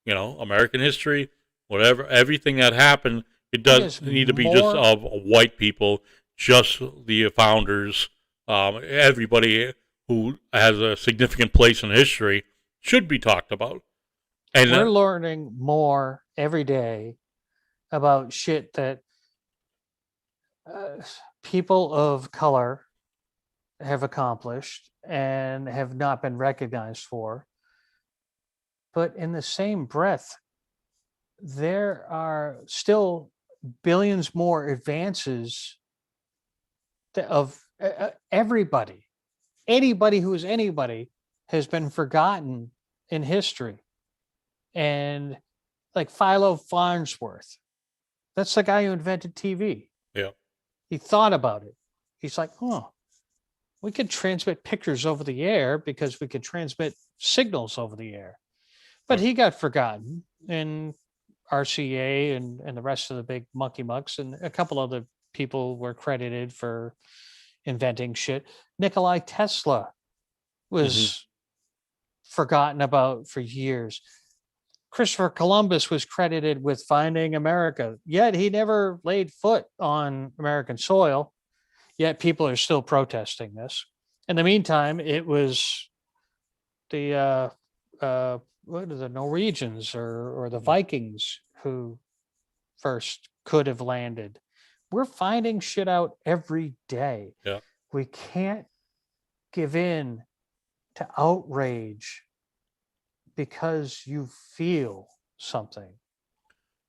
American history, whatever, everything that happened, it does need to be just of white people, just the founders. Everybody who has a significant place in history should be talked about. And we're learning more every day about shit that people of color have accomplished and have not been recognized for. But in the same breath, there are still billions more advances of everybody. Anybody who is anybody has been forgotten in history. And like Philo Farnsworth, that's the guy who invented TV. Yeah. He thought about it. He's like, we could transmit pictures over the air because we could transmit signals over the air. But he got forgotten, and RCA and the rest of the big monkey mucks and a couple other people were credited for inventing shit. Nikola Tesla was forgotten about for years. Christopher Columbus was credited with finding America, yet he never laid foot on American soil. Yet people are still protesting this. In the meantime, it was the Norwegians or the Vikings who first could have landed. We're finding shit out every day. Yeah. We can't give in to outrage because you feel something.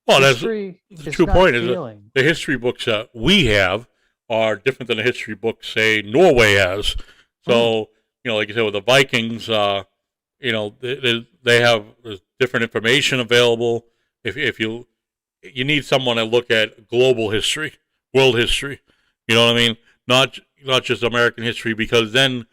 Well, History that's the is true not point. feeling. Is the history books that we have are different than the history books, say, Norway has. So, like you said, with the Vikings, they have different information available. If you need someone to look at global history, world history, you know what I mean? Not not just American history, because then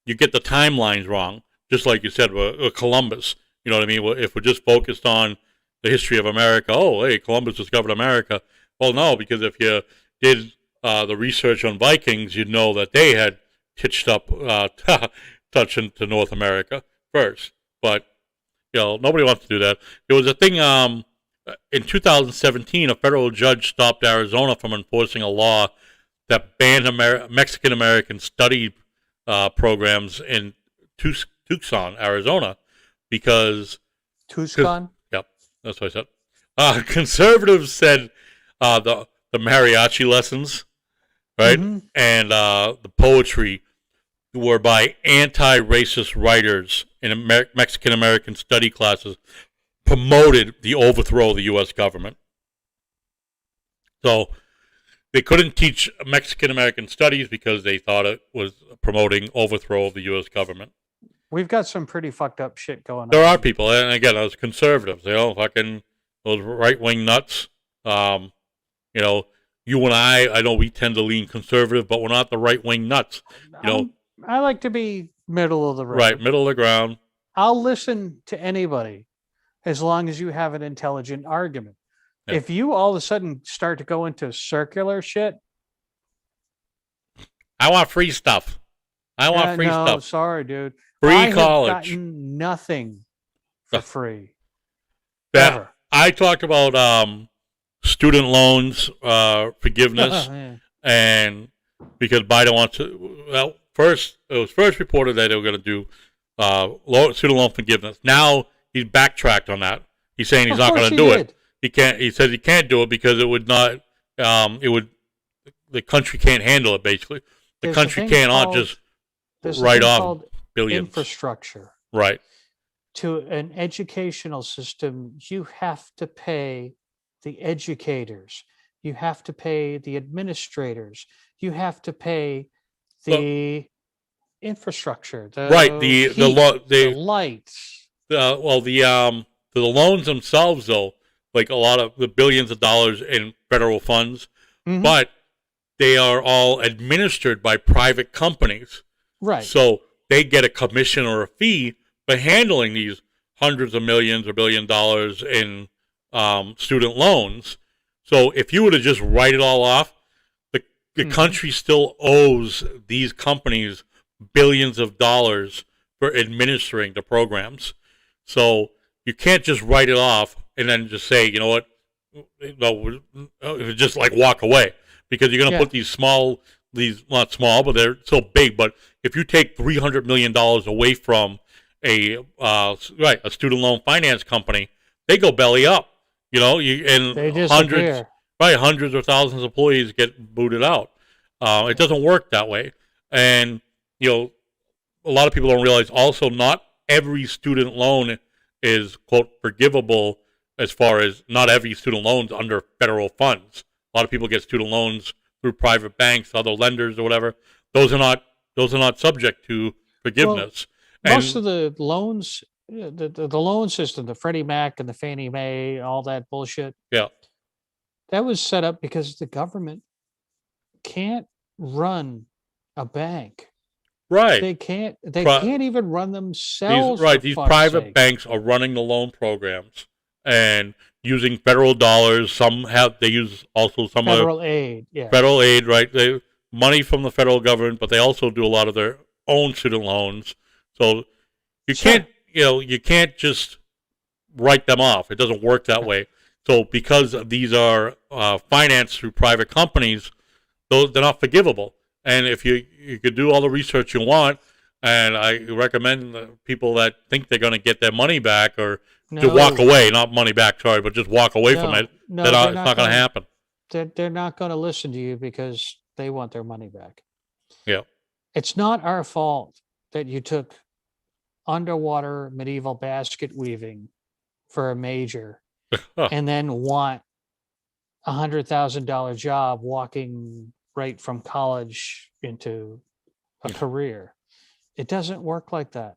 you get the timelines wrong. Just like you said, Columbus. You know what I mean? If we're just focused on the history of America, oh, hey, Columbus discovered America. Well, no, because if you did the research on Vikings, you'd know that they had hitched up, touching to North America first. But nobody wants to do that. There was a thing in 2017. A federal judge stopped Arizona from enforcing a law that banned Mexican American study programs in Tucson, Arizona, because Tucson. Yep, that's what I said. Conservatives said the mariachi lessons, right, and the poetry were by anti-racist writers in Mexican American study classes, promoted the overthrow of the U.S. government. So they couldn't teach Mexican American studies because they thought it was promoting overthrow of the U.S. government. We've got some pretty fucked up shit going on. There are people, and again, those conservatives, fucking those right-wing nuts. You and I know we tend to lean conservative, but we're not the right-wing nuts. I like to be middle of the road. Right, middle of the ground. I'll listen to anybody as long as you have an intelligent argument. Yeah. If you all of a sudden start to go into circular shit, I want free stuff. Stuff. Sorry, dude. Free college. I have gotten nothing for free. Ever. I talked about student loans forgiveness, and because Biden wants to. Well, it was first reported that they were going to do student loan forgiveness. Now he's backtracked on that. He's saying he's not going to do it. He can't. He says he can't do it because it would not. The country can't handle it. Basically, the country cannot just write off billions. Infrastructure. Right. To an educational system, you have to pay the educators. You have to pay the administrators. You have to pay the infrastructure. The lights. The loans themselves, though, like a lot of the billions of dollars in federal funds, but they are all administered by private companies. Right. So they get a commission or a fee for handling these hundreds of millions or $1 billion in student loans. So if you were to just write it all off, the country still owes these companies billions of dollars for administering the programs. So you can't just write it off and then just say, you know what, just like walk away, because you're going to put these not small, but they're still big. But if you take $300 million away from a student loan finance company, they go belly up, and they disappear. Hundreds or thousands of employees get booted out. It doesn't work that way. And, a lot of people don't realize also not every student loan is, quote, forgivable, as far as not every student loan's under federal funds. A lot of people get student loans through private banks, other lenders or whatever. Those are not subject to forgiveness. Well, most of the loans, the loan system, the Freddie Mac and the Fannie Mae, all that bullshit. Yeah. That was set up because the government can't run a bank. Right. They can't even run themselves. These private banks are running the loan programs and using federal dollars. They use also some federal aid. Yeah. Federal aid, right? Money from the federal government, but they also do a lot of their own student loans. So you can't just write them off. It doesn't work that way. So because these are financed through private companies, they're not forgivable. And if you could do all the research you want, and I recommend people that think they're going to get their money back or to walk away, not money back, sorry, but just walk away from it, it's not going to happen. They're not going to listen to you because they want their money back. Yeah. It's not our fault that you took underwater medieval basket weaving for a major and then want $100,000 job walking right from college into a career. It doesn't work like that.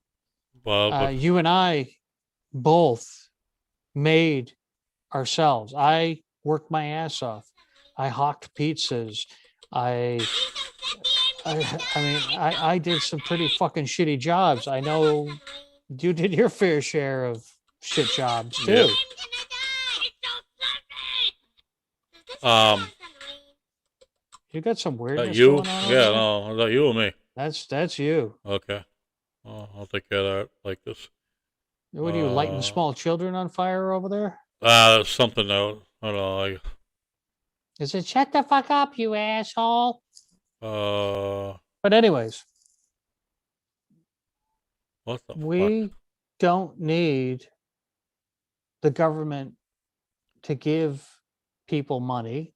Well, you and I both made ourselves. I worked my ass off. I hawked pizzas. I I did some pretty fucking shitty jobs. I know you did your fair share of shit jobs too. Um, You got some weirdness you? going on over Yeah, there? no, is that you or me? That's you. Okay. Well, I'll take care of that like this. What are you lighting small children on fire over there? Something out. I don't know. Is it shut the fuck up, you asshole? Uh, But anyways, what the fuck? we don't need the government to give people money.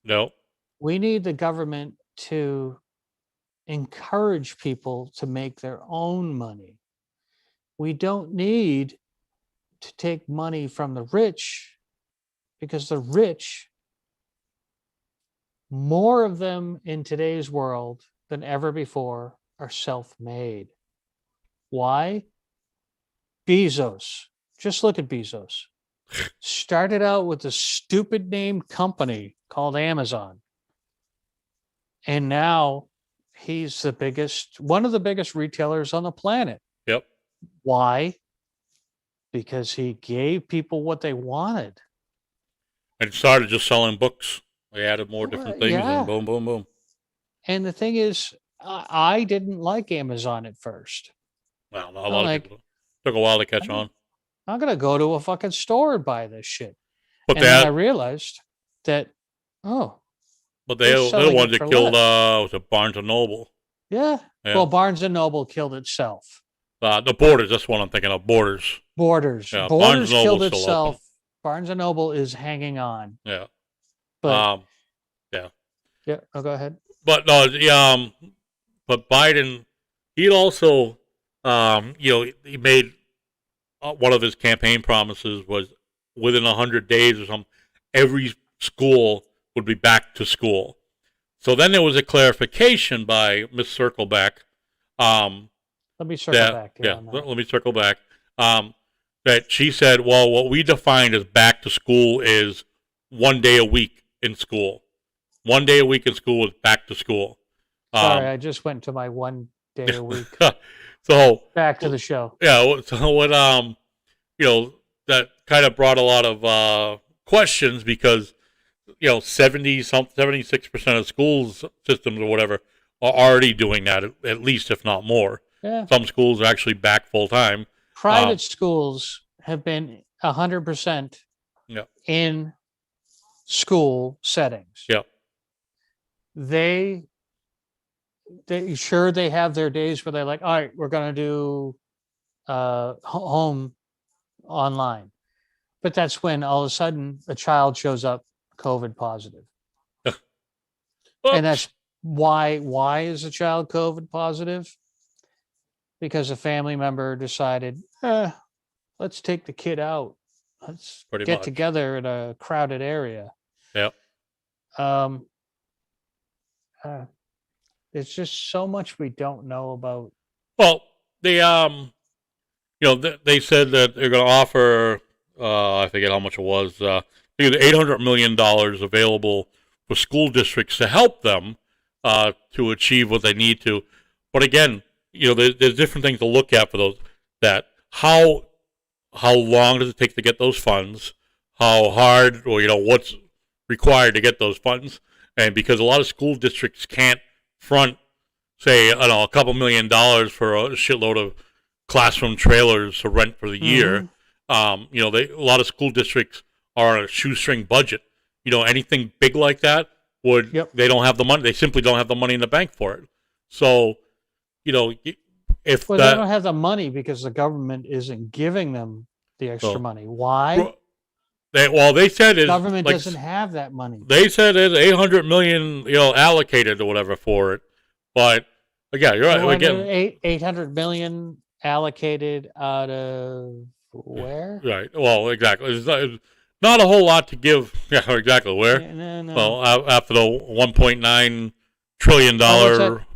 No. We need the government to encourage people to make their own money. We don't need to take money from the rich because the rich, more of them in today's world than ever before, are self-made. Why? Bezos. Just look at Bezos. Started out with a stupid name company called Amazon. And now he's one of the biggest retailers on the planet. Yep. Why? Because he gave people what they wanted. And started just selling books. They added more different things, yeah. and boom, boom, boom. And the thing is, I didn't like Amazon at first. Well, a lot of people took a while to catch on. I'm going to go to a fucking store and buy this shit. But and then I realized that, but they're the ones that killed, was it Barnes and Noble? Yeah. Well, Barnes and Noble killed itself. The Borders, that's what I'm thinking of. Borders. Yeah, Borders killed itself. Barnes and Noble is hanging on. Yeah. But, yeah. Yeah. Oh, go ahead. But no, but Biden, he'd also, he made one of his campaign promises was within 100 days or something, every school would be back to school. So then there was a clarification by Miss Circleback. Let me circle back. Let me circle back. That she said, well, what we defined as back to school is 1 day a week in school. 1 day a week in school is back to school. Sorry, I just went to my 1 day a week. So back to the show. Yeah. So what, that kind of brought a lot of questions because, 76% of schools systems or whatever are already doing that, at least, if not more. Yeah. Some schools are actually back full time. Private schools have been 100% in school settings. Yeah. They have their days where they're like, all right, we're going to do home online. But that's when all of a sudden a child shows up COVID positive. And that's why is a child COVID positive? Because a family member decided, let's take the kid out. Let's get together in a crowded area. Yep. There's just so much we don't know about. Well, they they said that they're going to offer, I forget how much it was, $800 million available for school districts to help them to achieve what they need to. But again, there's different things to look at for those. That how long does it take to get those funds? How hard, or what's required to get those funds? And because a lot of school districts can't front, say, a couple $1 million for a shitload of classroom trailers to rent for the year. A lot of school districts are on a shoestring budget. Anything big like that they don't have the money. They simply don't have the money in the bank for it. So, if they don't have the money because the government isn't giving them the extra money. Why? They said the government doesn't have that money. They said it's $800 million, allocated or whatever for it. But again, you're right. Again, $800 million allocated out of where? Right. Well, exactly. It's not a whole lot to give. Yeah, exactly. Where? No. Well, after the $1.9 trillion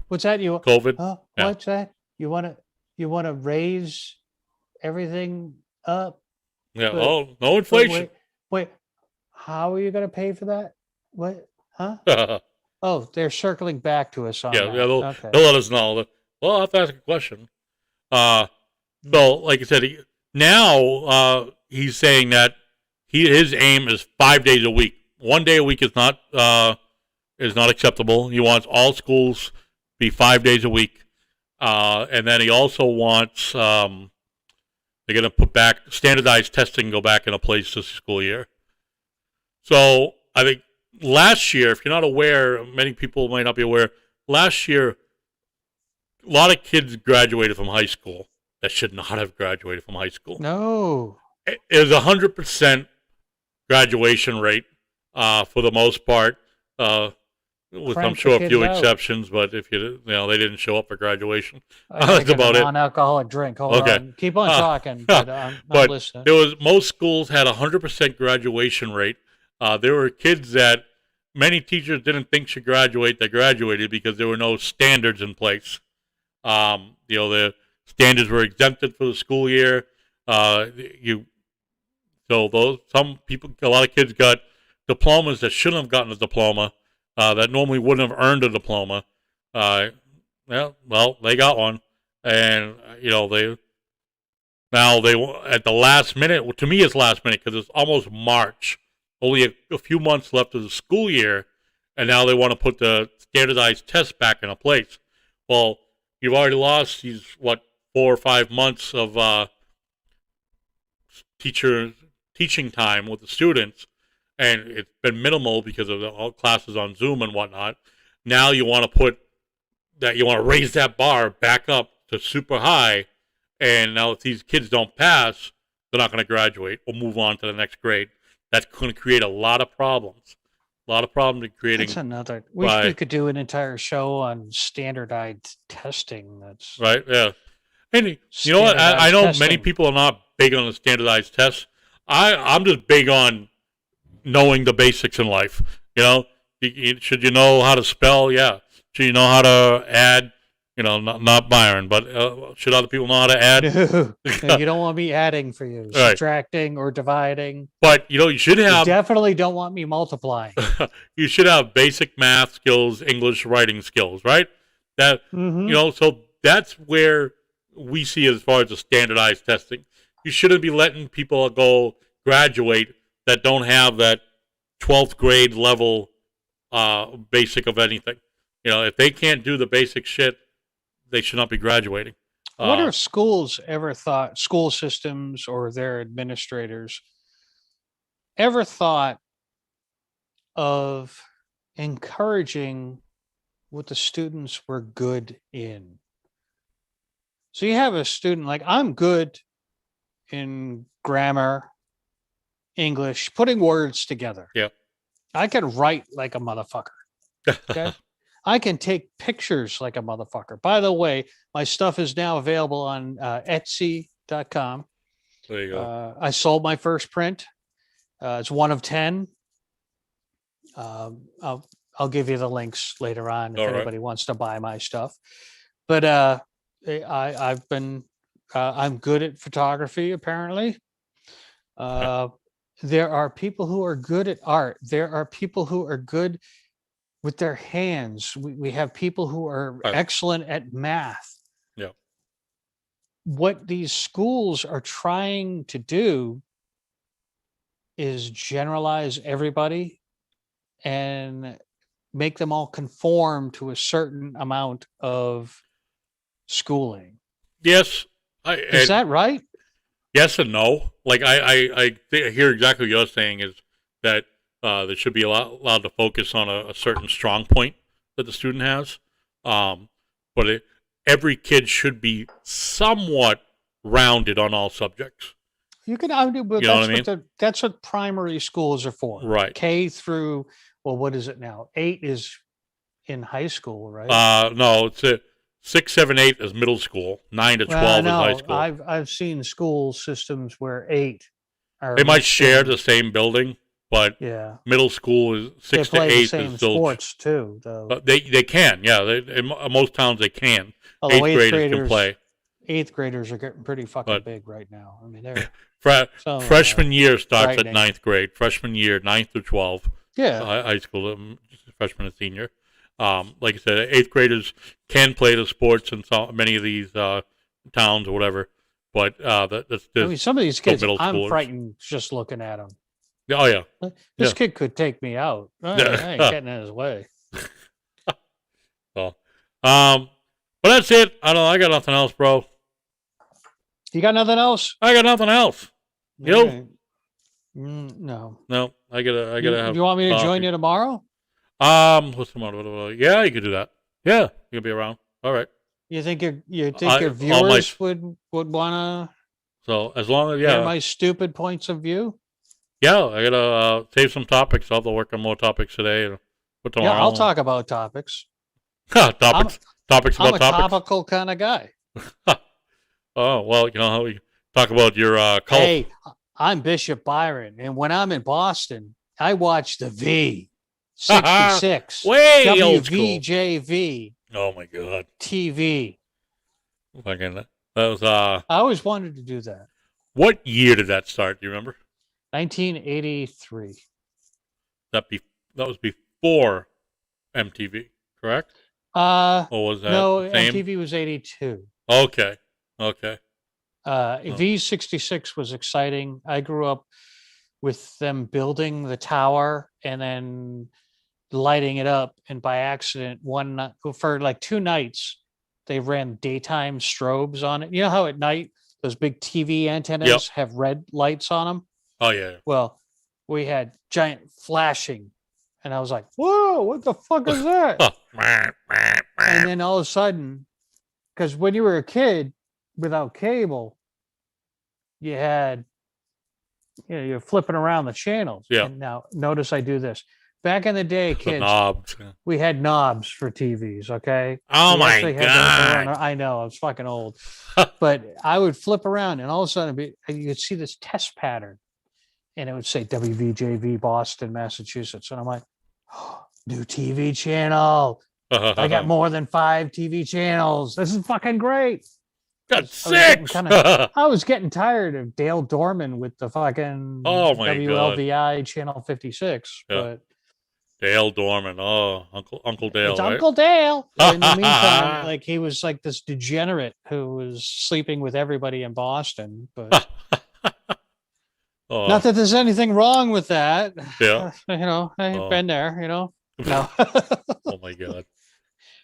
what's that? You COVID? What's that? You want to raise everything up? Yeah. No inflation. Wait. How are you going to pay for that? What? Huh? Oh, they're circling back to us on Yeah, that. yeah, they'll Okay. let us know. Well, I'll have to ask a question. So like I said, he's saying that his aim is 5 days a week. 1 day a week is not acceptable. He wants all schools to be 5 days a week, and then he also wants they're going to put back standardized testing, go back into place this school year. So I think last year, if you're not aware, many people might not be aware. Last year, a lot of kids graduated from high school that should not have graduated from high school. No. It was 100% graduation rate for the most part, with Crank I'm sure the a few kids out. exceptions. But if they didn't show up for graduation. I That's think about a it. Non-alcoholic drink. Hold Okay. on. Keep on talking. But I'm But listening. most schools had 100% graduation rate. There were kids that many teachers didn't think should graduate that graduated because there were no standards in place. The standards were exempted for the school year. A lot of kids got diplomas that shouldn't have gotten a diploma, that normally wouldn't have earned a diploma. They got one, and they at the last minute. To me, it's last minute because it's almost March. Only a few months left of the school year, and now they want to put the standardized tests back into place. Well, you've already lost these 4 or 5 months of teaching time with the students, and it's been minimal because of all classes on Zoom and whatnot. Now you want to raise that bar back up to super high, and now if these kids don't pass, they're not going to graduate or move on to the next grade. That's going to create a lot of problems. A lot of problems in creating. That's another. We could do an entire show on standardized testing. That's right. Yeah. And you know what? I know Standardized many testing. people are not big on the standardized tests. I'm just big on knowing the basics in life. Should you know how to spell? Yeah. Should you know how to add? Not Byron, but should other people know how to add? No, you don't want me adding for you, Right. subtracting or dividing. But you should You have. definitely don't want me multiplying. You should have basic math skills, English writing skills, right? That Mhm. so that's where we see as far as the standardized testing. You shouldn't be letting people go graduate that don't have that 12th grade level basic of anything. If they can't do the basic shit, they should not be graduating. I wonder if schools ever thought, school systems or their administrators ever thought of encouraging what the students were good in. So you have a student like, I'm good in grammar, English, putting words together. Yeah. I can write like a motherfucker. Okay. I can take pictures like a motherfucker. By the way, my stuff is now available on Etsy.com. There you go. I sold my first print. It's one of 10. I'll give you the links later on if All right. anybody wants to buy my stuff. But I've been I'm good at photography apparently. There are people who are good at art. There are people who are good with their hands. We have people who are Right. excellent at math. Yeah. What these schools are trying to do is generalize everybody and make them all conform to a certain amount of schooling. Yes. Is that right? Yes and no. Like I hear exactly what you're saying is that there should be allowed to focus on a certain strong point that the student has, but every kid should be somewhat rounded on all subjects. You can argue, but You know what I mean? That's what primary schools are for. Right. K through, well, what is it now? 8 is in high school, right? No, it's 6, 7, 8 is middle school. 9 to 12 is high school. I've seen school systems where 8 are. They might mixed share in. the same building, but Yeah. middle school is 6 They to play 8 the same is still. sports too, though. They can, yeah. In most towns they can. Although 8th graders can play. 8th graders are getting pretty fucking But- big right now. I mean, they're so, Freshman year starts at frightening. 9th grade. Freshman year, 9th through 12. yeah. High school, freshman and senior. Like I said, 8th graders can play the sports in many of these towns or whatever. But that's I mean, some of these kids, middle I'm schoolers. frightened just looking at them. Oh yeah. This Yeah. kid could take me out. I ain't getting in his way. So, but that's it. I got nothing else, bro. You got nothing else? I got nothing else. You? Okay. No. No, I gotta have. You want me to coffee. join you tomorrow? What's tomorrow? Yeah, you could do that. Yeah, you'll be around. All right. You think your all viewers would want So as long as to hear my stupid points of view? yeah, I gotta save some topics. I'll have to work on more topics today. For tomorrow. Yeah, I'll talk about topics. topics I'm about a topics. topical kind of guy. Oh well, you know how we talk about your cult. Hey, I'm Bishop Byron, and when I'm in Boston, I watch the V 66 Way old school. WVJV Oh my god. TV. Fucking that was I always wanted to do that. what year did that start? Do you remember? 1983. That was before MTV, correct? Or was that No, same? MTV was 82. Okay. V66 was exciting. I grew up with them building the tower and then lighting it up. And by accident, for like 2 nights, they ran daytime strobes on it. You know how at night those big TV antennas have red lights on them? Oh yeah. Well, we had giant flashing. And I was like, whoa, what the fuck is that? And then all of a sudden, because when you were a kid without cable, you're flipping around the channels. Yeah. And now notice I do this. Back in the day, The kids, knobs. we had knobs for TVs. Okay. Oh We my actually had god. I know, I was fucking old, but I would flip around, and all of a sudden, you could see this test pattern, and it would say WVJV Boston, Massachusetts, and I'm like, oh, new TV channel. I got more than 5 TV channels. This is fucking great. Got I was 6. I was getting tired of Dale Dorman with the fucking Oh my God. WLVI channel 56. Yeah. But Dale Dorman. Oh, Uncle Dale. it's right? Uncle Dale. But in the meantime, like he was like this degenerate who was sleeping with everybody in Boston. But Oh, not that there's anything wrong with that. yeah. I've Oh. been there, No. Oh my god.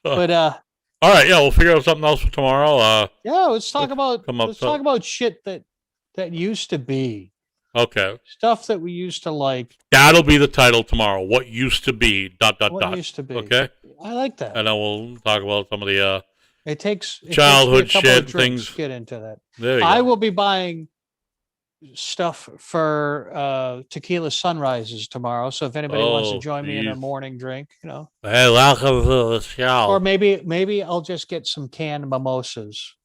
But All right, yeah, we'll figure out something else for tomorrow. yeah, let's talk about come up let's with talk about shit that used to be. Okay. Stuff that we used to like. That'll be the title tomorrow. What used to be ... What used to be. Okay. I like that. And then we'll talk about some of the It takes childhood takes me a couple of shit, drinks things. to get into that. there you I go. will be buying stuff for tequila sunrises tomorrow. So if anybody wants to Oh, join me in a geez. morning drink, Hey, welcome to the show. or maybe I'll just get some canned mimosas.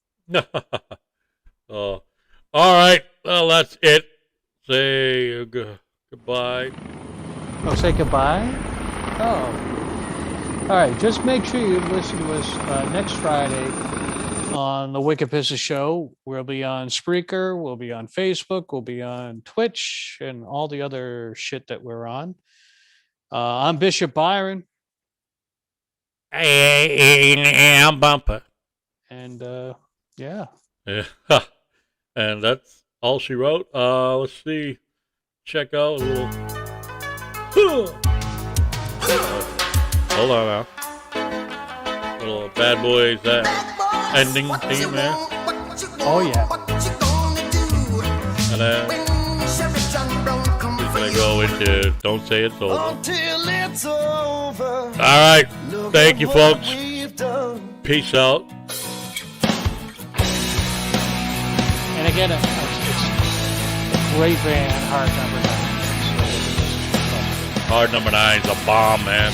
Oh. All right. Well, that's it. Say goodbye. Oh, say goodbye. Oh, all right. Just make sure you listen to us next Friday on the Wicked Pissah Show. We'll be on Spreaker. We'll be on Facebook. We'll be on Twitch and all the other shit that we're on. I'm Bishop Byron. Hey, I'm Bumpa. And yeah. Yeah. And that's all she wrote. Let's see. Check out a little. Hold on now. Little Bad Boys ending theme there. Oh yeah. And then we're going to go into Don't Say It's Over. Until it's over. All right. Thank you, What folks. we've done. Peace out. And again, it's a great band, Hard Number 9. Hard number 9's a bomb, man.